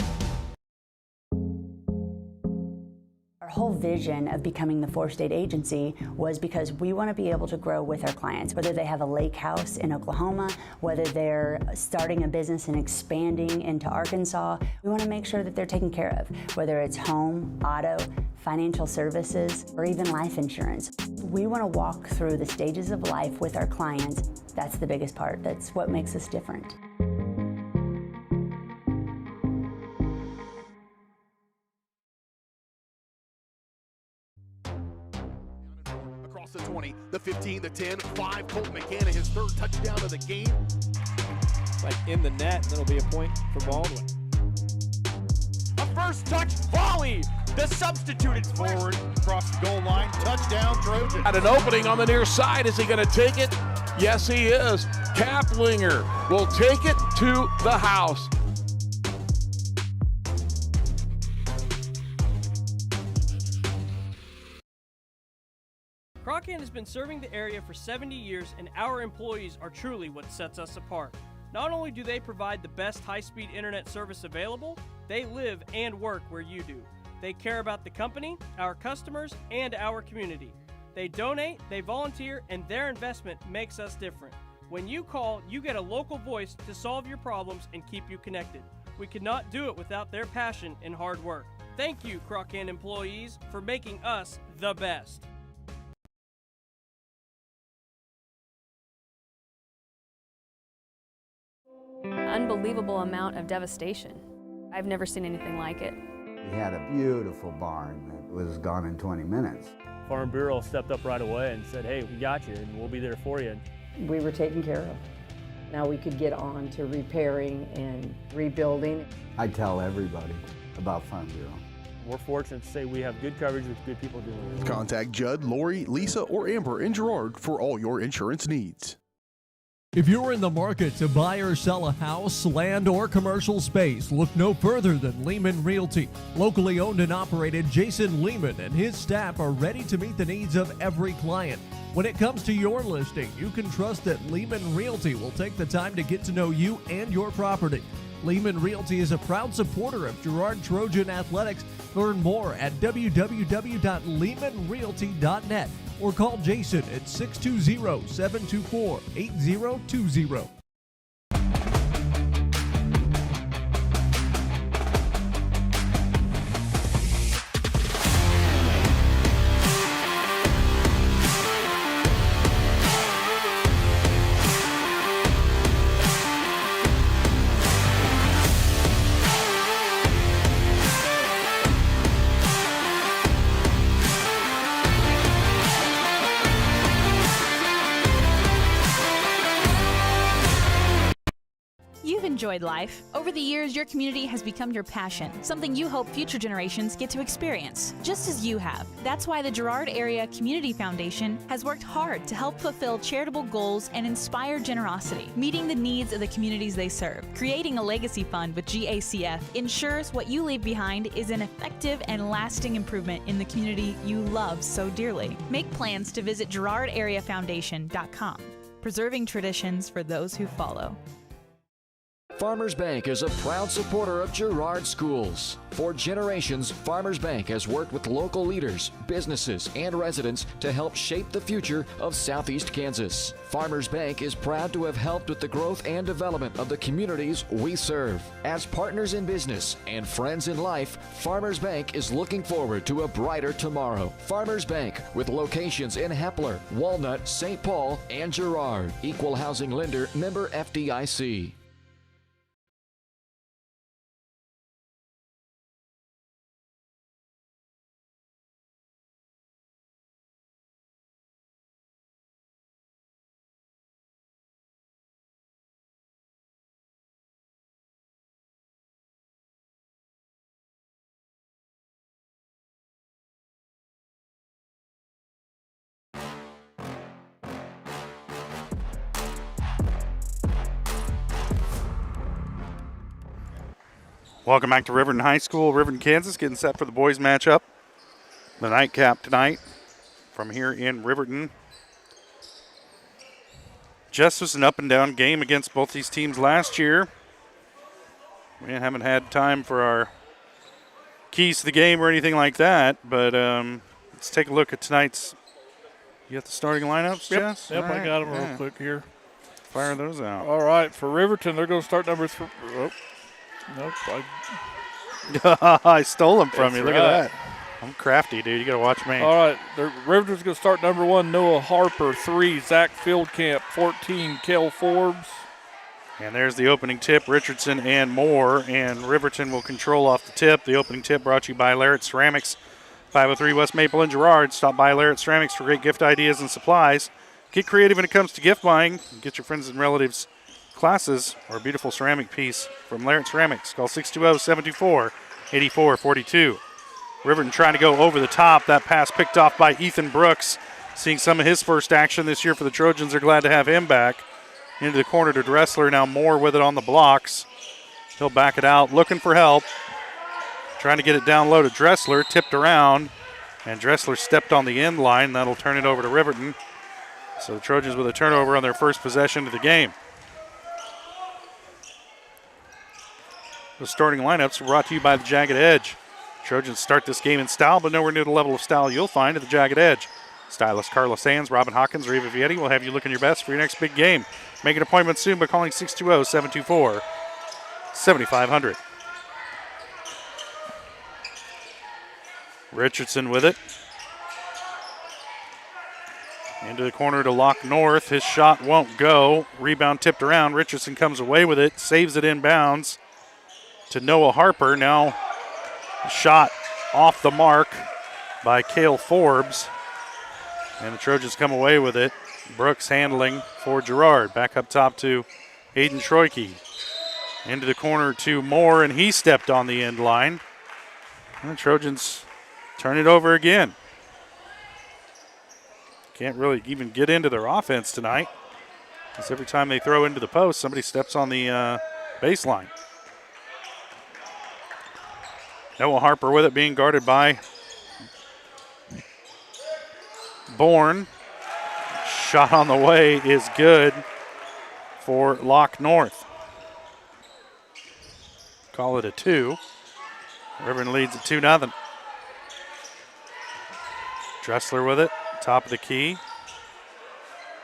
Our whole vision of becoming the 4-state agency was because we want to be able to grow with our clients, whether they have a lake house in Oklahoma, whether they're starting a business and expanding into Arkansas. We want to make sure that they're taken care of, whether it's home, auto, financial services, or even life insurance. We want to walk through the stages of life with our clients. That's the biggest part. That's what makes us different. across the 20, the 15, the 10, 5. Colton McCann, his third touchdown of the game. It's like in the net, and it'll be a point for Baldwin. A first touch volley. The substituted Forward, across the goal line, touchdown Trojans. At an opening on the near side, is he going to take it? Yes, he is. Kaplinger will take it to the house. Croccan has been serving the area for 70 years, and our employees are truly what sets us apart. Not only do they provide the best high-speed internet service available, they live and work where you do. They care about the company, our customers, and our community. They donate, they volunteer, and their investment makes us different. When you call, you get a local voice to solve your problems and keep you connected. We could not do it without their passion and hard work. Thank you, Croccan employees, for making us the best. Unbelievable amount of devastation. I've never seen anything like it. We had a beautiful barn that was gone in 20 minutes. Farm Bureau stepped up right away and said, hey, we got you, and we'll be there for you. We were taken care of. Now we could get on to repairing and rebuilding. I tell everybody about Farm Bureau. We're fortunate to say we have good coverage with good people doing it. Contact Judd, Lori, Lisa, or Amber in Girard for all your insurance needs. If you're in the market to buy or sell a house, land, or commercial space, look no further than Lehman Realty. Locally owned and operated, Jason Lehman and his staff are ready to meet the needs of every client. When it comes to your listing, you can trust that Lehman Realty will take the time to get to know you and your property. Lehman Realty is a proud supporter of Girard Trojan Athletics. Learn more at www.lehmanrealty.net or call Jason at 620-724-8020. You've enjoyed life. Over the years, your community has become your passion, something you hope future generations get to experience, just as you have. That's why the Girard Area Community Foundation has worked hard to help fulfill charitable goals and inspire generosity, meeting the needs of the communities they serve. Creating a legacy fund with GACF ensures what you leave behind is an effective and lasting improvement in the community you love so dearly. Make plans to visit GirardAreaFoundation.com, preserving traditions for those who follow. Farmers Bank is a proud supporter of Girard schools. For generations, Farmers Bank has worked with local leaders, businesses, and residents to help shape the future of Southeast Kansas. Farmers Bank is proud to have helped with the growth and development of the communities we serve. As partners in business and friends in life, Farmers Bank is looking forward to a brighter tomorrow. Farmers Bank, with locations in Hepler, Walnut, St. Paul, and Girard. Equal housing lender, member FDIC. Welcome back to Riverton High School, Riverton, Kansas, getting set for the boys matchup. The nightcap tonight from here in Riverton. Just was an up-and-down game against both these teams last year. We haven't had time for our keys to the game or anything like that, but let's take a look at tonight's. You got the starting lineups, Jess? Yep, Right. I got them real quick here. Fire those out. All right, for Riverton, they're going to start number 3. Oh. Nope. I stole them from you. Look right. at that. I'm crafty, dude. You got to watch me. All right. Riverton's going to start number 1, Noah Harper. 3, Zach Fieldcamp. 14, Kel Forbes. And there's the opening tip, Richardson and Moore. And Riverton will control off the tip. The opening tip brought to you by Larrett Ceramics, 503 West Maple and Girard. Stop by Larrett Ceramics for great gift ideas and supplies. Get creative when it comes to gift buying. Get your friends and relatives classes or a beautiful ceramic piece from Larrett Ceramics. Call 620-724-8442. Riverton trying to go over the top. That pass picked off by Ethan Brooks. Seeing some of his first action this year for the Trojans. They're glad to have him back. Into the corner to Dressler. Now Moore with it on the blocks. He'll back it out, looking for help. Trying to get it down low to Dressler. Tipped around. And Dressler stepped on the end line. That'll turn it over to Riverton. So the Trojans with a turnover on their first possession of the game. The starting lineups brought to you by the Jagged Edge. Trojans start this game in style, but nowhere near the level of style you'll find at the Jagged Edge. Stylist Carla Sands, Robin Hawkins, Reva Vietti will have you looking your best for your next big game. Make an appointment soon by calling 620-724-7500. Richardson with it. Into the corner to Locke North. His shot won't go. Rebound tipped around. Richardson comes away with it, saves it inbounds to Noah Harper. Now shot off the mark by Cale Forbes. And the Trojans come away with it. Brooks handling for Girard. Back up top to Aiden Troike. Into the corner to Moore, and he stepped on the end line. And the Trojans turn it over again. Can't really even get into their offense tonight, because every time they throw into the post, somebody steps on the baseline. Noah Harper with it, being guarded by Bourne. Shot on the way is good for Locke North. Call it a 2. Riverton leads at 2-0. Dressler with it, top of the key.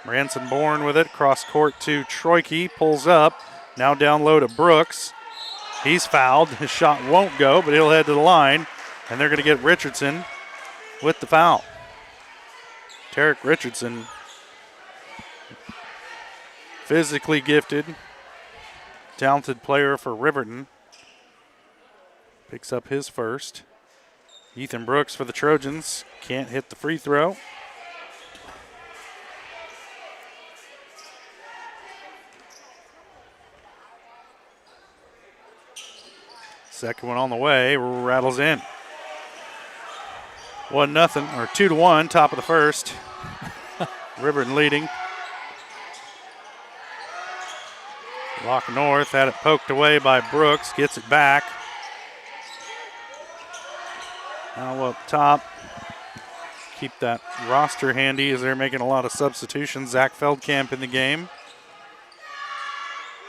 Ranson Bourne with it, cross court to Troike, pulls up. Now down low to Brooks. He's fouled. His shot won't go, but he'll head to the line. And they're going to get Richardson with the foul. Tarek Richardson, physically gifted, talented player for Riverton, picks up his first. Ethan Brooks for the Trojans can't hit the free throw. Second one on the way, rattles in. 1-0, or 2-1, top of the first. Riverton leading. Locke North had it poked away by Brooks, gets it back. Now up top. Keep that roster handy as they're making a lot of substitutions. Zach Feldkamp in the game.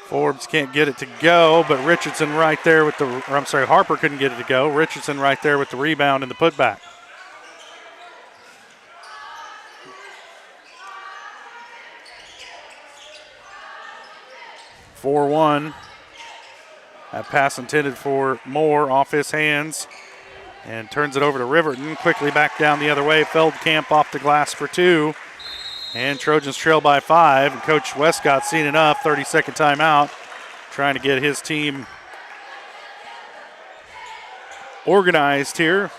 Forbes can't get it to go, but Richardson right there with the, or I'm sorry, Harper couldn't get it to go. Richardson right there with the rebound and the putback. (4-1). That pass intended for Moore off his hands and turns it over to Riverton. Quickly back down the other way. Feldkamp off the glass for 2. And Trojans trail by 5. And Coach Westcott seen enough. 30-second timeout. Trying to get his team organized here.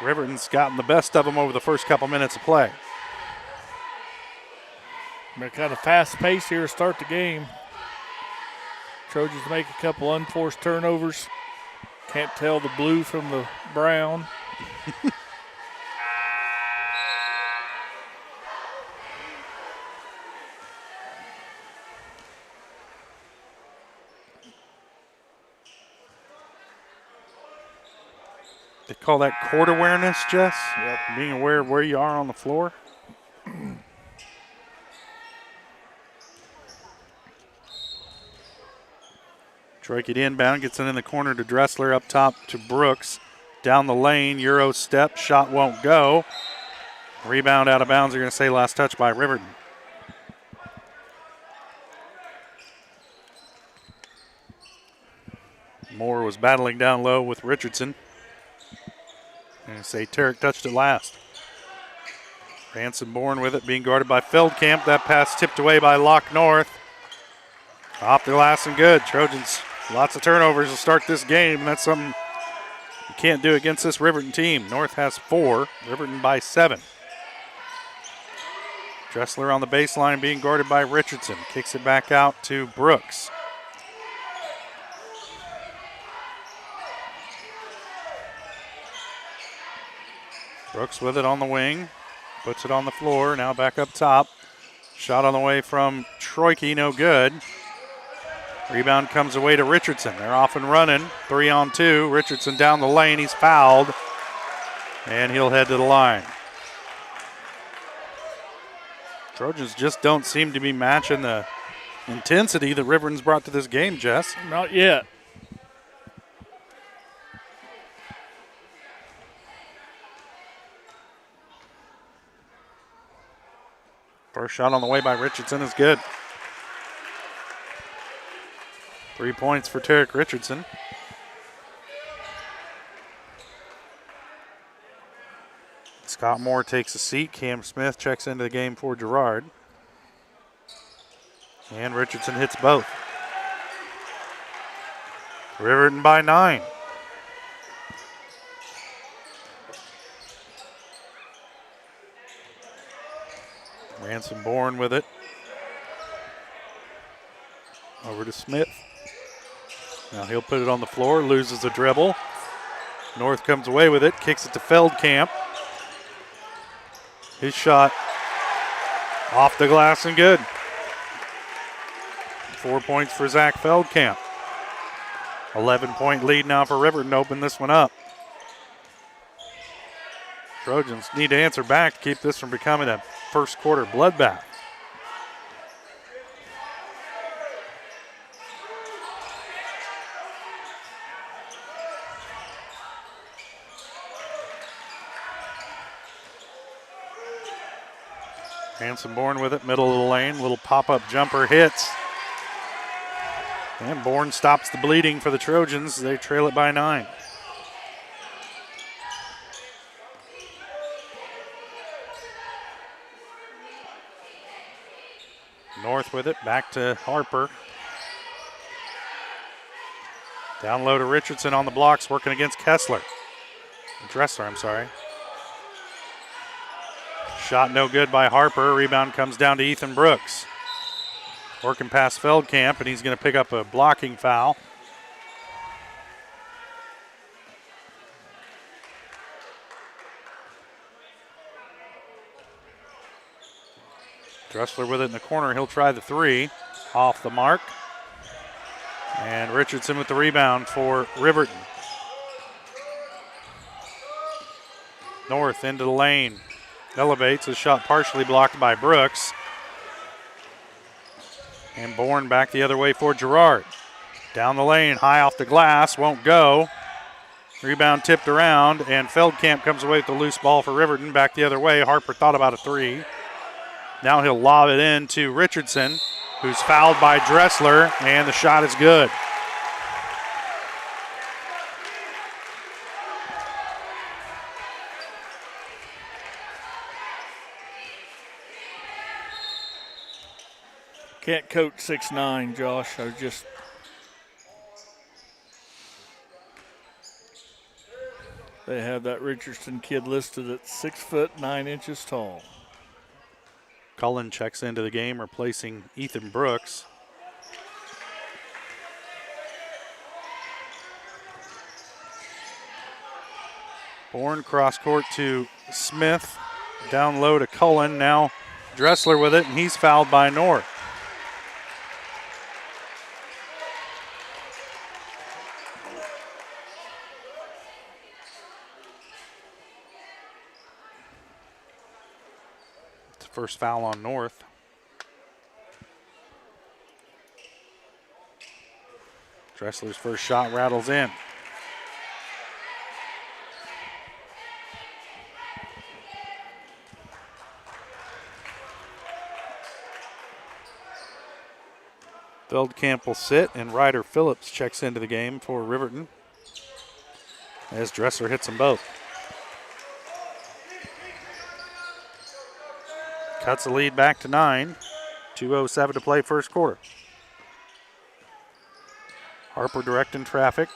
Riverton's gotten the best of them over the first couple minutes of play. They're kind of fast pace here to start the game. Trojans make a couple unforced turnovers. Can't tell the blue from the brown. They call that court awareness, Jess? Yep. Being aware of where you are on the floor. Troike it inbound, gets it in the corner to Dressler, up top to Brooks. Down the lane, Euro step, shot won't go. Rebound out of bounds, they're going to say last touch by Riverton. Moore was battling down low with Richardson. And say Tarek touched it last. Ransom Bourne with it, being guarded by Feldkamp. That pass tipped away by Locke North. Off the glass and good. Trojans, lots of turnovers to start this game. And that's something You can't do it against this Riverton team. North has 4, Riverton by 7. Dressler on the baseline being guarded by Richardson. Kicks it back out to Brooks. Brooks with it on the wing. Puts it on the floor. Now back up top. Shot on the way from Troike, no good. Rebound comes away to Richardson. They're off and running. 3-on-2. Richardson down the lane. He's fouled. And he'll head to the line. Trojans just don't seem to be matching the intensity that Riverton's brought to this game, Jess. Not yet. First shot on the way by Richardson is good. 3 points for Tarek Richardson. Scott Moore takes a seat. Cam Smith checks into the game for Girard. And Richardson hits both. Riverton by 9. Ransom Bourne with it. Over to Smith. Now he'll put it on the floor, loses the dribble. North comes away with it, kicks it to Feldkamp. His shot off the glass and good. 4 points for Zach Feldkamp. 11-point lead now for Riverton to open this one up. Trojans need to answer back to keep this from becoming a first quarter bloodbath. Ransom Bourne with it, middle of the lane, little pop-up jumper hits. And Bourne stops the bleeding for the Trojans. They trail it by 9. North with it, back to Harper. Down low to Richardson on the blocks, working against Kessler. Dressler, I'm sorry. Shot no good by Harper. Rebound comes down to Ethan Brooks. Working past Feldkamp, and he's going to pick up a blocking foul. Dressler with it in the corner. He'll try the 3. Off the mark. And Richardson with the rebound for Riverton. North into the lane. Elevates, a shot partially blocked by Brooks. And Bourne back the other way for Girard. Down the lane, high off the glass, won't go. Rebound tipped around, and Feldkamp comes away with the loose ball for Riverton. Back the other way, Harper thought about a 3. Now he'll lob it in to Richardson, who's fouled by Dressler, and the shot is good. Can't coach 6'9", Josh. I was just they have that Richardson kid listed at 6'9" tall. Cullen checks into the game, replacing Ethan Brooks. Bourne cross court to Smith. Down low to Cullen. Now Dressler with it, and he's fouled by North. First foul on North. Dressler's first shot rattles in. Feldkamp will sit, and Ryder Phillips checks into the game for Riverton as Dressler hits them both. Cuts the lead back to 9. 2:07 to play first quarter. Harper directing traffic.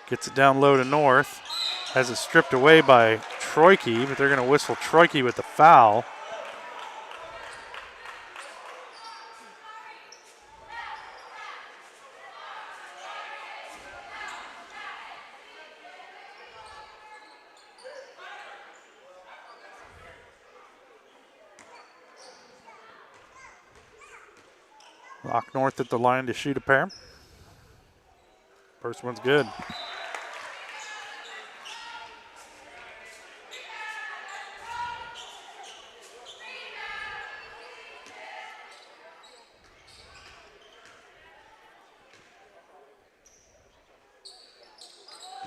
Gets it down low to North. Has it stripped away by Troike, but they're going to whistle Troike with the foul. Lock North at the line to shoot a pair. First one's good.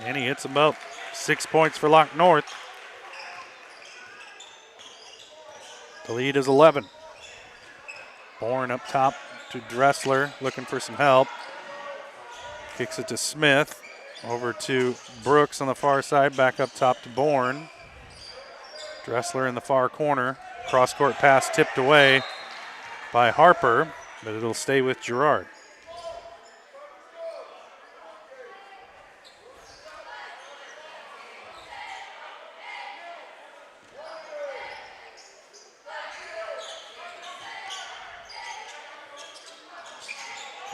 And he hits about 6 points for Lock North. The lead is 11. Bourne up top to Dressler, looking for some help. Kicks it to Smith. Over to Brooks on the far side, back up top to Bourne. Dressler in the far corner. Cross-court pass tipped away by Harper, but it'll stay with Girard.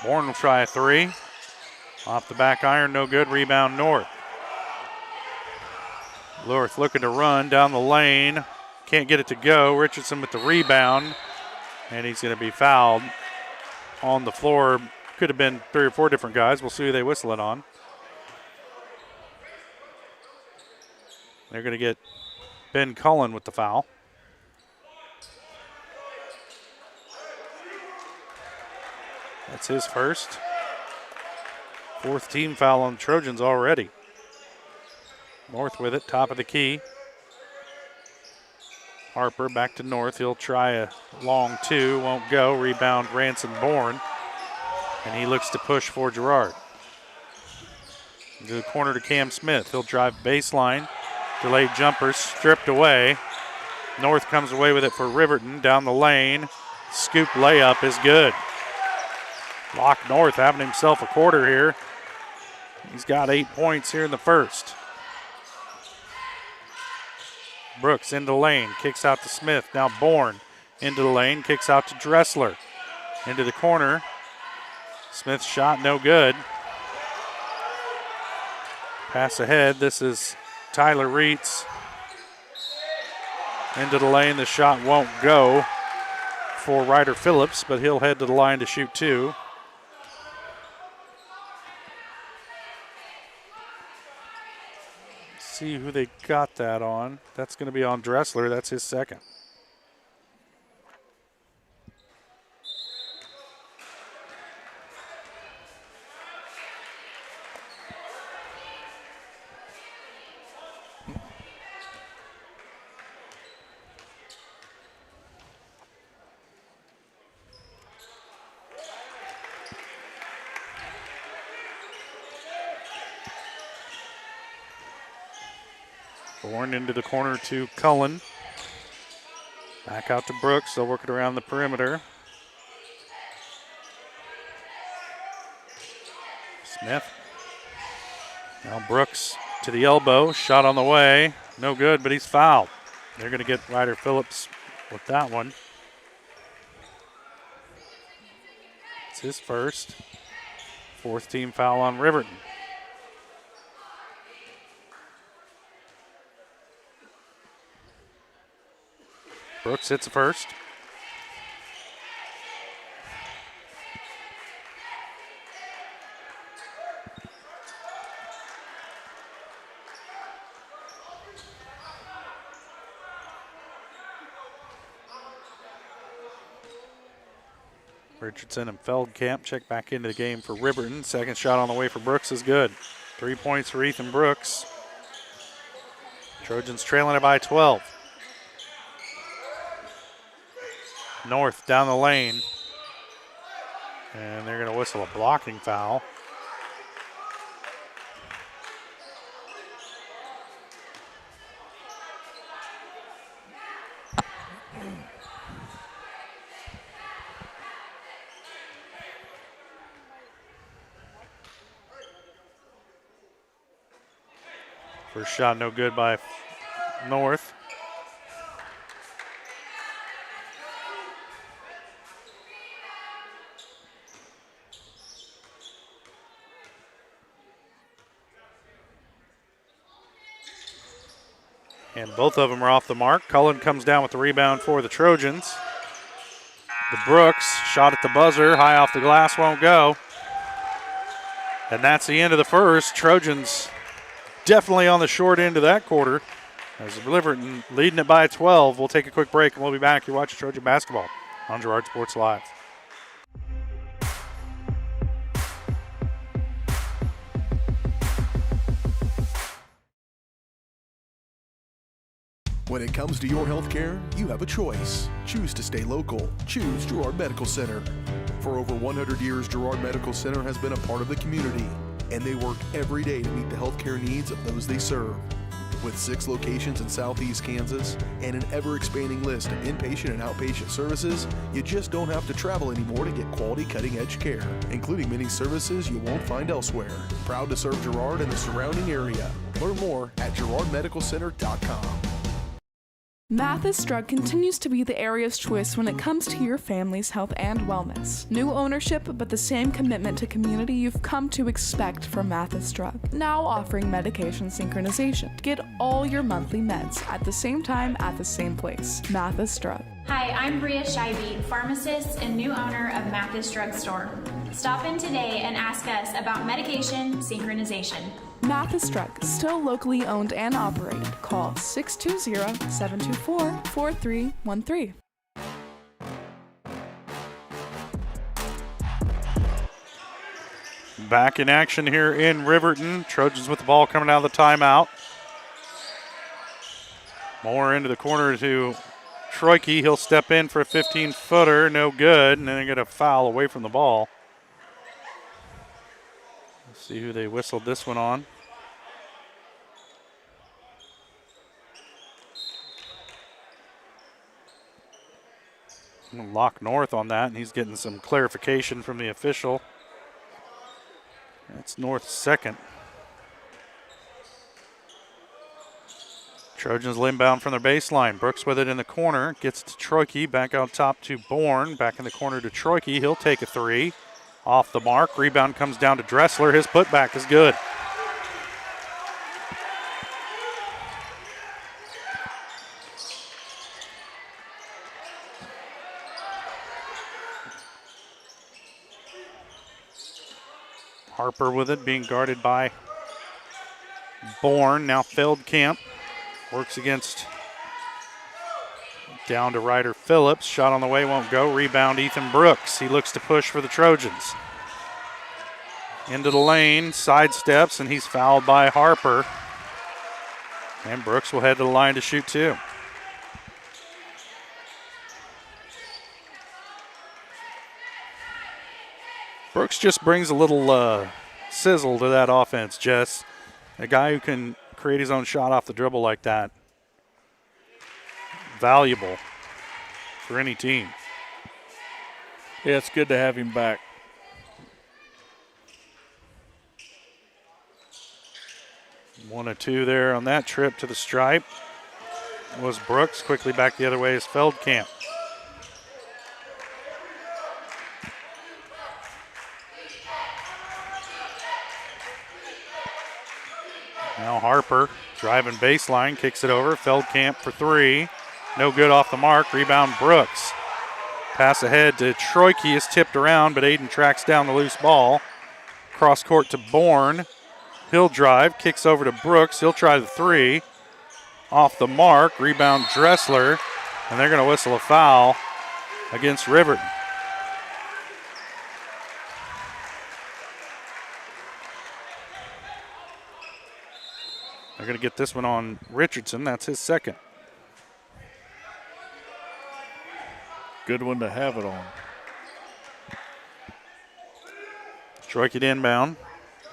Bourne will try a three. Off the back iron, no good. Rebound North. North looking to run down the lane. Can't get it to go. Richardson with the rebound. And he's going to be fouled on the floor. Could have been 3 or 4 different guys. We'll see who they whistle it on. They're going to get Ben Cullen with the foul. That's his first. 4th team foul on the Trojans already. North with it, top of the key. Harper back to North. He'll try a long 2, won't go. Rebound Ranson Bourne. And he looks to push for Girard. Into the corner to Cam Smith. He'll drive baseline. Delayed jumper stripped away. North comes away with it for Riverton down the lane. Scoop layup is good. Lock North having himself a quarter here. He's got 8 points here in the first. Brooks into the lane, kicks out to Smith. Now Bourne into the lane, kicks out to Dressler. Into the corner. Smith's shot no good. Pass ahead. This is Tyler Reitz. Into the lane. The shot won't go for Ryder Phillips, but he'll head to the line to shoot 2. See who they got that on. That's going to be on Dressler. That's his second. Bourne into the corner to Cullen. Back out to Brooks. They'll work it around the perimeter. Smith. Now Brooks to the elbow. Shot on the way. No good, but he's fouled. They're going to get Ryder Phillips with that one. It's his first. 4th team foul on Riverton. Brooks hits the first. Richardson and Feldkamp check back into the game for Riverton. Second shot on the way for Brooks is good. 3 points for Ethan Brooks. Trojans trailing it by 12. North down the lane. And they're going to whistle a blocking foul. First shot no good by North. And both of them are off the mark. Cullen comes down with the rebound for the Trojans. The Brooks shot at the buzzer, high off the glass, won't go. And that's the end of the first. Trojans definitely on the short end of that quarter. As Riverton leading it by 12. We'll take a quick break and we'll be back. You're watching Trojan basketball on Girard Sports Live. When it comes to your health care, you have a choice. Choose to stay local. Choose Girard Medical Center. For over 100 years, Girard Medical Center has been a part of the community, and they work every day to meet the healthcare needs of those they serve. With 6 locations in Southeast Kansas and an ever-expanding list of inpatient and outpatient services, you just don't have to travel anymore to get quality cutting-edge care, including many services you won't find elsewhere. Proud to serve Girard and the surrounding area. Learn more at girardmedicalcenter.com. Mathis Drug continues to be the area's choice when it comes to your family's health and wellness. New ownership, but the same commitment to community you've come to expect from Mathis Drug. Now offering medication synchronization. Get all your monthly meds at the same time at the same place. Mathis Drug. Hi, I'm Bria Scheibe, pharmacist and new owner of Mathis Drug Store. Stop in today and ask us about medication synchronization. Mathis Drug, still locally owned and operated. Call 620-724-4313. Back in action here in Riverton. Trojans with the ball coming out of the timeout. More into the corner to Troike. He'll step in for a 15-footer. No good. And then they get a foul away from the ball. Let's see who they whistled this one on. Lock North on that, and he's getting some clarification from the official. That's North's second. Trojans inbound from their baseline. Brooks with it in the corner. Gets to Troike. Back out top to Bourne. Back in the corner to Troike. He'll take a three. Off the mark. Rebound comes down to Dressler. His putback is good. Harper with it, being guarded by Bourne. Now Feldkamp works against down to Ryder Phillips. Shot on the way, won't go. Rebound Ethan Brooks. He looks to push for the Trojans. Into the lane, sidesteps, and he's fouled by Harper. And Brooks will head to the line to shoot two. Brooks just brings a little sizzle to that offense, Jess. A guy who can create his own shot off the dribble like that. Valuable for any team. Yeah, it's good to have him back. One or two there on that trip to the stripe was Brooks. Quickly back the other way is Feldkamp. Now Harper driving baseline, kicks it over. Feldkamp for three. No good off the mark. Rebound Brooks. Pass ahead to Troike is tipped around, but Aiden tracks down the loose ball. Cross court to Bourne. He'll drive, kicks over to Brooks. He'll try the three. Off the mark. Rebound Dressler. And they're going to whistle a foul against Riverton. They're going to get this one on Richardson. That's his second. Good one to have it on. Troike inbound.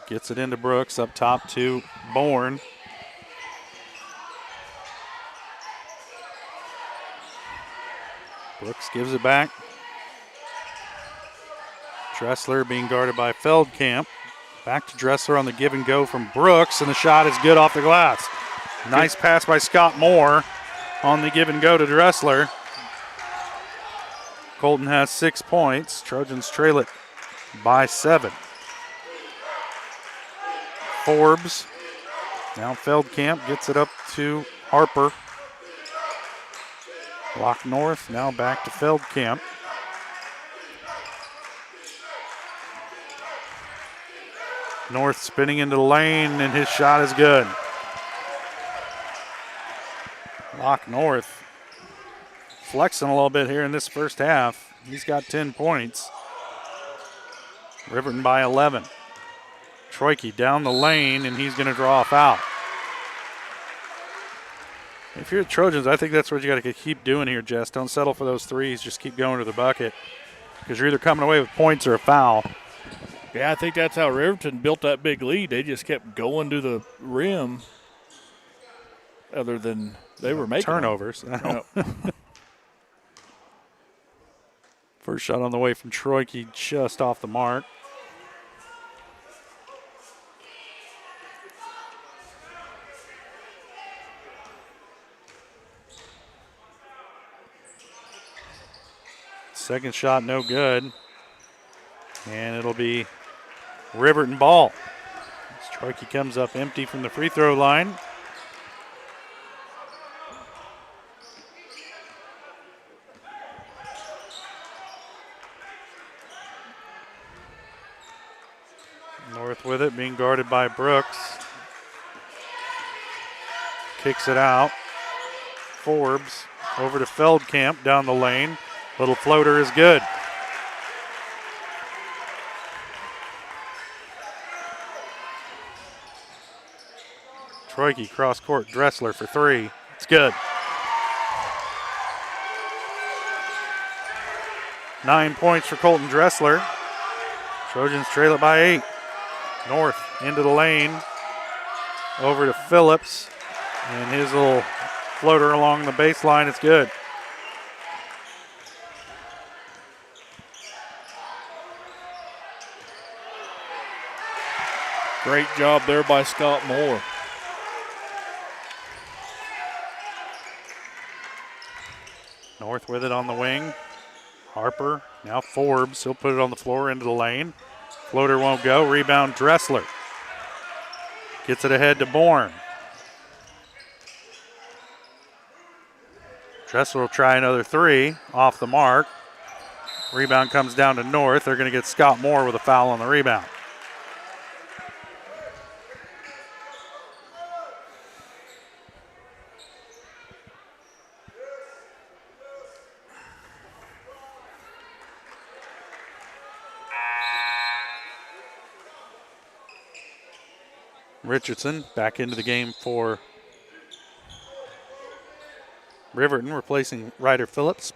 Gets it into Brooks. Up top to Bourne. Brooks gives it back. Dressler being guarded by Feldkamp. Back to Dressler on the give and go from Brooks, and the shot is good off the glass. Nice pass by Scott Moore on the give and go to Dressler. Colton has 6 points. Trojans trail it by 7. Forbes, now Feldkamp gets it up to Harper. Lock North, now back to Feldkamp. North spinning into the lane, and his shot is good. Lock North flexing a little bit here in this first half. He's got 10 points. Riverton by 11. Troike down the lane, and he's going to draw a foul. If you're the Trojans, I think that's what you got to keep doing here, Jess. Don't settle for those threes. Just keep going to the bucket because you're either coming away with points or a foul. Yeah, I think that's how Riverton built that big lead. They just kept going to the rim other than they were making turnovers. First shot on the way from Troike, just off the mark. Second shot, no good. And it'll be Riverton ball. As Troike comes up empty from the free throw line. North with it, being guarded by Brooks. Kicks it out. Forbes over to Feldkamp down the lane. Little floater is good. Troike cross court, Dressler for 3. It's good. 9 points for Colton Dressler. Trojans trail it by 8. North into the lane. Over to Phillips. And his little floater along the baseline is good. Great job there by Scott Moore. North with it on the wing. Harper, now Forbes. He'll put it on the floor into the lane. Floater won't go. Rebound Dressler. Gets it ahead to Bourne. Dressler will try another 3 off the mark. Rebound comes down to North. They're going to get Scott Moore with a foul on the rebound. Richardson back into the game for Riverton, replacing Ryder Phillips.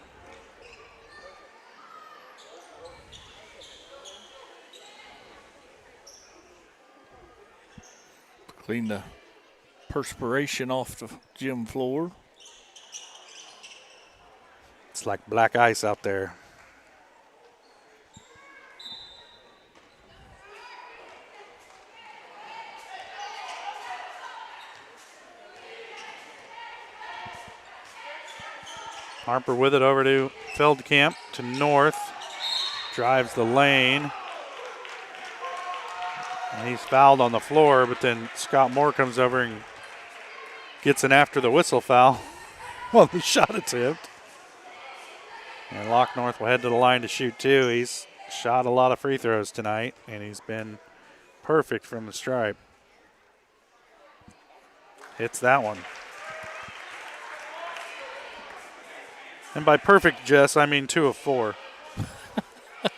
Clean the perspiration off the gym floor. It's like black ice out there. Harper with it over to Feldkamp to North. Drives the lane. And he's fouled on the floor, but then Scott Moore comes over and gets an after the whistle foul. Well, the shot attempt. And Lock North will head to the line to shoot 2. He's shot a lot of free throws tonight, and he's been perfect from the stripe. Hits that one. And by perfect, Jess, I mean 2 of 4.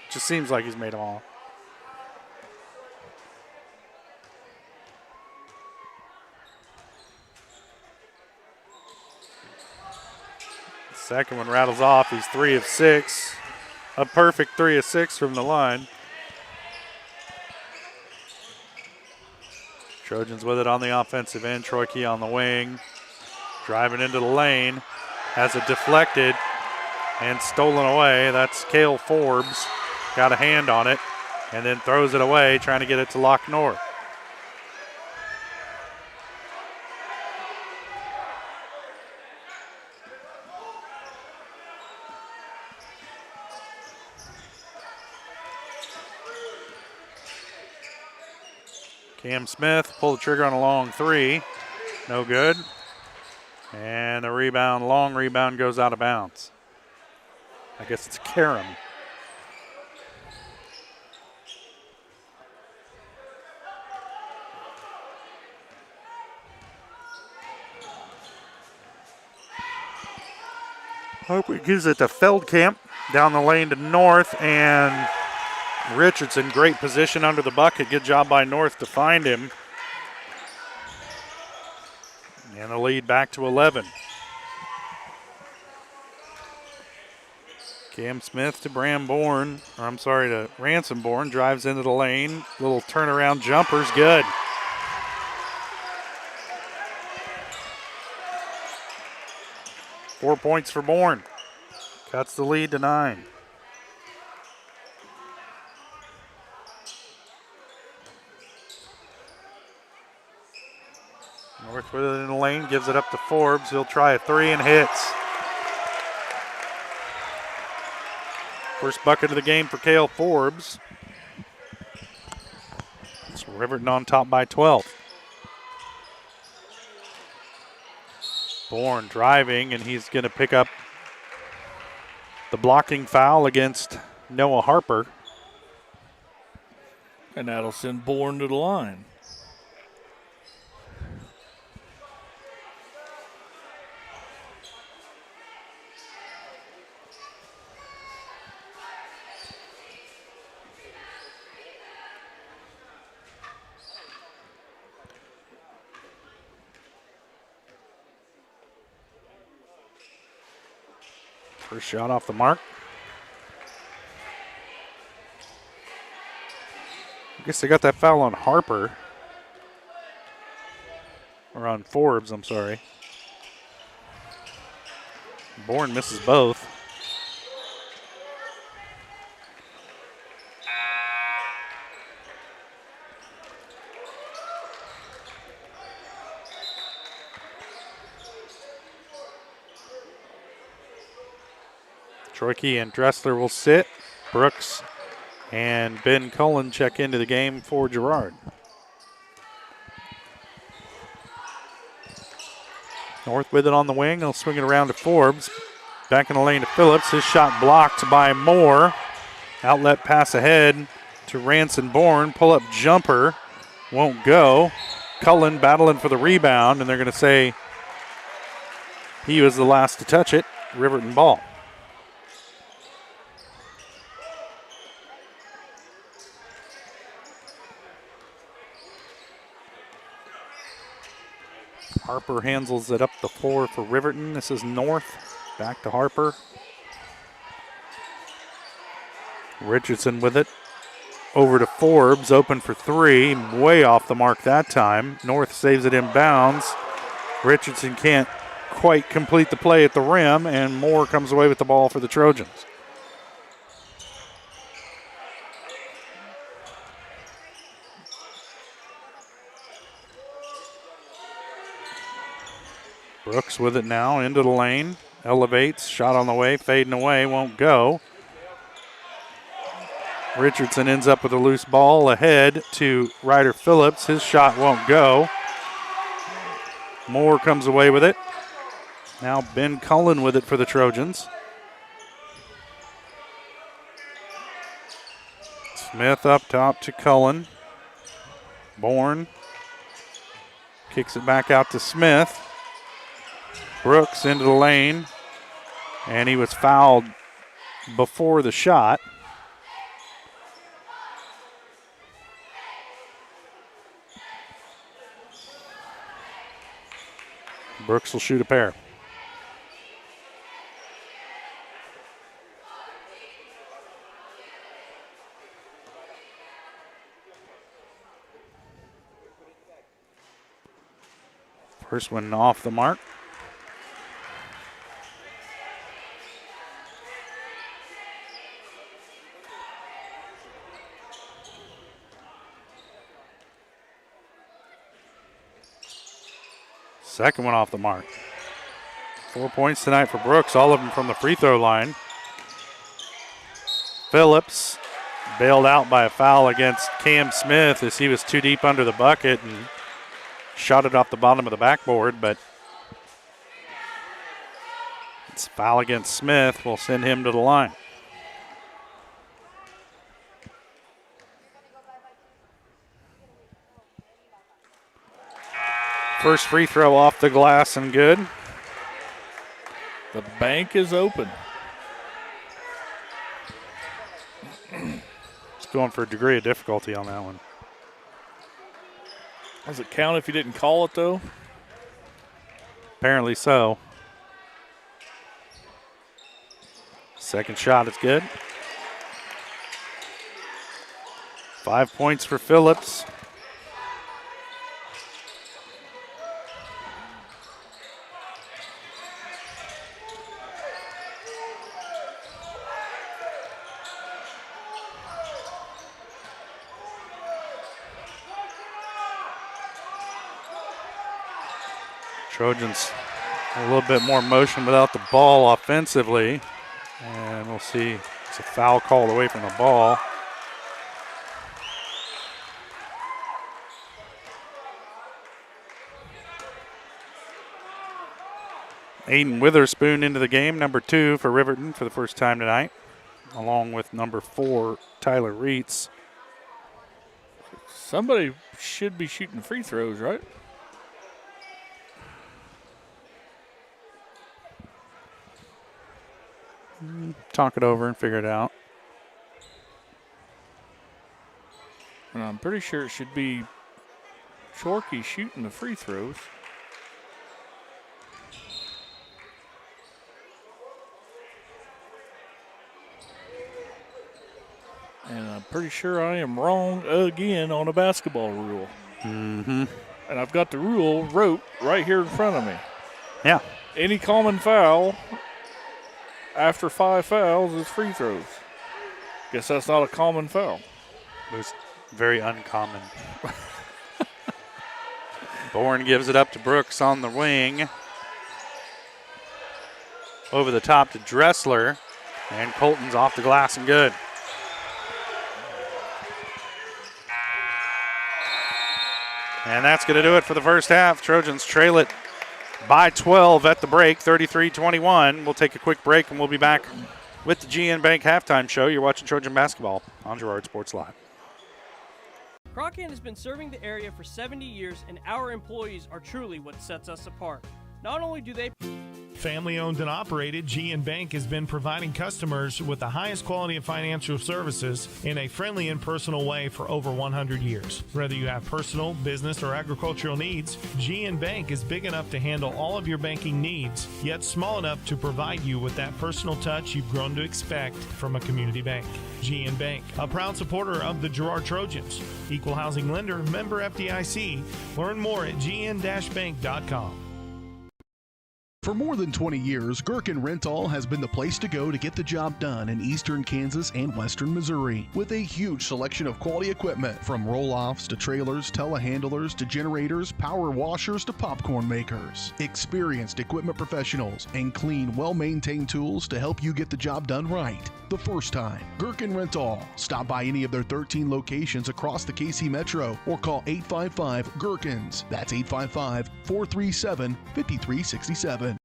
Just seems like he's made them all. Second one rattles off. He's 3 of 6. A perfect 3 of 6 from the line. Trojans with it on the offensive end. Troike on the wing. Driving into the lane. Has it deflected and stolen away. That's Cale Forbes. Got a hand on it. and then throws it away, trying to get it to Lock North. Cam Smith pulled the trigger on a long three. No good. And the rebound, long rebound, goes out of bounds. I guess it's Karam. Hope it gives it to Feldkamp down the lane to North, and Richardson, great position under the bucket. Good job by North to find him. And the lead back to 11. Cam Smith to to Ransom Bourne, drives into the lane. Little turnaround jumper's good. Four points for Bourne. Cuts the lead to 9. North with it in the lane, gives it up to Forbes. He'll try a three and hits. First bucket of the game for Cale Forbes. It's Riverton on top by 12. Bourne driving, and he's going to pick up the blocking foul against Noah Harper. And that'll send Bourne to the line. First shot off the mark. I guess they got that foul on Harper. Or on Forbes, I'm sorry. Bourne misses both. Troike and Dressler will sit. Brooks and Ben Cullen check into the game for Girard. North with it on the wing. He'll swing it around to Forbes. Back in the lane to Phillips. His shot blocked by Moore. Outlet pass ahead to Ranson Bourne. Pull-up jumper. Won't go. Cullen battling for the rebound, and they're going to say he was the last to touch it. Riverton ball. Harper handles it up the floor for Riverton. This is North. Back to Harper. Richardson with it. Over to Forbes. Open for three. Way off the mark that time. North saves it in bounds. Richardson can't quite complete the play at the rim, and Moore comes away with the ball for the Trojans. Brooks with it now, into the lane, elevates, shot on the way, fading away, won't go. Richardson ends up with a loose ball ahead to Ryder Phillips. His shot won't go. Moore comes away with it. Now Ben Cullen with it for the Trojans. Smith up top to Cullen. Bourne kicks it back out to Smith. Brooks into the lane, and he was fouled before the shot. Brooks will shoot a pair. First one off the mark. Second one off the mark. 4 points tonight for Brooks, all of them from the free throw line. Phillips bailed out by a foul against Cam Smith as he was too deep under the bucket and shot it off the bottom of the backboard, but it's a foul against Smith. Will send him to the line. First free throw off the glass and good. The bank is open. It's going for a degree of difficulty on that one. Does it count if you didn't call it, though? Apparently so. Second shot is good. 5 points for Phillips. Trojans a little bit more motion without the ball offensively. And we'll see. It's a foul called away from the ball. Aiden Witherspoon into the game, number 2 for Riverton for the first time tonight, along with number 4, Tyler Reitz. Somebody should be shooting free throws, right? Talk it over and figure it out. And I'm pretty sure it should be Shorkey shooting the free throws. And I'm pretty sure I am wrong again on a basketball rule. Mm-hmm. And I've got the rule wrote right here in front of me. Yeah. Any common foul after 5 fouls is free throws. Guess that's not a common foul. It was very uncommon. Bourne gives it up to Brooks on the wing. Over the top to Dressler. And Colton's off the glass and good. And that's going to do it for the first half. Trojans trail it by 12 at the break, 33-21. We'll take a quick break and we'll be back with the GN Bank halftime show. You're watching Trojan basketball on Girard Sports Live. Crocan has been serving the area for 70 years, and our employees are truly what sets us apart. Not only do they... Family owned and operated, GN Bank has been providing customers with the highest quality of financial services in a friendly and personal way for over 100 years. Whether you have personal, business, or agricultural needs, GN Bank is big enough to handle all of your banking needs, yet small enough to provide you with that personal touch you've grown to expect from a community bank. GN Bank, a proud supporter of the Girard Trojans. Equal housing lender, member FDIC. Learn more at gn-bank.com. For more than 20 years, Gherkin Rental has been the place to go to get the job done in eastern Kansas and western Missouri. With a huge selection of quality equipment, from roll-offs to trailers, telehandlers to generators, power washers to popcorn makers. Experienced equipment professionals and clean, well-maintained tools to help you get the job done right. The first time. Gherkin Rental. Stop by any of their 13 locations across the KC Metro or call 855-GHERKINS. That's 855-437-5367.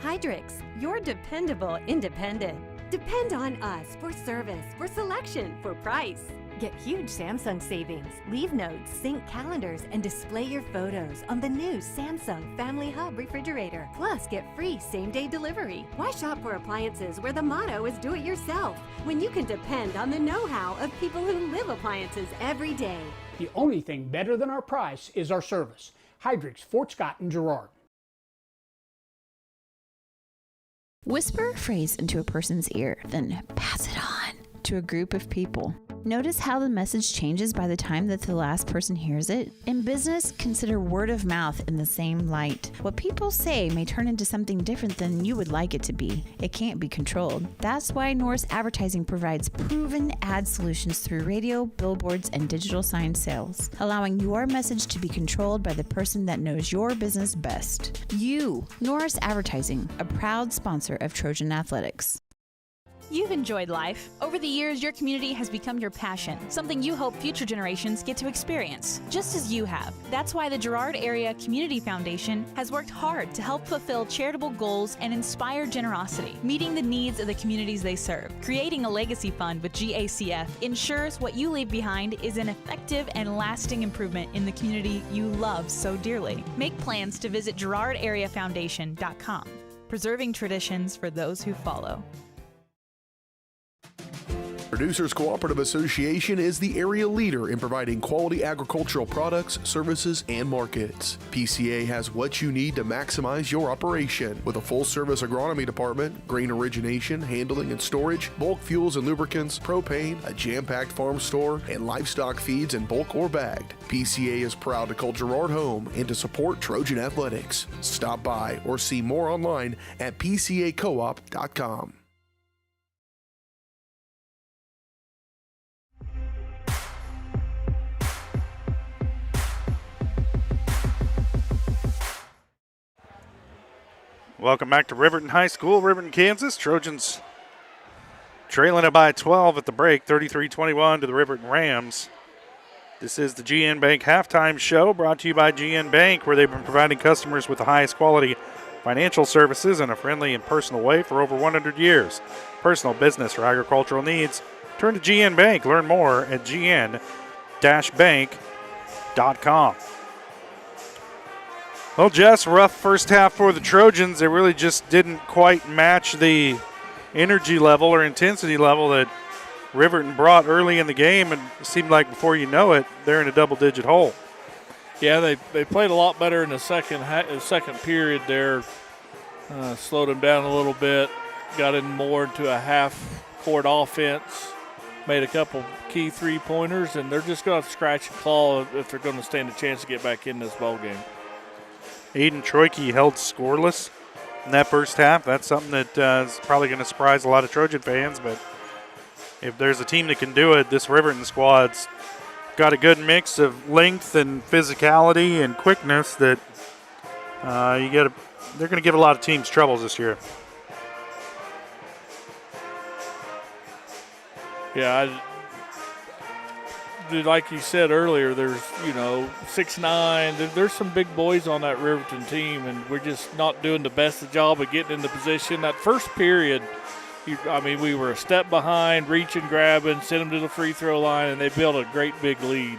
Hydrix, your dependable independent. Depend on us for service, for selection, for price. Get huge Samsung savings. Leave notes, sync calendars, and display your photos on the new Samsung Family Hub refrigerator. Plus, get free same-day delivery. Why shop for appliances where the motto is do it yourself when you can depend on the know-how of people who live appliances every day? The only thing better than our price is our service. Hydrix, Fort Scott, and Girard. Whisper a phrase into a person's ear, then pass it on to a group of people. Notice how the message changes by the time that the last person hears it? In business, consider word of mouth in the same light. What people say may turn into something different than you would like it to be. It can't be controlled. That's why Norris Advertising provides proven ad solutions through radio, billboards, and digital sign sales, allowing your message to be controlled by the person that knows your business best. You, Norris Advertising, a proud sponsor of Trojan Athletics. You've enjoyed life. Over the years, your community has become your passion, something you hope future generations get to experience, just as you have. That's why the Girard Area Community Foundation has worked hard to help fulfill charitable goals and inspire generosity, meeting the needs of the communities they serve. Creating a legacy fund with GACF ensures what you leave behind is an effective and lasting improvement in the community you love so dearly. Make plans to visit GirardAreaFoundation.com, preserving traditions for those who follow. Producers Cooperative Association is the area leader in providing quality agricultural products, services, and markets. PCA has what you need to maximize your operation with a full-service agronomy department, grain origination, handling and storage, bulk fuels and lubricants, propane, a jam-packed farm store, and livestock feeds in bulk or bagged. PCA is proud to call Girard home and to support Trojan Athletics. Stop by or see more online at pcacoop.com. Welcome back to Riverton High School, Riverton, Kansas. Trojans trailing it by 12 at the break, 33-21 to the Riverton Rams. This is the GN Bank halftime show brought to you by GN Bank, where they've been providing customers with the highest quality financial services in a friendly and personal way for over 100 years. Personal, business, or agricultural needs, turn to GN Bank. Learn more at gn-bank.com. Well, Jess, rough first half for the Trojans. They really just didn't quite match the energy level or intensity level that Riverton brought early in the game, and it seemed like before you know it, they're in a double-digit hole. Yeah, they played a lot better in the second period there. Slowed them down a little bit, got in more into a half-court offense, made a couple key three-pointers, and they're just going to scratch and claw if they're going to stand a chance to get back in this ballgame. Aiden Troike held scoreless in that first half. That's something that is probably going to surprise a lot of Trojan fans, but if there's a team that can do it, this Riverton squad's got a good mix of length and physicality and quickness that they're going to give a lot of teams troubles this year. Yeah, like you said earlier, there's 6'9". There's some big boys on that Riverton team, and we're just not doing the best job of getting into position. That first period, we were a step behind, reaching, grabbing, sent them to the free throw line, and they built a great big lead.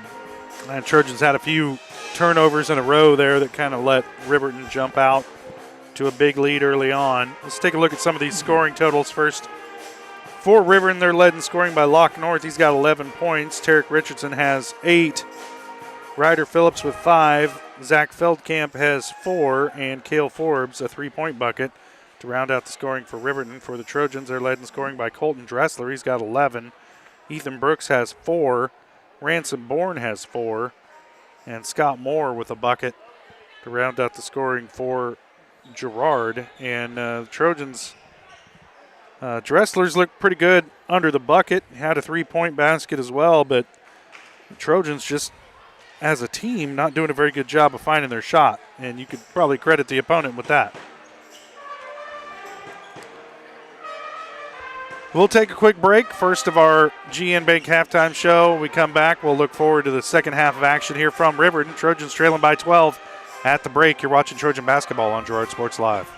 And Trojans had a few turnovers in a row there that kind of let Riverton jump out to a big lead early on. Let's take a look at some of these scoring totals first. For Riverton, they're led in scoring by Locke North. He's got 11 points. Tarek Richardson has 8. Ryder Phillips with 5. Zach Feldkamp has 4. And Cale Forbes, a 3-point bucket to round out the scoring for Riverton. For the Trojans, they're led in scoring by Colton Dressler. He's got 11. Ethan Brooks has 4. Ransom Bourne has 4. And Scott Moore with a bucket to round out the scoring for Girard. And the Trojans... Dressler's looked pretty good under the bucket. Had a 3-point basket as well, but the Trojans just, as a team, not doing a very good job of finding their shot, and you could probably credit the opponent with that. We'll take a quick break. First of our GN Bank halftime show. When we come back, we'll look forward to the second half of action here from Riverton. Trojans trailing by 12 at the break. You're watching Trojan basketball on Girard Sports Live.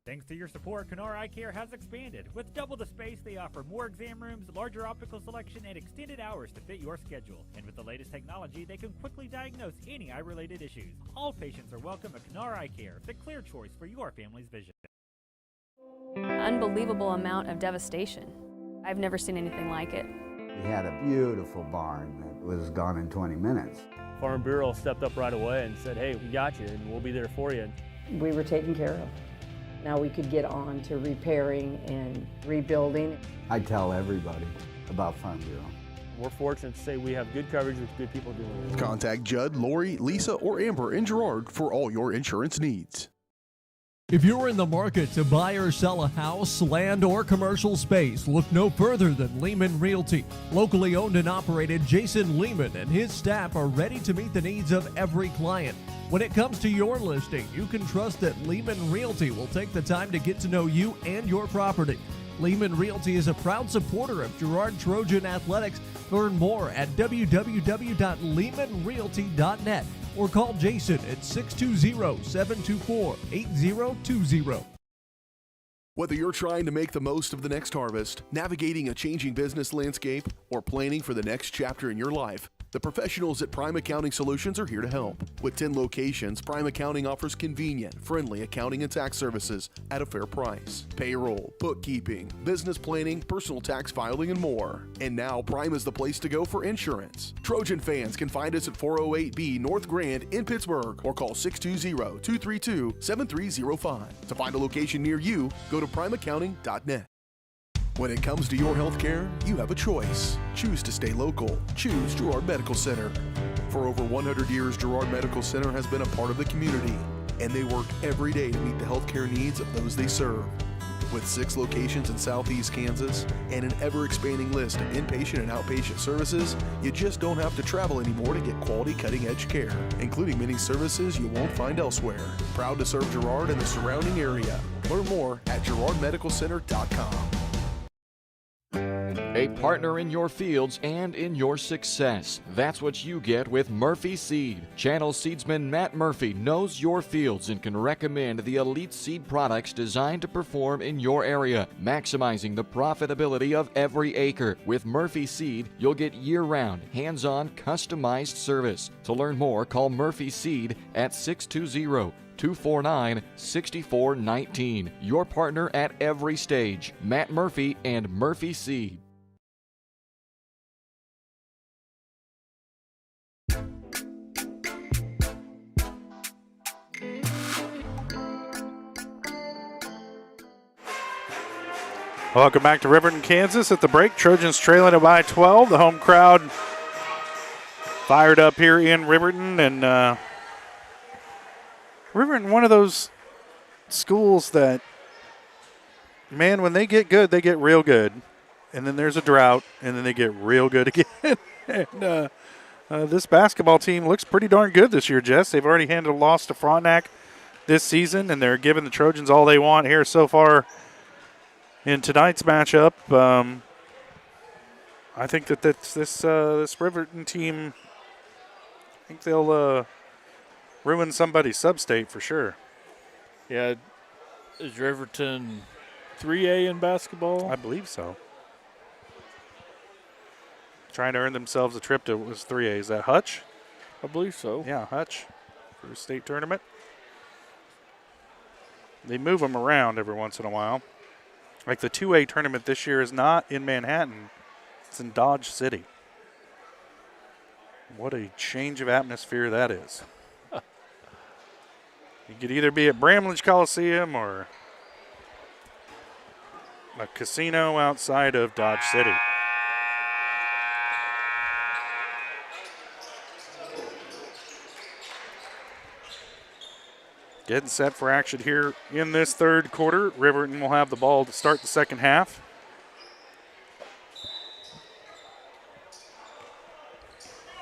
Thanks to your support, Canara Eye Care has expanded. With double the space, they offer more exam rooms, larger optical selection, and extended hours to fit your schedule. And with the latest technology, they can quickly diagnose any eye-related issues. All patients are welcome at Canara Eye Care, the clear choice for your family's vision. Unbelievable amount of devastation. I've never seen anything like it. We had a beautiful barn that was gone in 20 minutes. Farm Bureau stepped up right away and said, hey, we got you, and we'll be there for you. we were taken care of. Now we could get on to repairing and rebuilding. I tell everybody about Farm Bureau. We're fortunate to say we have good coverage with good people doing it. Contact Judd, Lori, Lisa, or Amber in Girard for all your insurance needs. If you're in the market to buy or sell a house, land, or commercial space, look no further than Lehman Realty. Locally owned and operated, Jason Lehman and his staff are ready to meet the needs of every client. When it comes to your listing, you can trust that Lehman Realty will take the time to get to know you and your property. Lehman Realty is a proud supporter of Girard Trojan Athletics. Learn more at www.lehmanrealty.net or call Jason at 620-724-8020. Whether you're trying to make the most of the next harvest, navigating a changing business landscape, or planning for the next chapter in your life, the professionals at Prime Accounting Solutions are here to help. With 10 locations, Prime Accounting offers convenient, friendly accounting and tax services at a fair price. Payroll, bookkeeping, business planning, personal tax filing, and more. And now Prime is the place to go for insurance. Trojan fans can find us at 408B North Grand in Pittsburgh or call 620-232-7305. To find a location near you, go to primeaccounting.net. When it comes to your health care, you have a choice. Choose to stay local. Choose Girard Medical Center. For over 100 years, Girard Medical Center has been a part of the community, and they work every day to meet the health care needs of those they serve. With 6 locations in Southeast Kansas and an ever-expanding list of inpatient and outpatient services, you just don't have to travel anymore to get quality cutting-edge care, including many services you won't find elsewhere. Proud to serve Girard and the surrounding area. Learn more at girardmedicalcenter.com. A partner in your fields and in your success. That's what you get with Murphy Seed. Channel seedsman Matt Murphy knows your fields and can recommend the elite seed products designed to perform in your area, maximizing the profitability of every acre. With Murphy Seed, you'll get year-round, hands-on, customized service. To learn more, call Murphy Seed at 620-249-6419. Your partner at every stage. Matt Murphy and Murphy Seed. Welcome back to Riverton, Kansas. At the break, Trojans trailing it by 12. The home crowd fired up here in Riverton. And Riverton, one of those schools that, man, when they get good, they get real good. And then there's a drought, and then they get real good again. And this basketball team looks pretty darn good this year, Jess. They've already handed a loss to Frontenac this season, and they're giving the Trojans all they want here so far in tonight's matchup. I think that this Riverton team, I think they'll ruin somebody's sub-state for sure. Yeah, is Riverton 3A in basketball? I believe so. Trying to earn themselves a trip to 3A. Is that Hutch? I believe so. Yeah, Hutch for a state tournament. They move them around every once in a while. Like the 2A tournament this year is not in Manhattan. It's in Dodge City. What a change of atmosphere that is. You could either be at Bramlage Coliseum or a casino outside of Dodge City. Getting set for action here in this third quarter. Riverton will have the ball to start the second half.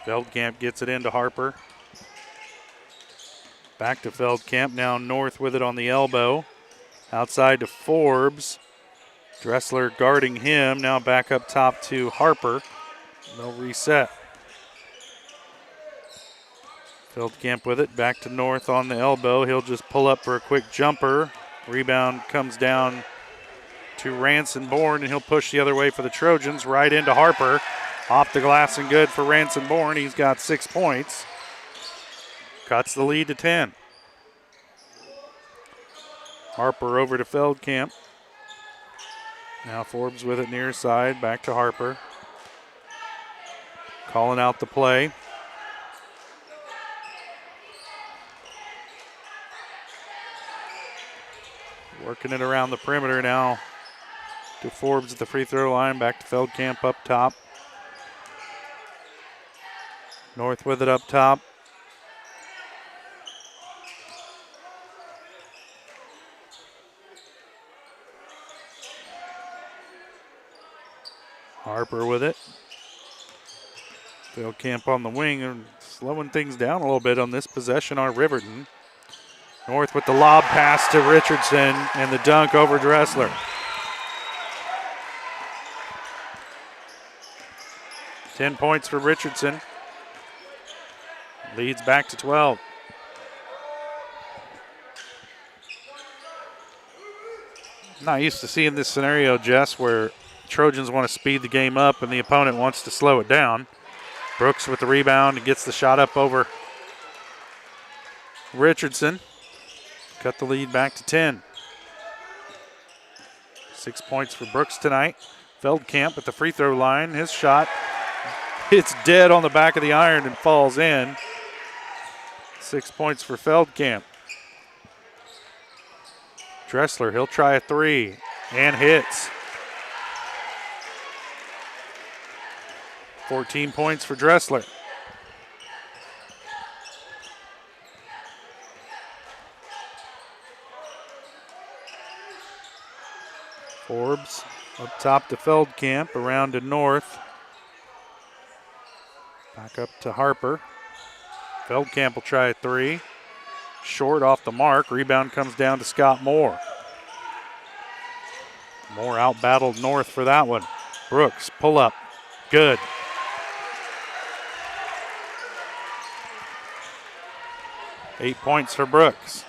Feldkamp gets it into Harper. Back to Feldkamp, now North with it on the elbow. Outside to Forbes. Dressler guarding him, now back up top to Harper. They'll reset. Feldkamp with it, back to North on the elbow. He'll just pull up for a quick jumper. Rebound comes down to Ransonborn, and he'll push the other way for the Trojans, right into Harper. Off the glass and good for Ransonborn. He's got 6 points. Cuts the lead to 10. Harper over to Feldkamp. Now Forbes with it near side, back to Harper. Calling out the play. Working it around the perimeter now to Forbes at the free throw line. Back to Feldkamp up top. North with it up top. Harper with it. Feldkamp on the wing and slowing things down a little bit on this possession are Riverton. North with the lob pass to Richardson and the dunk over Dressler. Ten points for Richardson. Leads back to 12. I'm not used to seeing this scenario, Jess, where Trojans want to speed the game up and the opponent wants to slow it down. Brooks with the rebound and gets the shot up over Richardson. Cut the lead back to 10. 6 points for Brooks tonight. Feldkamp at the free throw line. His shot hits dead on the back of the iron and falls in. 6 points for Feldkamp. Dressler, he'll try a three and hits. 14 points for Dressler. Forbes up top to Feldkamp, around to North. Back up to Harper. Feldkamp will try a three. Short off the mark. Rebound comes down to Scott Moore. Moore out-battled North for that one. Brooks, pull up. Good. Eight points for Brooks.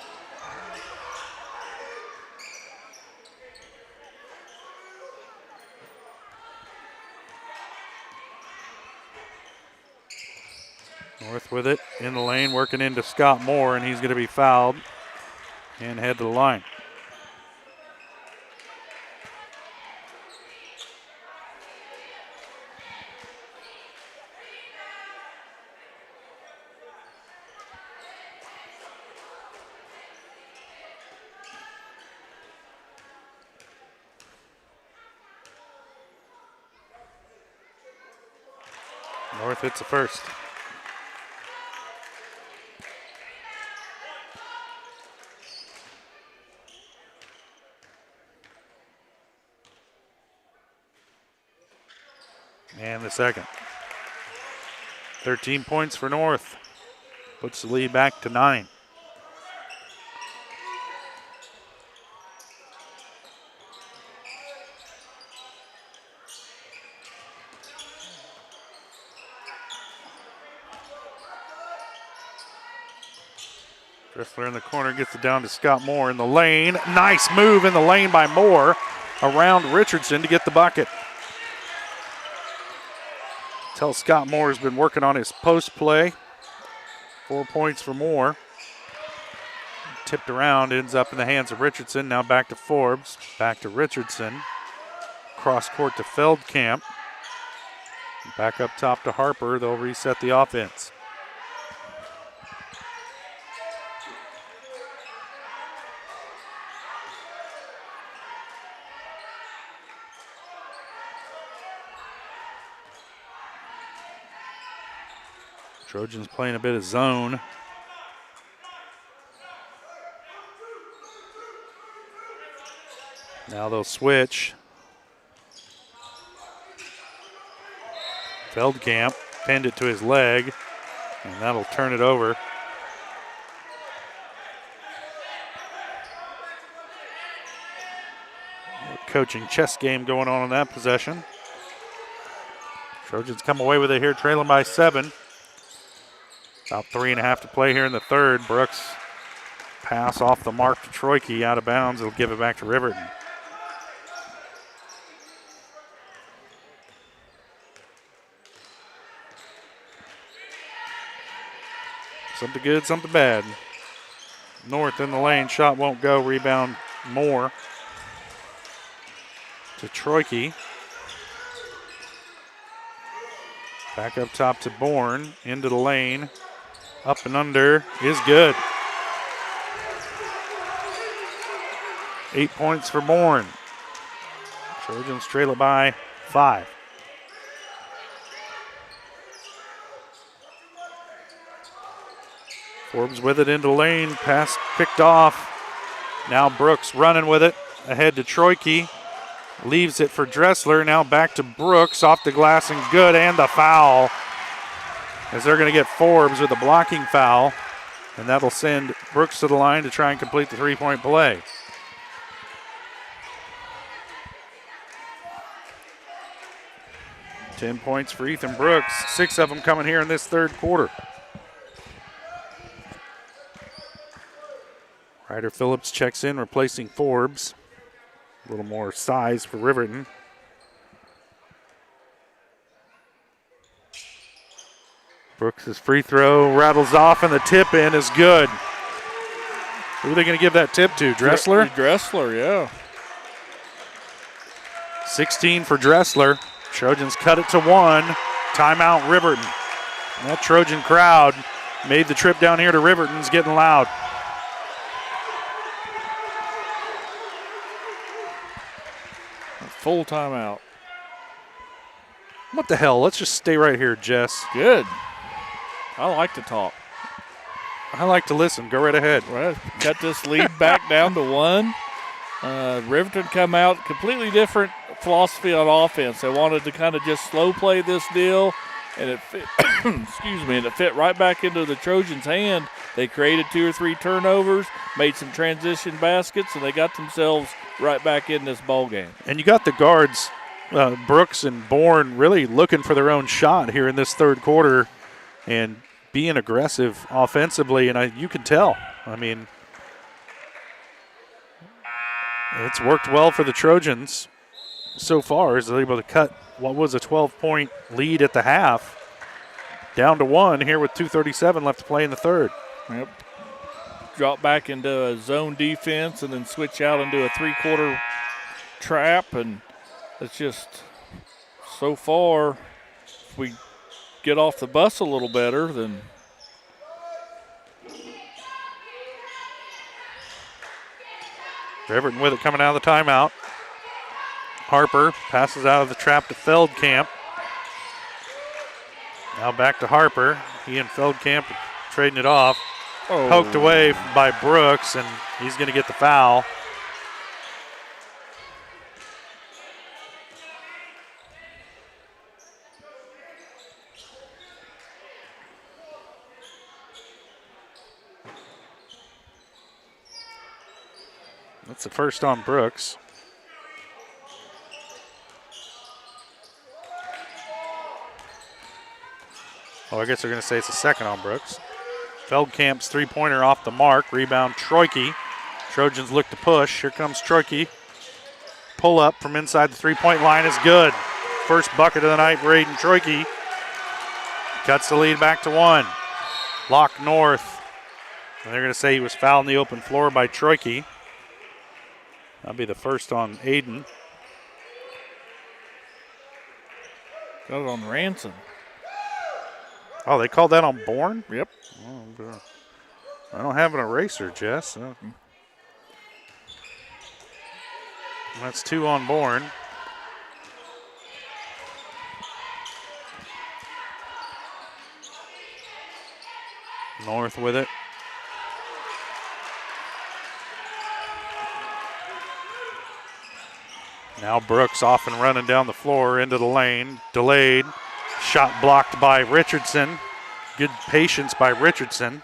North with it in the lane, working into Scott Moore, and he's going to be fouled and head to the line. North hits the first. And the second. 13 points for North. Puts the lead back to 9. Dressler in the corner gets it down to Scott Moore in the lane. Nice move in the lane by Moore around Richardson to get the bucket. Tell Scott Moore has been working on his post play. 4 points for Moore. Tipped around, ends up in the hands of Richardson. Now back to Forbes, back to Richardson. Cross court to Feldkamp. Back up top to Harper. They'll reset the offense. Trojans playing a bit of zone. Now they'll switch. Feldkamp pinned it to his leg, and that'll turn it over. Coaching chess game going on in that possession. Trojans come away with it here, trailing by 7. About 3.5 to play here in the third. Brooks pass off the mark to Troike, out of bounds. He'll give it back to Riverton. Something good, something bad. North in the lane, shot won't go. Rebound Moore to Troike. Back up top to Bourne, into the lane. Up and under is good. 8 points for Bourne. Trojans trail it by 5. Forbes with it into the lane. Pass picked off. Now Brooks running with it. Ahead to Troike. Leaves it for Dressler. Now back to Brooks. Off the glass and good. And the foul. As they're going to get Forbes with a blocking foul. And that'll send Brooks to the line to try and complete the 3-point play. Ten points for Ethan Brooks. 6 of them coming here in this third quarter. Ryder Phillips checks in, replacing Forbes. A little more size for Riverton. Brooks' free throw rattles off, and the tip in is good. Who are they going to give that tip to? Dressler? Dressler, yeah. 16 for Dressler. Trojans cut it to 1. Timeout Riverton. And that Trojan crowd made the trip down here to Riverton's getting loud. Full timeout. What the hell? Let's just stay right here, Jess. Good. I like to talk. I like to listen. Go right ahead. Right. Cut this lead back down to 1. Riverton come out completely different philosophy on offense. They wanted to kind of just slow play this deal, and it fit, excuse me, and it fit right back into the Trojans' hand. They created 2 or 3 turnovers, made some transition baskets, and they got themselves right back in this ball game. And you got the guards, Brooks and Bourne, really looking for their own shot here in this third quarter and being aggressive offensively, and you can tell. I mean, it's worked well for the Trojans so far as they're able to cut what was a 12-point lead at the half down to 1 here with 2:37 left to play in the third. Yep. Drop back into a zone defense and then switch out into a 3-quarter trap, and it's just so far, if we get off the bus a little better, then Riverton with it coming out of the timeout. Harper passes out of the trap to Feldkamp. Now back to Harper. He and Feldkamp trading it off. Poked away by Brooks, and he's going to get the foul. That's the first on Brooks. Oh, I guess they're going to say it's the second on Brooks. Feldkamp's three-pointer off the mark. Rebound, Troike. Trojans look to push. Here comes Troike. Pull up from inside the three-point line is good. First bucket of the night for Aiden Troike. Cuts the lead back to 1. Lock north. And they're going to say he was fouled in the open floor by Troike. That'll be the first on Aiden. Got it on Ransom. Oh, they called that on Bourne? Yep. Oh, I don't have an eraser, Jess. That's 2 on Bourne. North with it. Now Brooks off and running down the floor into the lane. Delayed. Shot blocked by Richardson. Good patience by Richardson.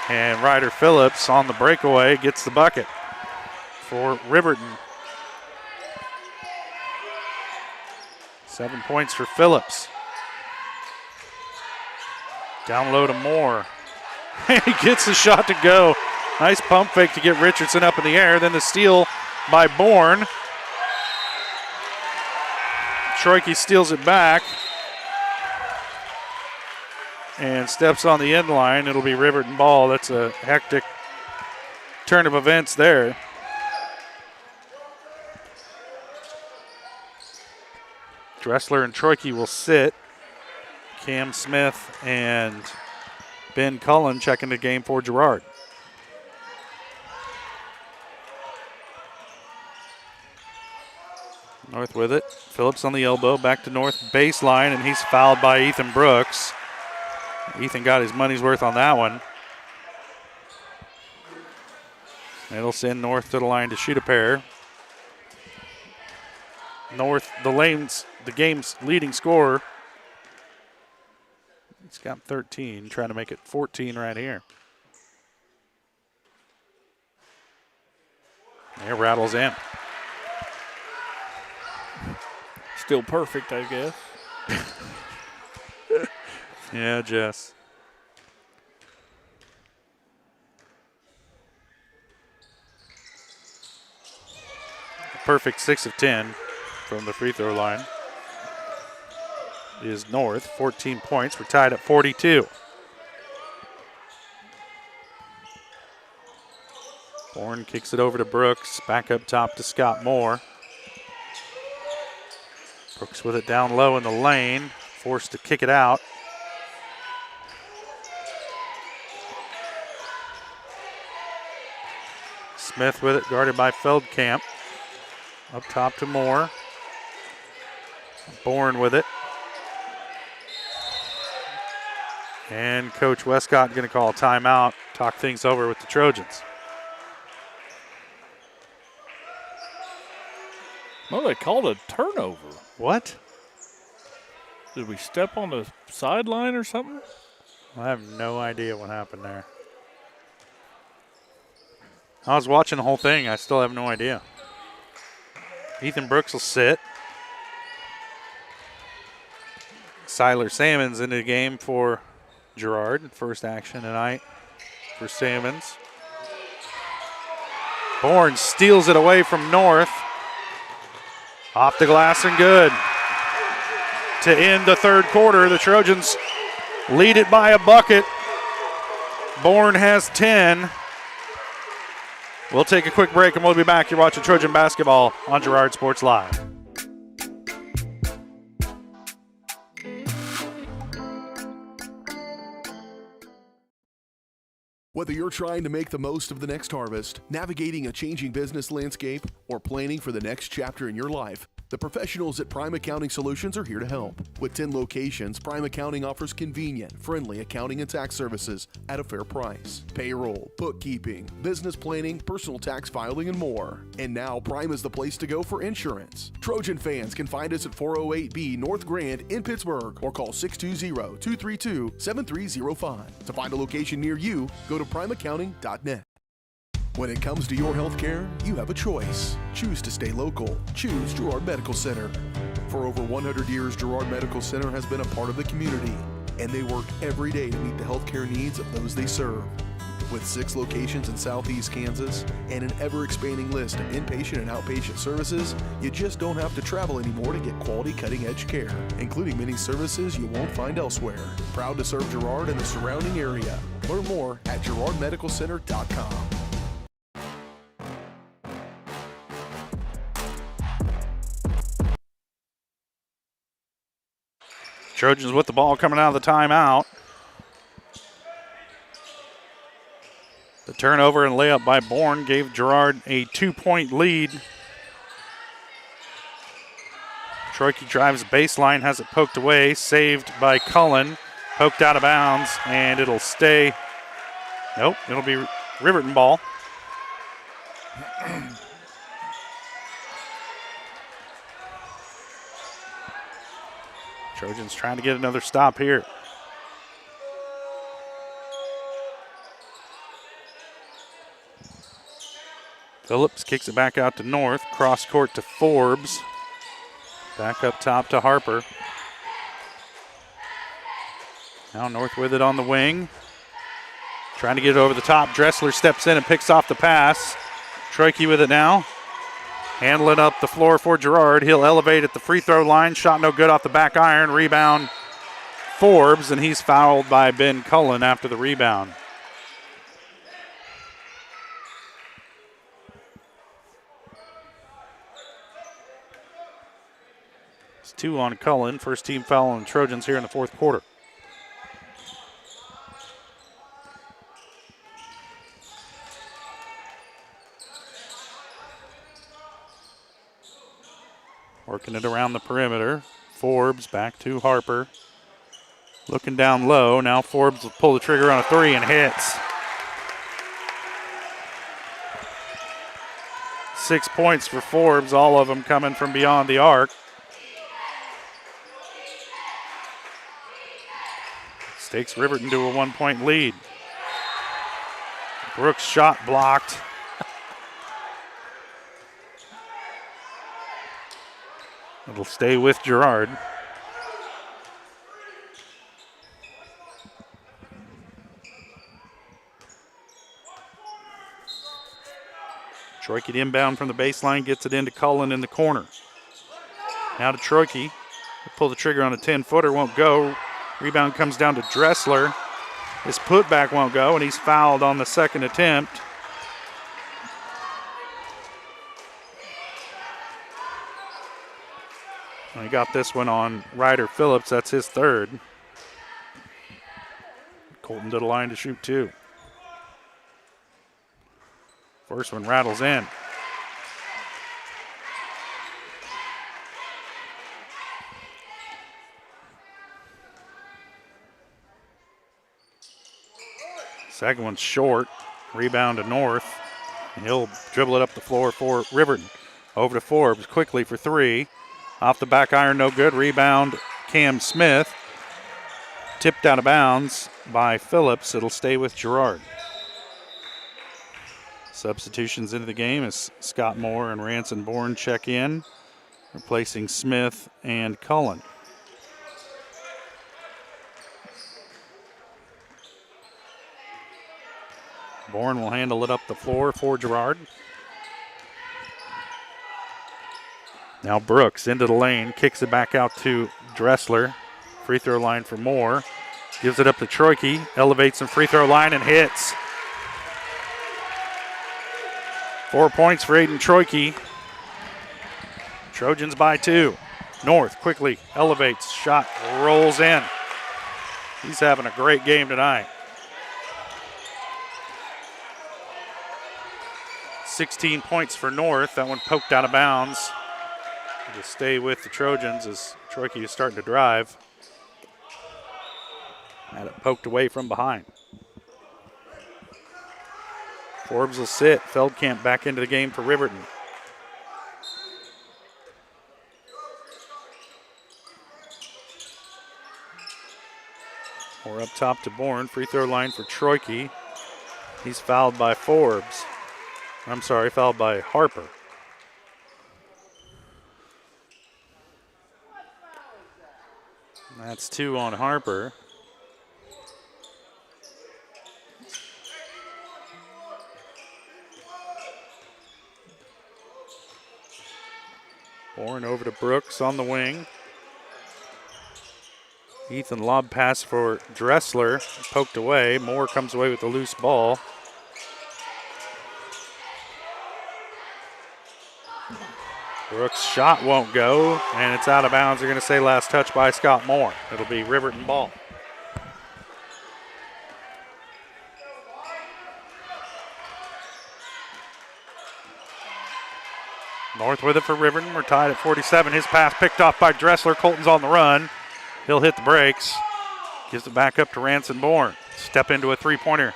And Ryder Phillips on the breakaway gets the bucket for Riverton. 7 points for Phillips. Down low to Moore. He gets the shot to go. Nice pump fake to get Richardson up in the air. Then the steal by Bourne. Troike steals it back and steps on the end line. It'll be Riverton ball. That's a hectic turn of events there. Dressler and Troike will sit. Cam Smith and Ben Cullen checking the game for Girard. North with it. Phillips on the elbow, back to North baseline, and he's fouled by Ethan Brooks. Ethan got his money's worth on that one. It'll send North to the line to shoot a pair. North, the game's leading scorer. He's got 13, trying to make it 14 right here. It rattles in. Still perfect, I guess. Yeah, Jess. Perfect 6 of 10 from the free throw line is North. 14 points. We're tied at 42. Bourne kicks it over to Brooks. Back up top to Scott Moore. Brooks with it down low in the lane. Forced to kick it out. Smith with it, guarded by Feldkamp. Up top to Moore. Bourne with it. And Coach Westcott going to call a timeout, talk things over with the Trojans. Well, they called a turnover. What? Did we step on the sideline or something? I have no idea what happened there. I was watching the whole thing. I still have no idea. Ethan Brooks will sit. Siler Salmons into the game for Girard. First action tonight for Salmons. Bourne steals it away from North. Off the glass and good. To end the third quarter, the Trojans lead it by a bucket. Bourne has 10. We'll take a quick break and we'll be back. You're watching Trojan basketball on Girard Sports Live. Whether you're trying to make the most of the next harvest, navigating a changing business landscape, or planning for the next chapter in your life, the professionals at Prime Accounting Solutions are here to help. With 10 locations, Prime Accounting offers convenient, friendly accounting and tax services at a fair price. Payroll, bookkeeping, business planning, personal tax filing, and more. And now Prime is the place to go for insurance. Trojan fans can find us at 408B North Grand in Pittsburgh or call 620-232-7305. To find a location near you, go to primeaccounting.net. When it comes to your health care, you have a choice. Choose to stay local. Choose Girard Medical Center. For over 100 years, Girard Medical Center has been a part of the community, and they work every day to meet the health care needs of those they serve. With 6 locations in Southeast Kansas and an ever-expanding list of inpatient and outpatient services, you just don't have to travel anymore to get quality cutting-edge care, including many services you won't find elsewhere. Proud to serve Girard and the surrounding area. Learn more at girardmedicalcenter.com. Trojans with the ball coming out of the timeout. The turnover and layup by Bourne gave Girard a 2-point lead. Troike drives baseline, has it poked away, saved by Cullen, poked out of bounds, and it'll stay. Nope, it'll be Riverton ball. Trojans trying to get another stop here. Phillips kicks it back out to North. Cross court to Forbes. Back up top to Harper. Now North with it on the wing. Trying to get it over the top. Dressler steps in and picks off the pass. Troike with it now. Handling up the floor for Girard. He'll elevate at the free throw line. Shot no good off the back iron. Rebound Forbes, and he's fouled by Ben Cullen after the rebound. It's 2 on Cullen. First team foul on the Trojans here in the fourth quarter. Working it around the perimeter. Forbes back to Harper. Looking down low. Now Forbes will pull the trigger on a three and hits. 6 points for Forbes, all of them coming from beyond the arc. Takes Riverton to a 1-point lead. Brooks' shot blocked. It'll stay with Girard. Troike inbound from the baseline, gets it into Cullen in the corner. Now to Troike. Pull the trigger on a 10-footer, won't go. Rebound comes down to Dressler. His putback won't go, and he's fouled on the second attempt. And he got this one on Ryder Phillips. That's his third. Colton to the line to shoot two. First one rattles in. Second one's short. Rebound to North. And he'll dribble it up the floor for Riverton. Over to Forbes quickly for three. Off the back iron, no good. Rebound, Cam Smith. Tipped out of bounds by Phillips. It'll stay with Girard. Substitutions into the game as Scott Moore and Ranson Bourne check in, replacing Smith and Cullen. Bourne will handle it up the floor for Girard. Now Brooks into the lane, kicks it back out to Dressler. Free throw line for Moore. Gives it up to Troike, elevates some free throw line and hits. 4 points for Aiden Troike. Trojans by two. North quickly elevates, shot rolls in. He's having a great game tonight. 16 points for North. That one poked out of bounds. To stay with the Trojans as Troike is starting to drive. Had it poked away from behind. Forbes will sit. Feldkamp back into the game for Riverton. Or up top to Bourne. Free throw line for Troike. He's fouled by Forbes. I'm sorry, fouled by Harper. That's two on Harper. Bourne over to Brooks on the wing. Ethan lob pass for Dressler, poked away. Moore comes away with the loose ball. Brooks' shot won't go, and it's out of bounds. They're going to say last touch by Scott Moore. It'll be Riverton ball. North with it for Riverton. We're tied at 47. His pass picked off by Dressler. Colton's on the run. He'll hit the brakes. Gives it back up to Ranson Bourne. Step into a three-pointer.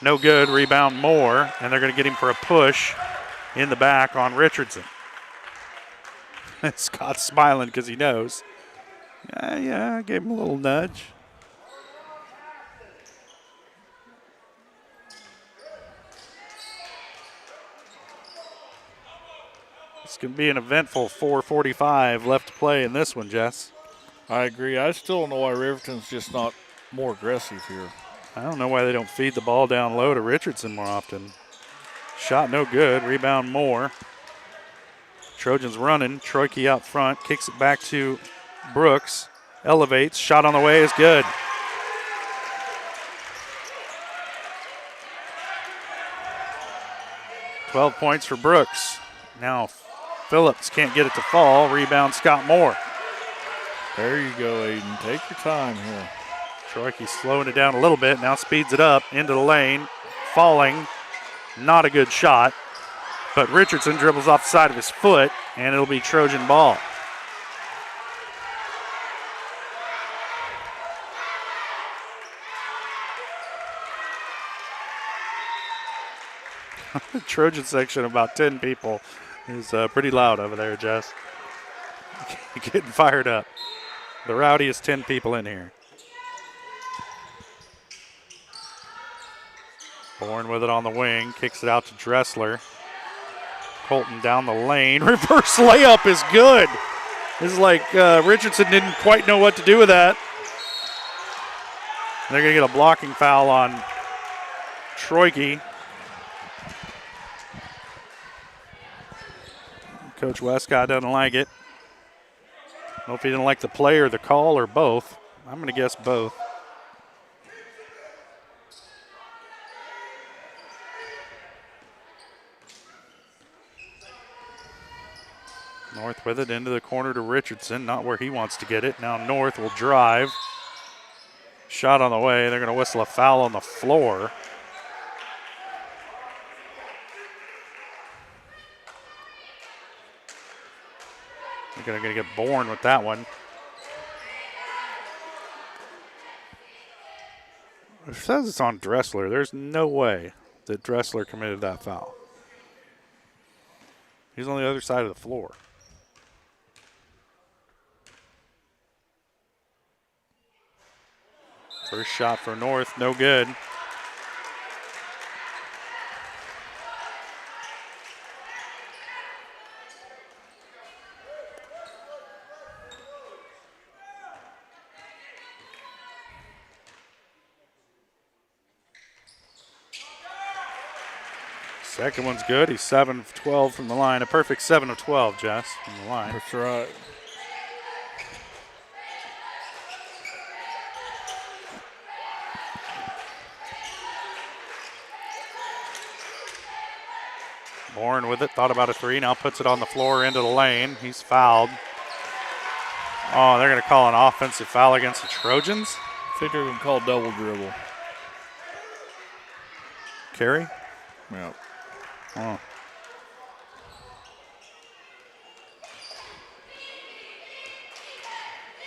No good. Rebound Moore, and they're going to get him for a push in the back on Richardson. Scott's smiling because he knows. Yeah, I gave him a little nudge. It's going to be an eventful 4:45 left to play in this one, Jess. I agree. I still don't know why Riverton's just not more aggressive here. I don't know why they don't feed the ball down low to Richardson more often. Shot no good. Rebound Moore. Trojans running. Troike out front. Kicks it back to Brooks. Elevates. Shot on the way is good. $12 points for Brooks. Now Phillips can't get it to fall. Rebound Scott Moore. There you go, Aiden. Take your time here. Troike slowing it down a little bit. Now speeds it up into the lane. Falling. Not a good shot. But Richardson dribbles off the side of his foot and it'll be Trojan ball. The Trojan section, about 10 people, is pretty loud over there, Jess. Getting fired up. The rowdiest 10 people in here. Bourne with it on the wing, kicks it out to Dressler. Colton down the lane. Reverse layup is good. This is like Richardson didn't quite know what to do with that. They're going to get a blocking foul on Troike. Coach Westcott doesn't like it. I don't know if he didn't like the play or the call or both. I'm going to guess both. North with it into the corner to Richardson, not where he wants to get it. Now North will drive. Shot on the way. They're going to whistle a foul on the floor. They're going to get Bourne with that one. It says it's on Dressler. There's no way that Dressler committed that foul. He's on the other side of the floor. First shot for North, no good. Second one's good. He's 7 of 12 from the line. A perfect 7 of 12, Jess, from the line. That's right. Bourne with it, thought about a three, now puts it on the floor into the lane. He's fouled. Oh, they're going to call an offensive foul against the Trojans. I think they're going to call double dribble. Carey? Yeah. Oh.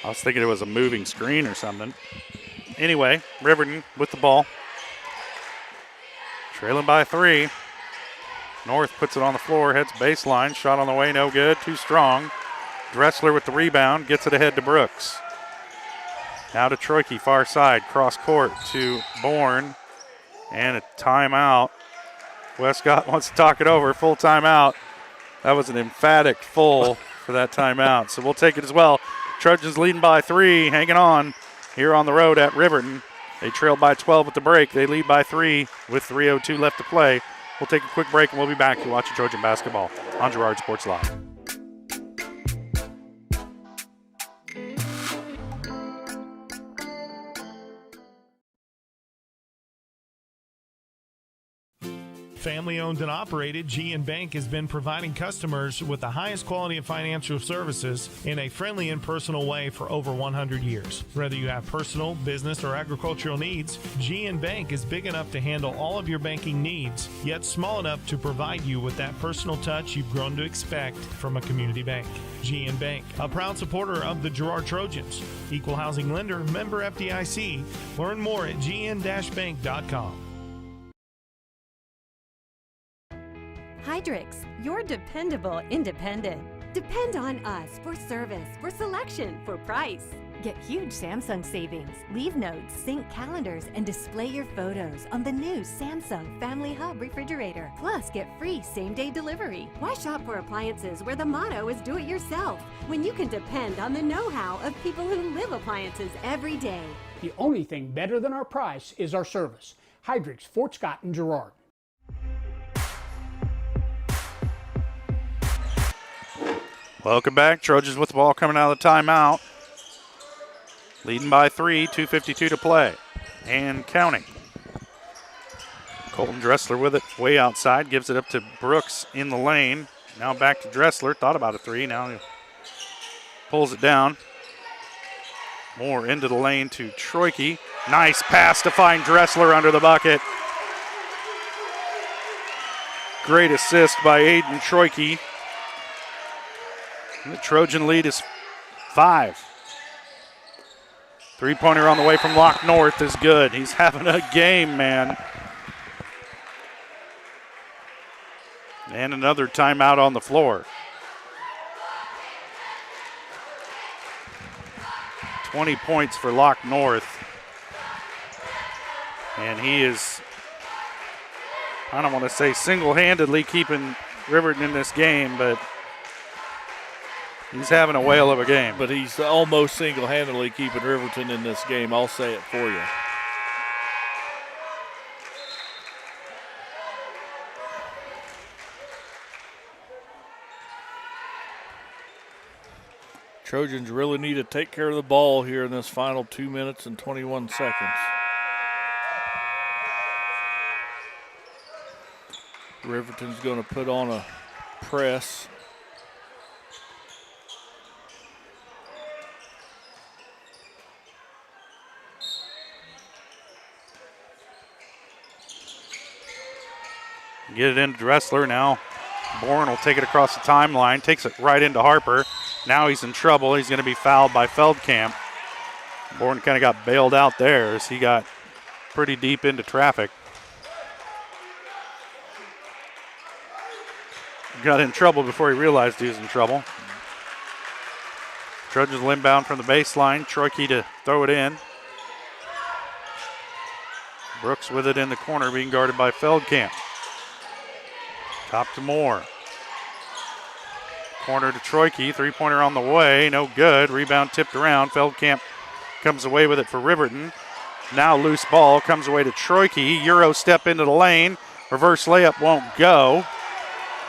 I was thinking it was a moving screen or something. Anyway, Riverton with the ball. Trailing by 3. North puts it on the floor, heads baseline. Shot on the way, no good, too strong. Dressler with the rebound, gets it ahead to Brooks. Now to Troike, far side, cross court to Bourne. And a timeout. Westcott wants to talk it over, full timeout. That was an emphatic full for that timeout, so we'll take it as well. Trojans leading by 3, hanging on here on the road at Riverton. They trailed by 12 at the break. They lead by 3 with 3:02 left to play. We'll take a quick break and we'll be back to watch Trojan basketball on Girard Sports Live. Family owned and operated, GN Bank has been providing customers with the highest quality of financial services in a friendly and personal way for over 100 years. Whether you have personal, business, or agricultural needs, GN Bank is big enough to handle all of your banking needs, yet small enough to provide you with that personal touch you've grown to expect from a community bank. GN Bank, a proud supporter of the Girard Trojans. Equal housing lender, member FDIC. Learn more at gn-bank.com. Hydrix, your dependable independent. Depend on us for service, for selection, for price. Get huge Samsung savings. Leave notes, sync calendars, and display your photos on the new Samsung Family Hub refrigerator. Plus, get free same-day delivery. Why shop for appliances where the motto is do it yourself when you can depend on the know-how of people who live appliances every day? The only thing better than our price is our service. Hydrix, Fort Scott, and Girard. Welcome back. Trojans with the ball coming out of the timeout. Leading by 3, 2:52 to play. And counting. Colton Dressler with it way outside. Gives it up to Brooks in the lane. Now back to Dressler. Thought about a 3. Now he pulls it down. More into the lane to Troike. Nice pass to find Dressler under the bucket. Great assist by Aiden Troike. The Trojan lead is 5. Three-pointer on the way from Lock North is good. He's having a game, man. And another timeout on the floor. 20 points for Lock North. And he is, I don't want to say single-handedly keeping Riverton in this game, but he's having a whale of a game. But he's almost single-handedly keeping Riverton in this game. I'll say it for you. Trojans really need to take care of the ball here in this final 2 minutes and 21 seconds. Riverton's going to put on a press. Get it into Dressler now. Bourne will take it across the timeline, takes it right into Harper. Now he's in trouble. He's going to be fouled by Feldkamp. Bourne kind of got bailed out there as he got pretty deep into traffic. Got in trouble before he realized he was in trouble. Trojans inbound from the baseline. Troike to throw it in. Brooks with it in the corner, being guarded by Feldkamp. Top to Moore. Corner to Troike. Three-pointer on the way. No good. Rebound tipped around. Feldkamp comes away with it for Riverton. Now loose ball comes away to Troike. Euro step into the lane. Reverse layup won't go.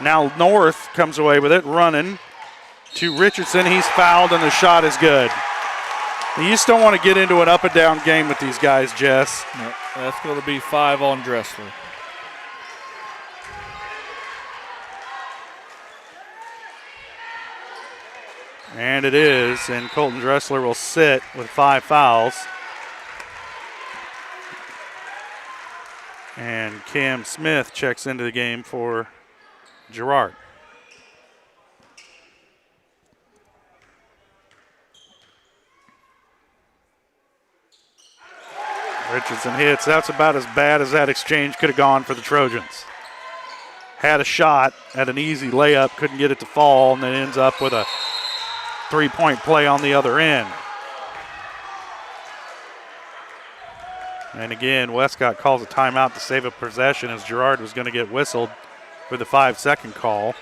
Now North comes away with it, running to Richardson. He's fouled, and the shot is good. You just don't want to get into an up-and-down game with these guys, Jess. No, that's going to be 5 on Dressler. And it is, and Colton Dressler will sit with 5 fouls. And Cam Smith checks into the game for Girard. Richardson hits. That's about as bad as that exchange could have gone for the Trojans. Had a shot at an easy layup, couldn't get it to fall, and then ends up with a three-point play on the other end. And again, Westcott calls a timeout to save a possession as Girard was going to get whistled for the 5-second call,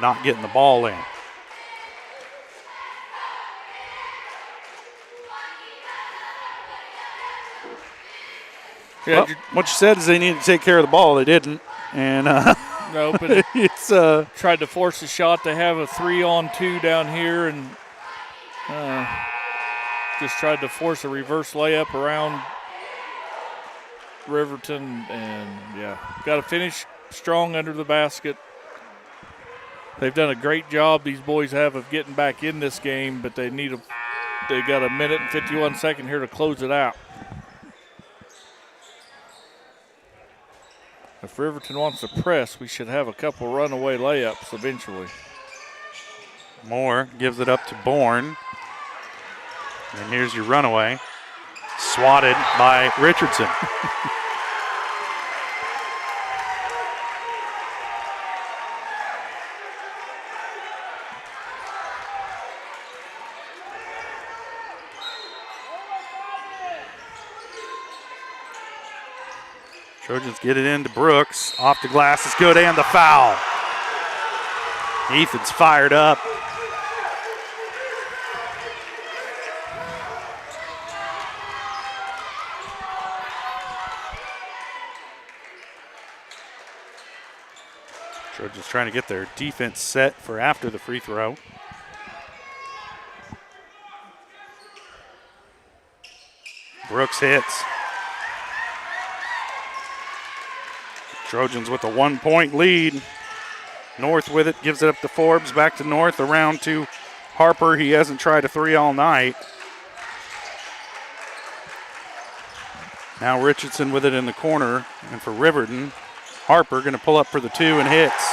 not getting the ball in. Yeah, well, what you said is they needed to take care of the ball. They didn't. And no, but it's tried to force a shot to have a 3-on-2 down here, and just tried to force a reverse layup around Riverton, and yeah, got to finish strong under the basket. They've done a great job, these boys have, of getting back in this game, but they got a minute and 51 seconds here to close it out. If Riverton wants to press, we should have a couple runaway layups eventually. Moore gives it up to Bourne. And here's your runaway. Swatted by Richardson. Trojans get it into Brooks. Off the glass is good, and the foul. Ethan's fired up. Trojans trying to get their defense set for after the free throw. Brooks hits. Trojans with a 1-point lead. North with it, gives it up to Forbes, back to North, around to Harper. He hasn't tried a three all night. Now Richardson with it in the corner, and for Riverton, Harper going to pull up for the 2 and hits.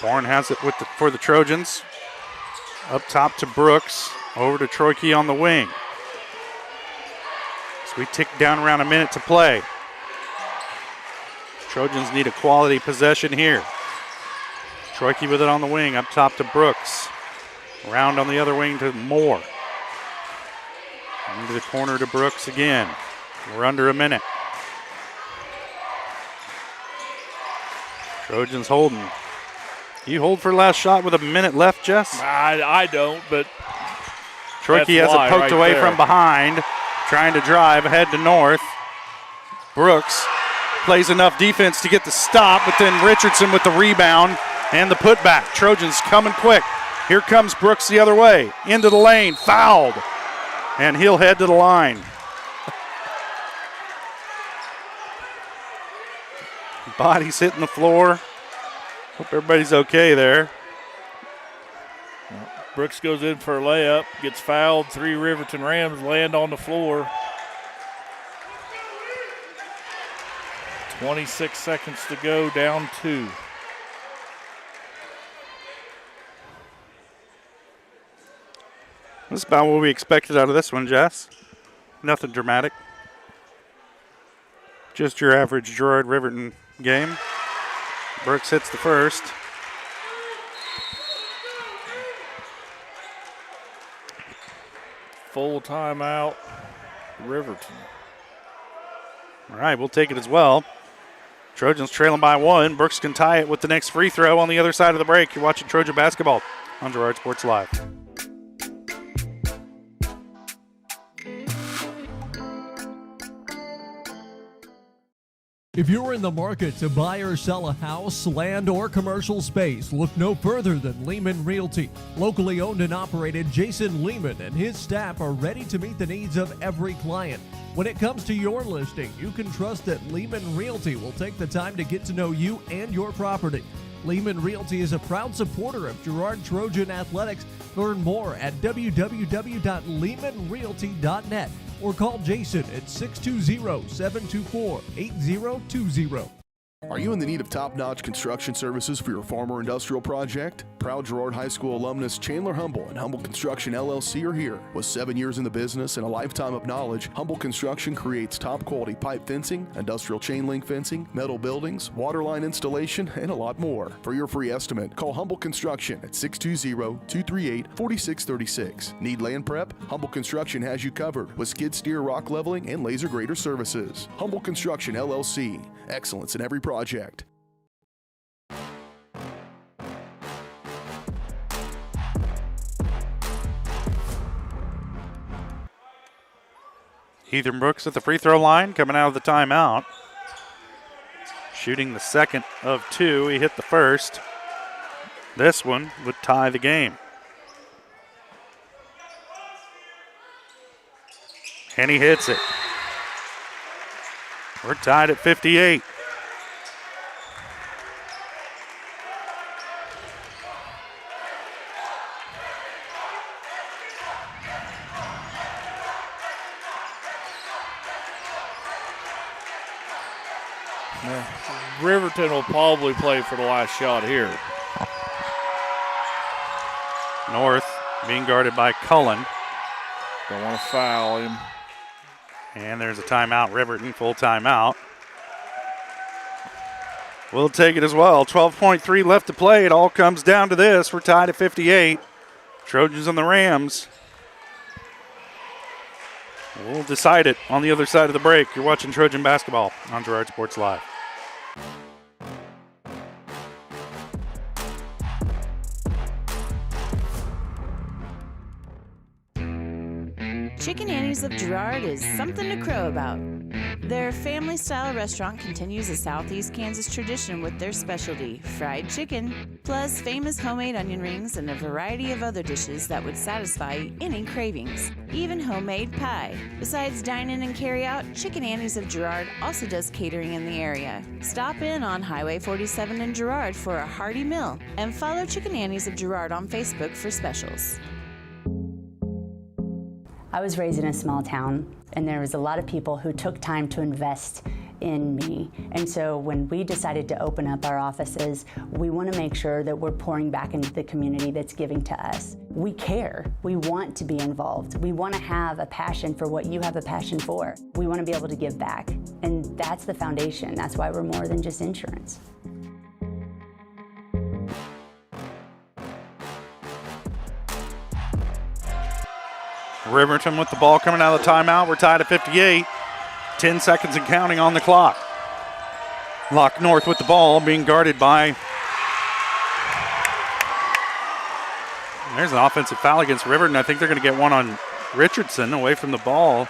Bourne has it for the Trojans. Up top to Brooks. Over to Troike on the wing. So we tick down around a minute to play. Trojans need a quality possession here. Troike with it on the wing. Up top to Brooks. Around on the other wing to Moore. Into the corner to Brooks again. We're under a minute. Trojans holding. You hold for last shot with a minute left, Jess? I don't, but Troike has it poked away from behind, trying to drive ahead to North. Brooks plays enough defense to get the stop, but then Richardson with the rebound and the putback. Trojans coming quick. Here comes Brooks the other way. Into the lane, fouled. And he'll head to the line. Body's hitting the floor. Hope everybody's okay there. Brooks goes in for a layup, gets fouled. 3 Riverton Rams land on the floor. 26 seconds to go, down 2. That's about what we expected out of this one, Jess. Nothing dramatic. Just your average Girard Riverton game. Brooks hits the first. Full timeout, Riverton. All right, we'll take it as well. Trojans trailing by 1. Brooks can tie it with the next free throw on the other side of the break. You're watching Trojan basketball on Girard Sports Live. If you're in the market to buy or sell a house, land, or commercial space, look no further than Lehman Realty. Locally owned and operated, Jason Lehman and his staff are ready to meet the needs of every client. When it comes to your listing, you can trust that Lehman Realty will take the time to get to know you and your property. Lehman Realty is a proud supporter of Girard Trojan Athletics. Learn more at www.lehmanrealty.net or call Jason at 620-724-8020. Are you in the need of top-notch construction services for your farm or industrial project? Proud Girard High School alumnus Chandler Humble and Humble Construction LLC are here. With 7 years in the business and a lifetime of knowledge, Humble Construction creates top-quality pipe fencing, industrial chain link fencing, metal buildings, water line installation, and a lot more. For your free estimate, call Humble Construction at 620-238-4636. Need land prep? Humble Construction has you covered with skid steer, rock leveling, and laser grader services. Humble Construction LLC. Excellence in every project. Ethan Brooks at the free throw line, coming out of the timeout. Shooting the second of 2. He hit the first. This one would tie the game. And he hits it. We're tied at 58. Riverton will probably play for the last shot here. North being guarded by Cullen. Don't want to foul him. And there's a timeout, Riverton, full timeout. We'll take it as well. 12.3 left to play. It all comes down to this. We're tied at 58. Trojans and the Rams. We'll decide it on the other side of the break. You're watching Trojan basketball on Girard Sports Live. Chicken Annie's of Girard is something to crow about. Their family-style restaurant continues a Southeast Kansas tradition with their specialty, fried chicken, plus famous homemade onion rings and a variety of other dishes that would satisfy any cravings, even homemade pie. Besides dine-in and carry-out, Chicken Annie's of Girard also does catering in the area. Stop in on Highway 47 in Girard for a hearty meal, and follow Chicken Annie's of Girard on Facebook for specials. I was raised in a small town, and there was a lot of people who took time to invest in me. And so when we decided to open up our offices, we want to make sure that we're pouring back into the community that's giving to us. We care. We want to be involved. We want to have a passion for what you have a passion for. We want to be able to give back. And that's the foundation. That's why we're more than just insurance. Riverton with the ball coming out of the timeout. We're tied at 58. 10 seconds and counting on the clock. Lock North with the ball, being guarded by. There's an offensive foul against Riverton. I think they're going to get one on Richardson away from the ball.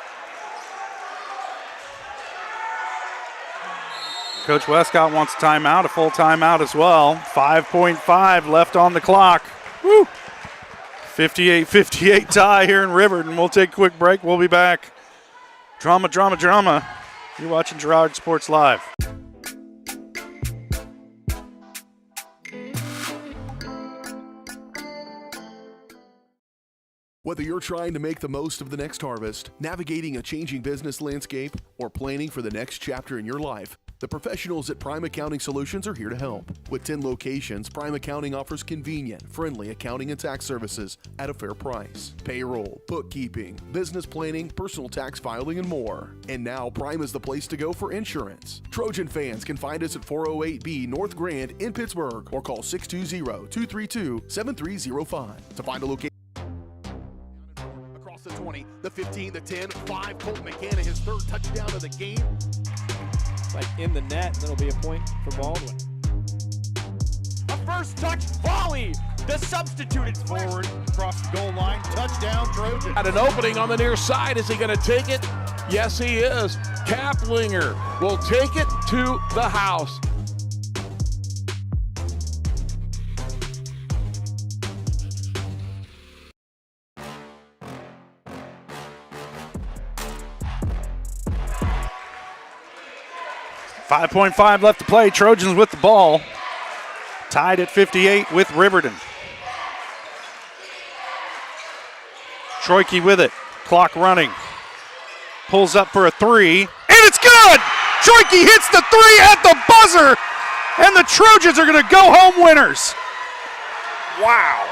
Coach Westcott wants a timeout, a full timeout as well. 5.5 left on the clock. Woo! 58-58 tie here in Riverton. We'll take a quick break. We'll be back. Drama, drama, drama. You're watching Girard Sports Live. Whether you're trying to make the most of the next harvest, navigating a changing business landscape, or planning for the next chapter in your life, the professionals at Prime Accounting Solutions are here to help. With 10 locations, Prime Accounting offers convenient, friendly accounting and tax services at a fair price. Payroll, bookkeeping, business planning, personal tax filing, and more. And now Prime is the place to go for insurance. Trojan fans can find us at 408B North Grand in Pittsburgh or call 620-232-7305 to find a location. Across the 20, the 15, the 10, 5, Colt McCann, his third touchdown of the game. Like in the net, that'll be a point for Baldwin. A first touch volley. The substituted forward across the goal line. Touchdown, Trojans. At an opening on the near side. Is he going to take it? Yes, he is. Kaplinger will take it to the house. .5 left to play. Trojans with the ball. Tied at 58 with Riverton. Troike with it. Clock running. Pulls up for a three. And it's good! Troike hits the three at the buzzer. And the Trojans are going to go home winners. Wow.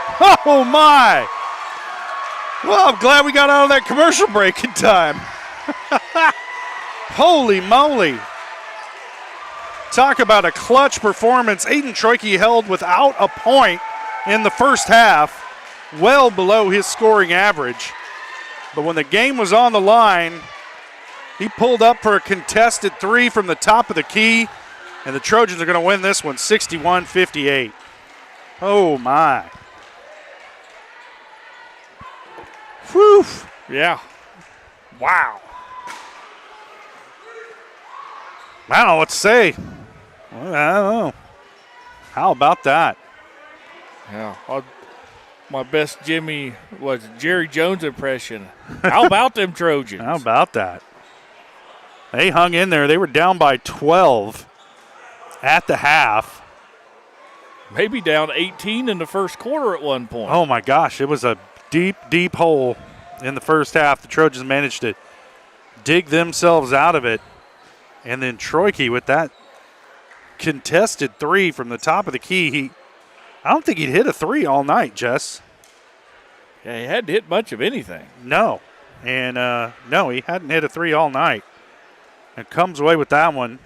Oh, my. Well, I'm glad we got out of that commercial break in time. Holy moly. Talk about a clutch performance. Aiden Troike held without a point in the first half, well below his scoring average. But when the game was on the line, he pulled up for a contested three from the top of the key, and the Trojans are going to win this one 61-58. Oh, my. Whew. Yeah. Wow. I don't know what to say. I don't know. How about that? Yeah. My best Jimmy was Jerry Jones impression. How about them Trojans? How about that? They hung in there. They were down by 12 at the half. Maybe down 18 in the first quarter at one point. Oh, my gosh. It was a deep, deep hole in the first half. The Trojans managed to dig themselves out of it. And then Troike with that contested three from the top of the key. I don't think he'd hit a three all night, Jess. Yeah, he hadn't hit much of anything. No. And, no, he hadn't hit a three all night. And comes away with that one.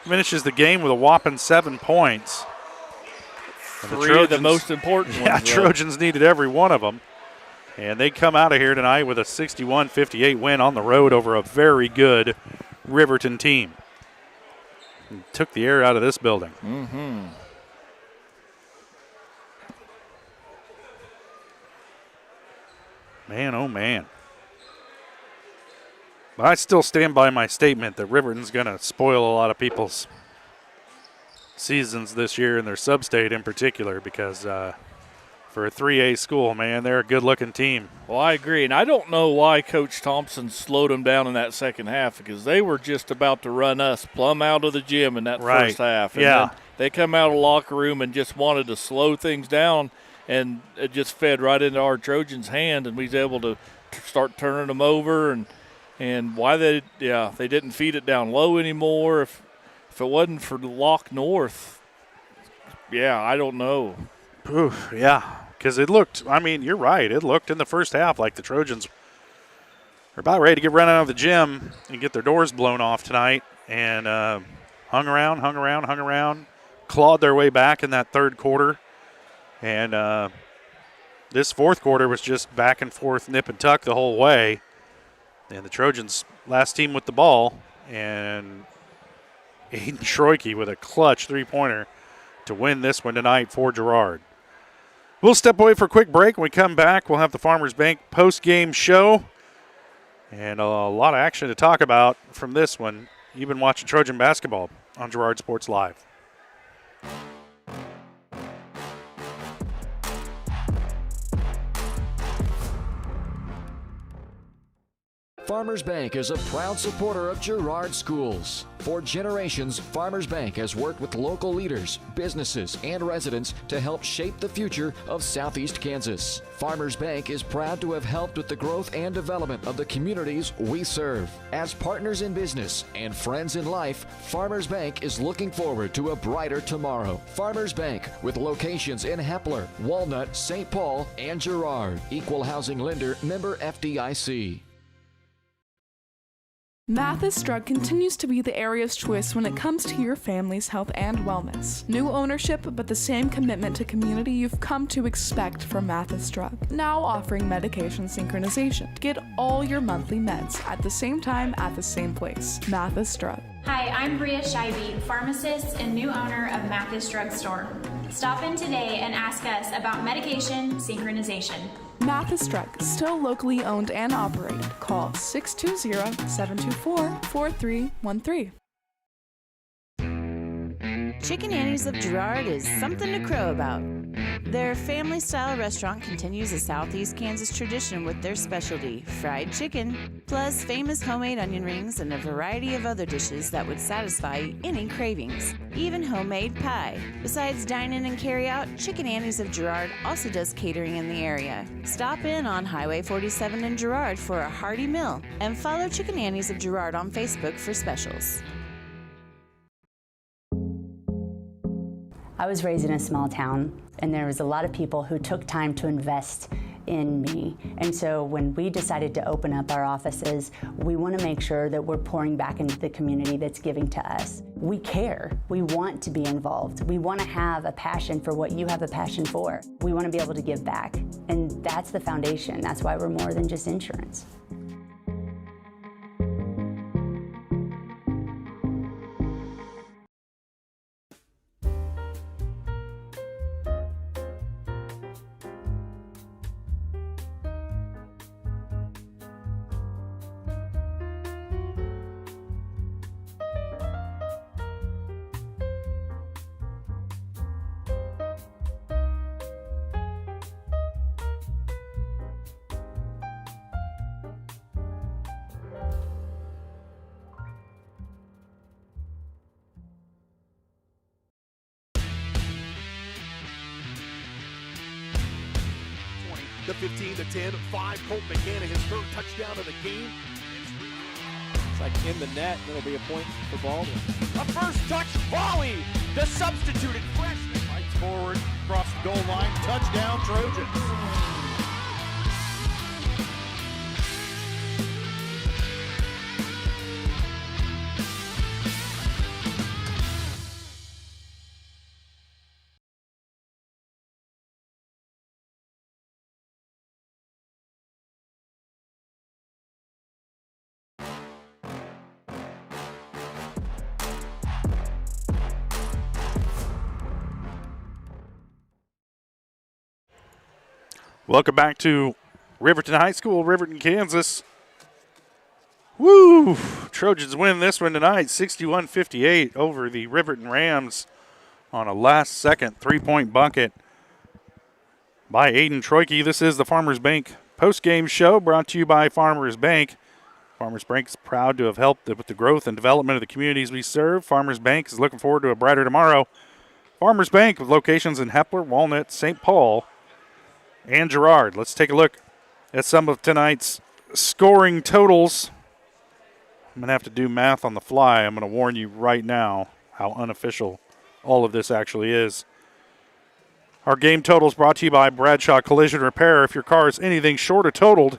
Finishes the game with a whopping 7 points. Three of the most important ones. Yeah, Trojans needed every one of them. And they come out of here tonight with a 61-58 win on the road over a very good Riverton team. And took the air out of this building. Mm-hmm. Man, oh man. But I still stand by my statement that Riverton's going to spoil a lot of people's seasons this year, and their sub-state in particular, because for a 3A school, man, they're a good-looking team. Well, I agree, and I don't know why Coach Thompson slowed them down in that second half, because they were just about to run us plumb out of the gym in that first half. And then they come out of the locker room and just wanted to slow things down, and it just fed right into our Trojans' hand, and we was able to start turning them over and And why they didn't feed it down low anymore. If it wasn't for the Lock North, I don't know. Oof, yeah, because it looked, you're right. It looked in the first half like the Trojans were about ready to get run out of the gym and get their doors blown off tonight, and hung around, clawed their way back in that third quarter. And this fourth quarter was just back and forth, nip and tuck the whole way. And the Trojans, last team with the ball, and Aiden Troike with a clutch three-pointer to win this one tonight for Girard. We'll step away for a quick break. When we come back, we'll have the Farmers Bank post-game show and a lot of action to talk about from this one. You've been watching Trojan basketball on Girard Sports Live. Farmers Bank is a proud supporter of Girard schools. For generations, Farmers Bank has worked with local leaders, businesses, and residents to help shape the future of Southeast Kansas. Farmers Bank is proud to have helped with the growth and development of the communities we serve. As partners in business and friends in life, Farmers Bank is looking forward to a brighter tomorrow. Farmers Bank, with locations in Hepler, Walnut, St. Paul, and Girard. Equal housing lender, member FDIC. Mathis Drug continues to be the area's choice when it comes to your family's health and wellness. New ownership, but the same commitment to community you've come to expect from Mathis Drug. Now offering medication synchronization. Get all your monthly meds at the same time at the same place. Mathis Drug. Hi, I'm Bria Scheibe, pharmacist and new owner of Mathis Drug Store. Stop in today and ask us about medication synchronization. Mathis Drug, still locally owned and operated. Call 620-724-4313. Chicken Annie's of Girard is something to crow about. Their family-style restaurant continues a Southeast Kansas tradition with their specialty, fried chicken, plus famous homemade onion rings and a variety of other dishes that would satisfy any cravings, even homemade pie. Besides dine-in and carry-out, Chicken Annie's of Girard also does catering in the area. Stop in on Highway 47 in Girard for a hearty meal, and follow Chicken Annie's of Girard on Facebook for specials. I was raised in a small town, and there was a lot of people who took time to invest in me. And so when we decided to open up our offices, we want to make sure that we're pouring back into the community that's giving to us. We care. We want to be involved. We want to have a passion for what you have a passion for. We want to be able to give back. And that's the foundation. That's why we're more than just insurance. The 15-10, 5, Colt McCann, his third touchdown of the game. It's like in the net, and it'll be a point for Baldwin. A first touch volley. The substituted freshman fights forward, across the goal line. Touchdown, Trojans. Welcome back to Riverton High School, Riverton, Kansas. Woo! Trojans win this one tonight, 61-58 over the Riverton Rams on a last-second three-point bucket by Aiden Troike. This is the Farmers Bank post-game show brought to you by Farmers Bank. Farmers Bank is proud to have helped with the growth and development of the communities we serve. Farmers Bank is looking forward to a brighter tomorrow. Farmers Bank with locations in Hepler, Walnut, St. Paul, and Girard. Let's take a look at some of tonight's scoring totals I'm going to have to do math on the fly. I'm going to warn you right now how unofficial all of this actually is. Our game total is brought to you by Bradshaw Collision Repair. If your car is anything short of totaled,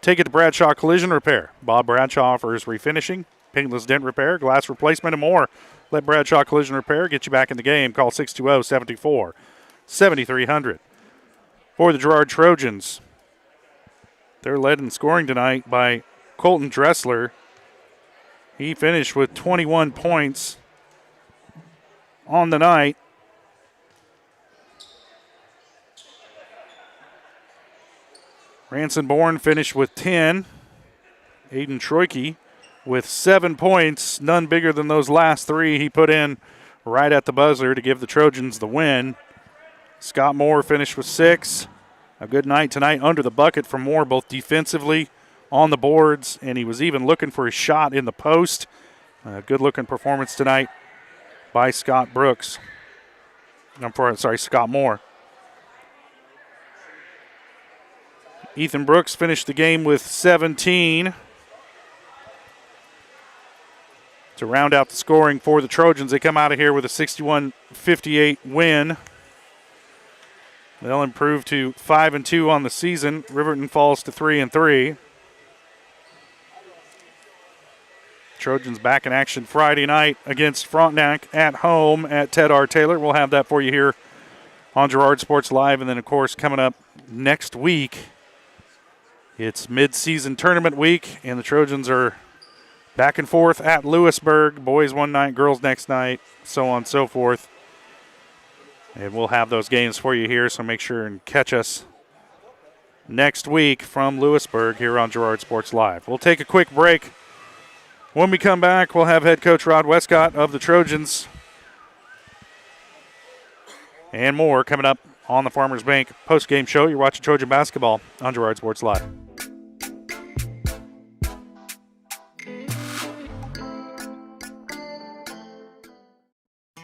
take it to Bradshaw Collision Repair. Bob Bradshaw offers refinishing, paintless dent repair, glass replacement, and more. Let Bradshaw Collision Repair get you back in the game. Call 620-724-7300. For the Girard Trojans, they're led in scoring tonight by Colton Dressler. He finished with 21 points on the night. Ranson Bourne finished with 10. Aiden Troike with 7 points, none bigger than those last three he put in right at the buzzer to give the Trojans the win. Scott Moore finished with 6. A good night tonight under the bucket for Moore, both defensively, on the boards, and he was even looking for a shot in the post. A good-looking performance tonight by Scott Brooks. Scott Moore. Ethan Brooks finished the game with 17. To round out the scoring for the Trojans, they come out of here with a 61-58 win. They'll improve to 5-2 on the season. Riverton falls to 3-3. Trojans back in action Friday night against Frontenac at home at Ted R. Taylor. We'll have that for you here on Girard Sports Live. And then, of course, coming up next week, it's mid-season tournament week, and the Trojans are back and forth at Lewisburg. Boys one night, girls next night, so on and so forth. And we'll have those games for you here, so make sure and catch us next week from Lewisburg here on Girard Sports Live. We'll take a quick break. When we come back, we'll have head coach Rod Westcott of the Trojans and more coming up on the Farmers Bank post-game show. You're watching Trojan basketball on Girard Sports Live.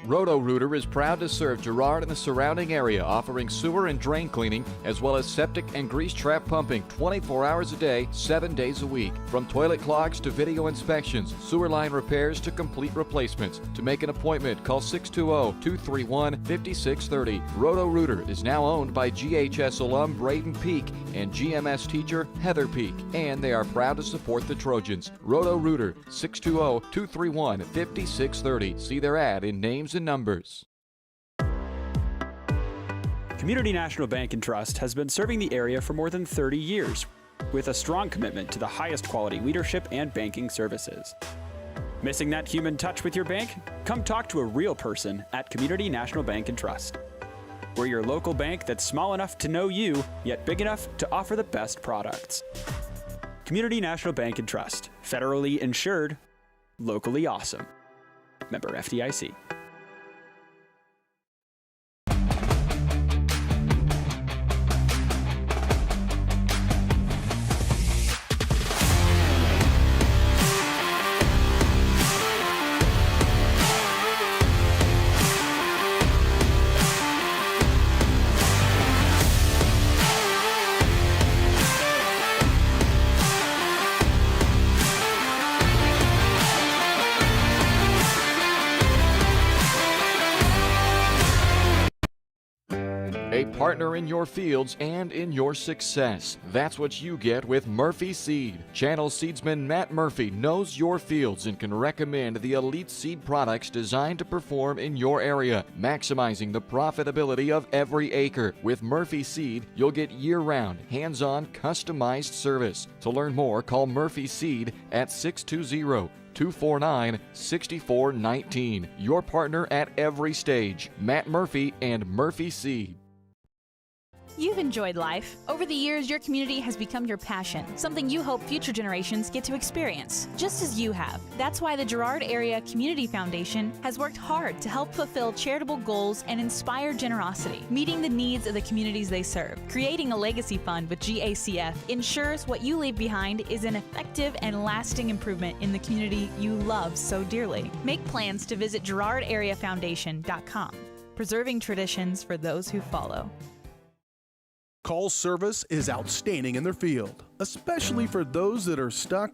Roto-Rooter is proud to serve Girard and the surrounding area, offering sewer and drain cleaning, as well as septic and grease trap pumping 24 hours a day, 7 days a week. From toilet clogs to video inspections, sewer line repairs to complete replacements. To make an appointment, call 620-231-5630. Roto-Rooter is now owned by GHS alum Braden Peak and GMS teacher Heather Peak, and they are proud to support the Trojans. Roto-Rooter, 620-231-5630. See their ad in names and numbers. Community National Bank and Trust has been serving the area for more than 30 years with a strong commitment to the highest quality leadership and banking services. Missing that human touch with your bank? Come talk to a real person at Community National Bank and Trust. We're your local bank that's small enough to know you, yet big enough to offer the best products. Community National Bank and Trust. Federally insured, locally awesome. Member FDIC. Partner in your fields and in your success. That's what you get with Murphy Seed. Channel seedsman Matt Murphy knows your fields and can recommend the elite seed products designed to perform in your area, maximizing the profitability of every acre. With Murphy Seed, you'll get year-round, hands-on, customized service. To learn more, call Murphy Seed at 620-249-6419. Your partner at every stage. Matt Murphy and Murphy Seed. You've enjoyed life. Over the years, your community has become your passion, something you hope future generations get to experience, just as you have. That's why the Girard Area Community Foundation has worked hard to help fulfill charitable goals and inspire generosity, meeting the needs of the communities they serve. Creating a legacy fund with GACF ensures what you leave behind is an effective and lasting improvement in the community you love so dearly. Make plans to visit GirardAreaFoundation.com, preserving traditions for those who follow. Call's service is outstanding in their field, especially for those that are stuck,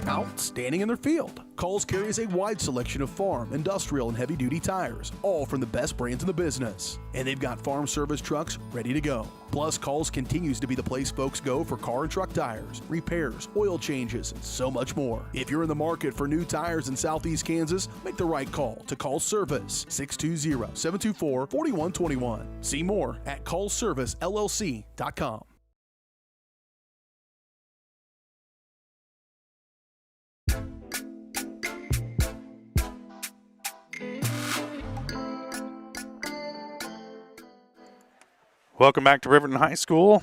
outstanding in their field. Call's carries a wide selection of farm, industrial, and heavy-duty tires, all from the best brands in the business. And they've got farm service trucks ready to go. Plus, Call's continues to be the place folks go for car and truck tires, repairs, oil changes, and so much more. If you're in the market for new tires in Southeast Kansas, make the right call to Call's Service, 620-724-4121. See more at callservicellc.com. Welcome back to Riverton High School.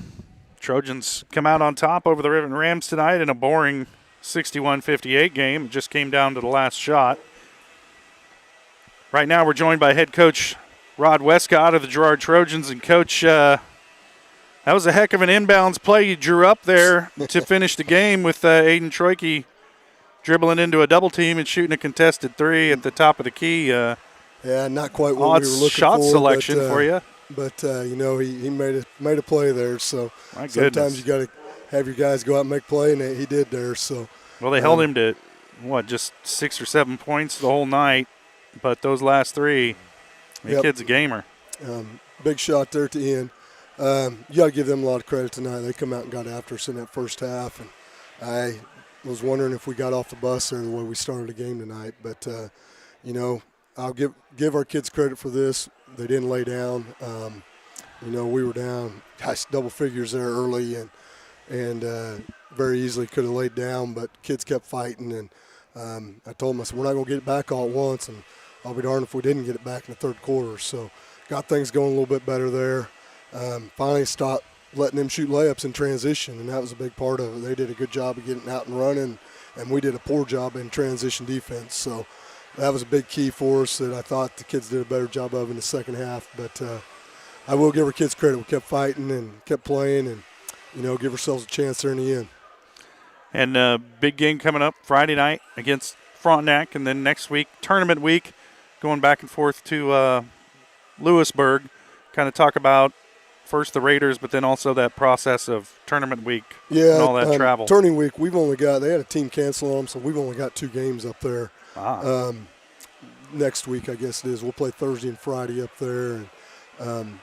Trojans come out on top over the Riverton Rams tonight in a boring 61-58 game. It just came down to the last shot. Right now we're joined by head coach Rod Westcott of the Girard Trojans. And, Coach, that was a heck of an inbounds play you drew up there to finish the game with Aiden Troike dribbling into a double team and shooting a contested three at the top of the key. Yeah, not quite what we were looking shot for. Selection for you. But, he made a play there. So My sometimes goodness. you got to have your guys go out and make play, and he did there. So Well, they held him to, just 6 or 7 points the whole night. But those last three, the kid's a gamer. Big shot there at the end. You got to give them a lot of credit tonight. They come out and got after us in that first half. And I was wondering if we got off the bus there the way we started the game tonight. But, I'll give our kids credit for this. They didn't lay down. We were down, double figures there early and very easily could have laid down, but kids kept fighting. And I told them, I said, we're not going to get it back all at once, and I'll be darned if we didn't get it back in the third quarter. So got things going a little bit better there. Finally stopped letting them shoot layups in transition, and that was a big part of it. They did a good job of getting out and running, and we did a poor job in transition defense. So that was a big key for us that I thought the kids did a better job of in the second half. But I will give our kids credit. We kept fighting and kept playing and, give ourselves a chance there in the end. And big game coming up Friday night against Frontenac, and then next week, tournament week, going back and forth to Lewisburg. Kind of talk about first the Raiders, but then also that process of tournament week and all that travel. Tournament week, they had a team cancel on them, so we've only got 2 games up there. Next week, I guess it is. We'll play Thursday and Friday up there. And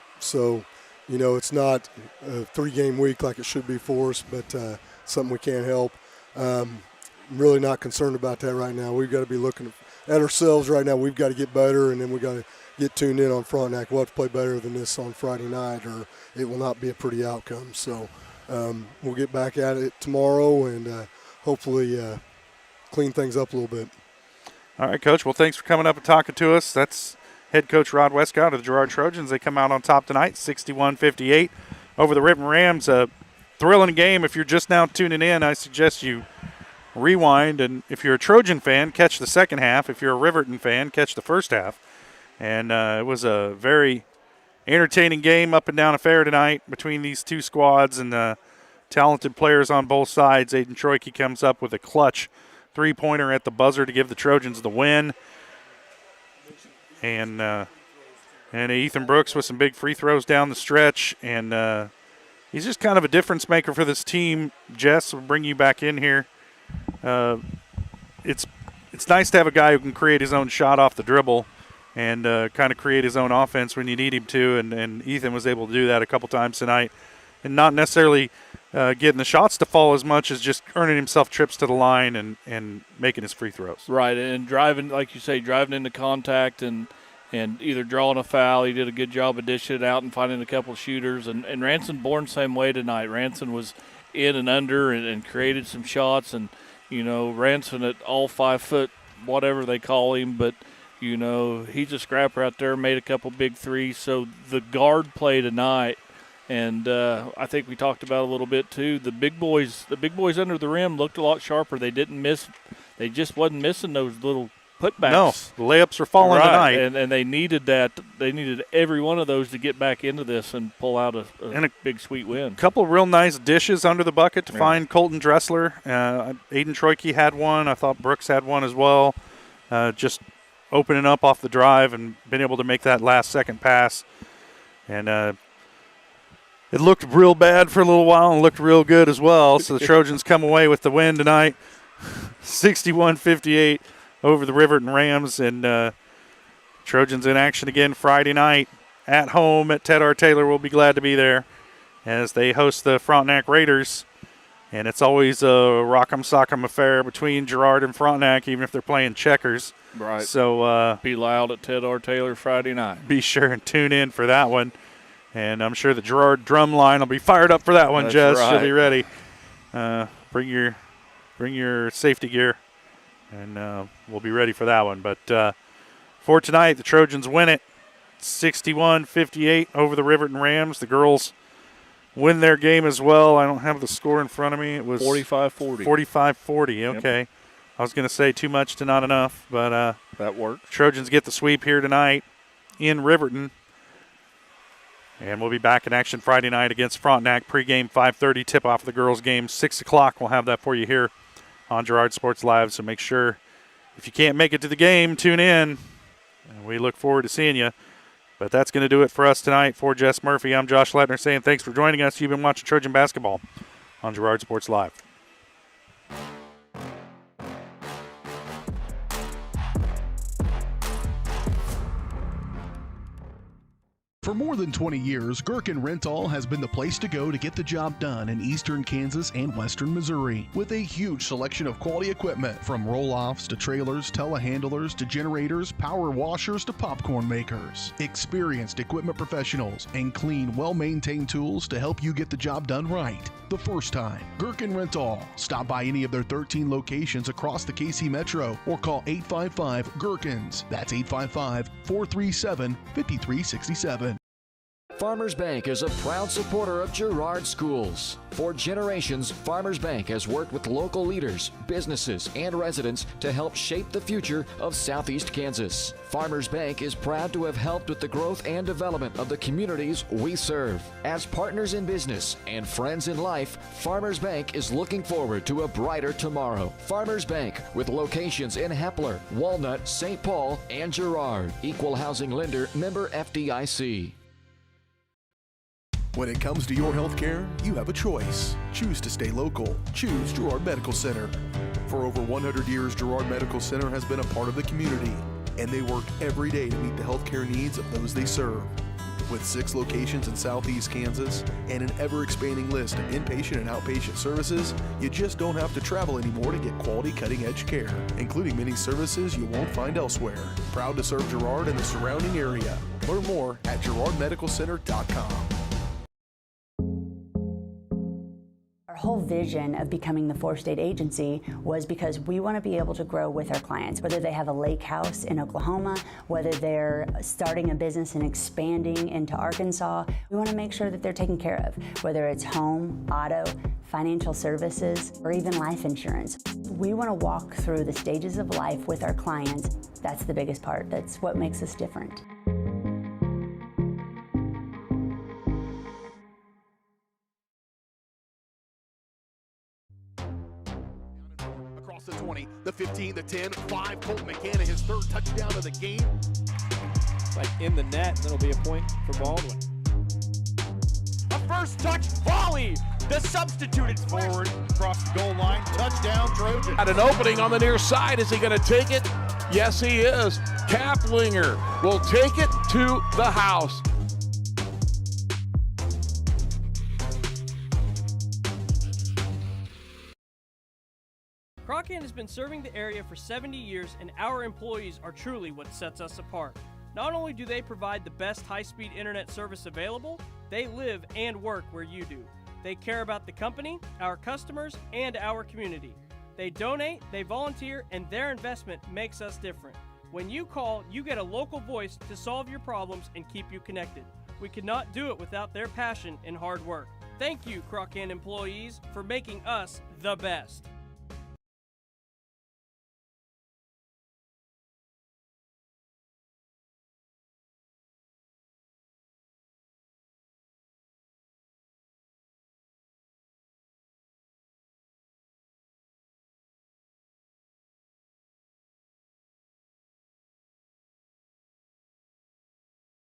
it's not a 3-game week like it should be for us, but something we can't help. I'm really not concerned about that right now. We've got to be looking at ourselves right now. We've got to get better, and then we've got to get tuned in on Frontenac. We'll have to play better than this on Friday night, or it will not be a pretty outcome. So we'll get back at it tomorrow and hopefully clean things up a little bit. All right, Coach. Well, thanks for coming up and talking to us. That's head coach Rod Westcott of the Girard Trojans. They come out on top tonight, 61-58 over the Riverton Rams. A thrilling game. If you're just now tuning in, I suggest you rewind. And if you're a Trojan fan, catch the second half. If you're a Riverton fan, catch the first half. And it was a very entertaining game, up and down affair tonight between these two squads and talented players on both sides. Aiden Troike comes up with a clutch 3-pointer at the buzzer to give the Trojans the win. And Ethan Brooks with some big free throws down the stretch. And he's just kind of a difference maker for this team. Jess, we'll bring you back in here. It's nice to have a guy who can create his own shot off the dribble and kind of create his own offense when you need him to. And Ethan was able to do that a couple times tonight. And not necessarily getting the shots to fall as much as just earning himself trips to the line and making his free throws. Right, and driving, like you say, driving into contact and either drawing a foul. He did a good job of dishing it out and finding a couple of shooters. And Ranson born same way tonight. Ranson was in and under and created some shots. And, Ranson at all 5 foot, whatever they call him, but, he's a scrapper out there, made a couple big threes. So the guard play tonight, and I think we talked about a little bit too. The big boys under the rim looked a lot sharper. They didn't miss. They just wasn't missing those little putbacks. No, the layups were falling tonight, and they needed that. They needed every one of those to get back into this and pull out a big sweet win. A couple real nice dishes under the bucket to find Colton Dressler. Aiden Troike had one. I thought Brooks had one as well. Just opening up off the drive and been able to make that last second pass. And It looked real bad for a little while and looked real good as well. So the Trojans come away with the win tonight, 61-58 over the Riverton Rams. And Trojans in action again Friday night at home at Ted R. Taylor. We'll be glad to be there as they host the Frontenac Raiders. And it's always a rock'em sock'em affair between Girard and Frontenac, even if they're playing checkers. Right. So be loud at Ted R. Taylor Friday night. Be sure and tune in for that one. And I'm sure the Girard drum line will be fired up for that one, That's Jess. right. She'll be ready. Bring your safety gear, and we'll be ready for that one. But for tonight, the Trojans win it 61-58 over the Riverton Rams. The girls win their game as well. I don't have the score in front of me. It was 45-40. 45-40, okay. Yep. I was going to say too much to not enough, but that works. Trojans get the sweep here tonight in Riverton. And we'll be back in action Friday night against Frontenac. Pre-game 5:30, tip-off of the girls' game 6 o'clock. We'll have that for you here on Girard Sports Live. So make sure, if you can't make it to the game, tune in. And we look forward to seeing you. But that's going to do it for us tonight. For Jess Murphy, I'm Josh Lettner saying thanks for joining us. You've been watching Trojan Basketball on Girard Sports Live. For more than 20 years, Gherkin Rental has been the place to go to get the job done in eastern Kansas and western Missouri. With a huge selection of quality equipment, from roll-offs to trailers, telehandlers to generators, power washers to popcorn makers. Experienced equipment professionals and clean, well-maintained tools to help you get the job done right the first time. Gherkin Rental. Stop by any of their 13 locations across the KC Metro or call 855-GHERKINS. That's 855-437-5367. Farmers Bank is a proud supporter of Girard schools. For generations, Farmers Bank has worked with local leaders, businesses, and residents to help shape the future of Southeast Kansas. Farmers Bank is proud to have helped with the growth and development of the communities we serve. As partners in business and friends in life, Farmers Bank is looking forward to a brighter tomorrow. Farmers Bank, with locations in Hepler, Walnut, St. Paul, and Girard. Equal housing lender, member FDIC. When it comes to your health care, you have a choice. Choose to stay local. Choose Girard Medical Center. For over 100 years, Girard Medical Center has been a part of the community, and they work every day to meet the health care needs of those they serve. With 6 locations in Southeast Kansas and an ever-expanding list of inpatient and outpatient services, you just don't have to travel anymore to get quality cutting-edge care, including many services you won't find elsewhere. Proud to serve Girard and the surrounding area. Learn more at girardmedicalcenter.com. Our whole vision of becoming the 4-state agency was because we want to be able to grow with our clients, whether they have a lake house in Oklahoma, whether they're starting a business and expanding into Arkansas. We want to make sure that they're taken care of, whether it's home, auto, financial services, or even life insurance. We want to walk through the stages of life with our clients. That's the biggest part. That's what makes us different. The 20, the 15, the 10, 5. Colton McCann, his 3rd touchdown of the game. It's like in the net, and it'll be a point for Baldwin. A first touch volley. The substituted forward across the goal line. Touchdown, Trojans. At an opening on the near side. Is he going to take it? Yes, he is. Kaplinger will take it to the house. Crocan has been serving the area for 70 years, and our employees are truly what sets us apart. Not only do they provide the best high-speed internet service available, they live and work where you do. They care about the company, our customers, and our community. They donate, they volunteer, and their investment makes us different. When you call, you get a local voice to solve your problems and keep you connected. We could not do it without their passion and hard work. Thank you, Crocan employees, for making us the best.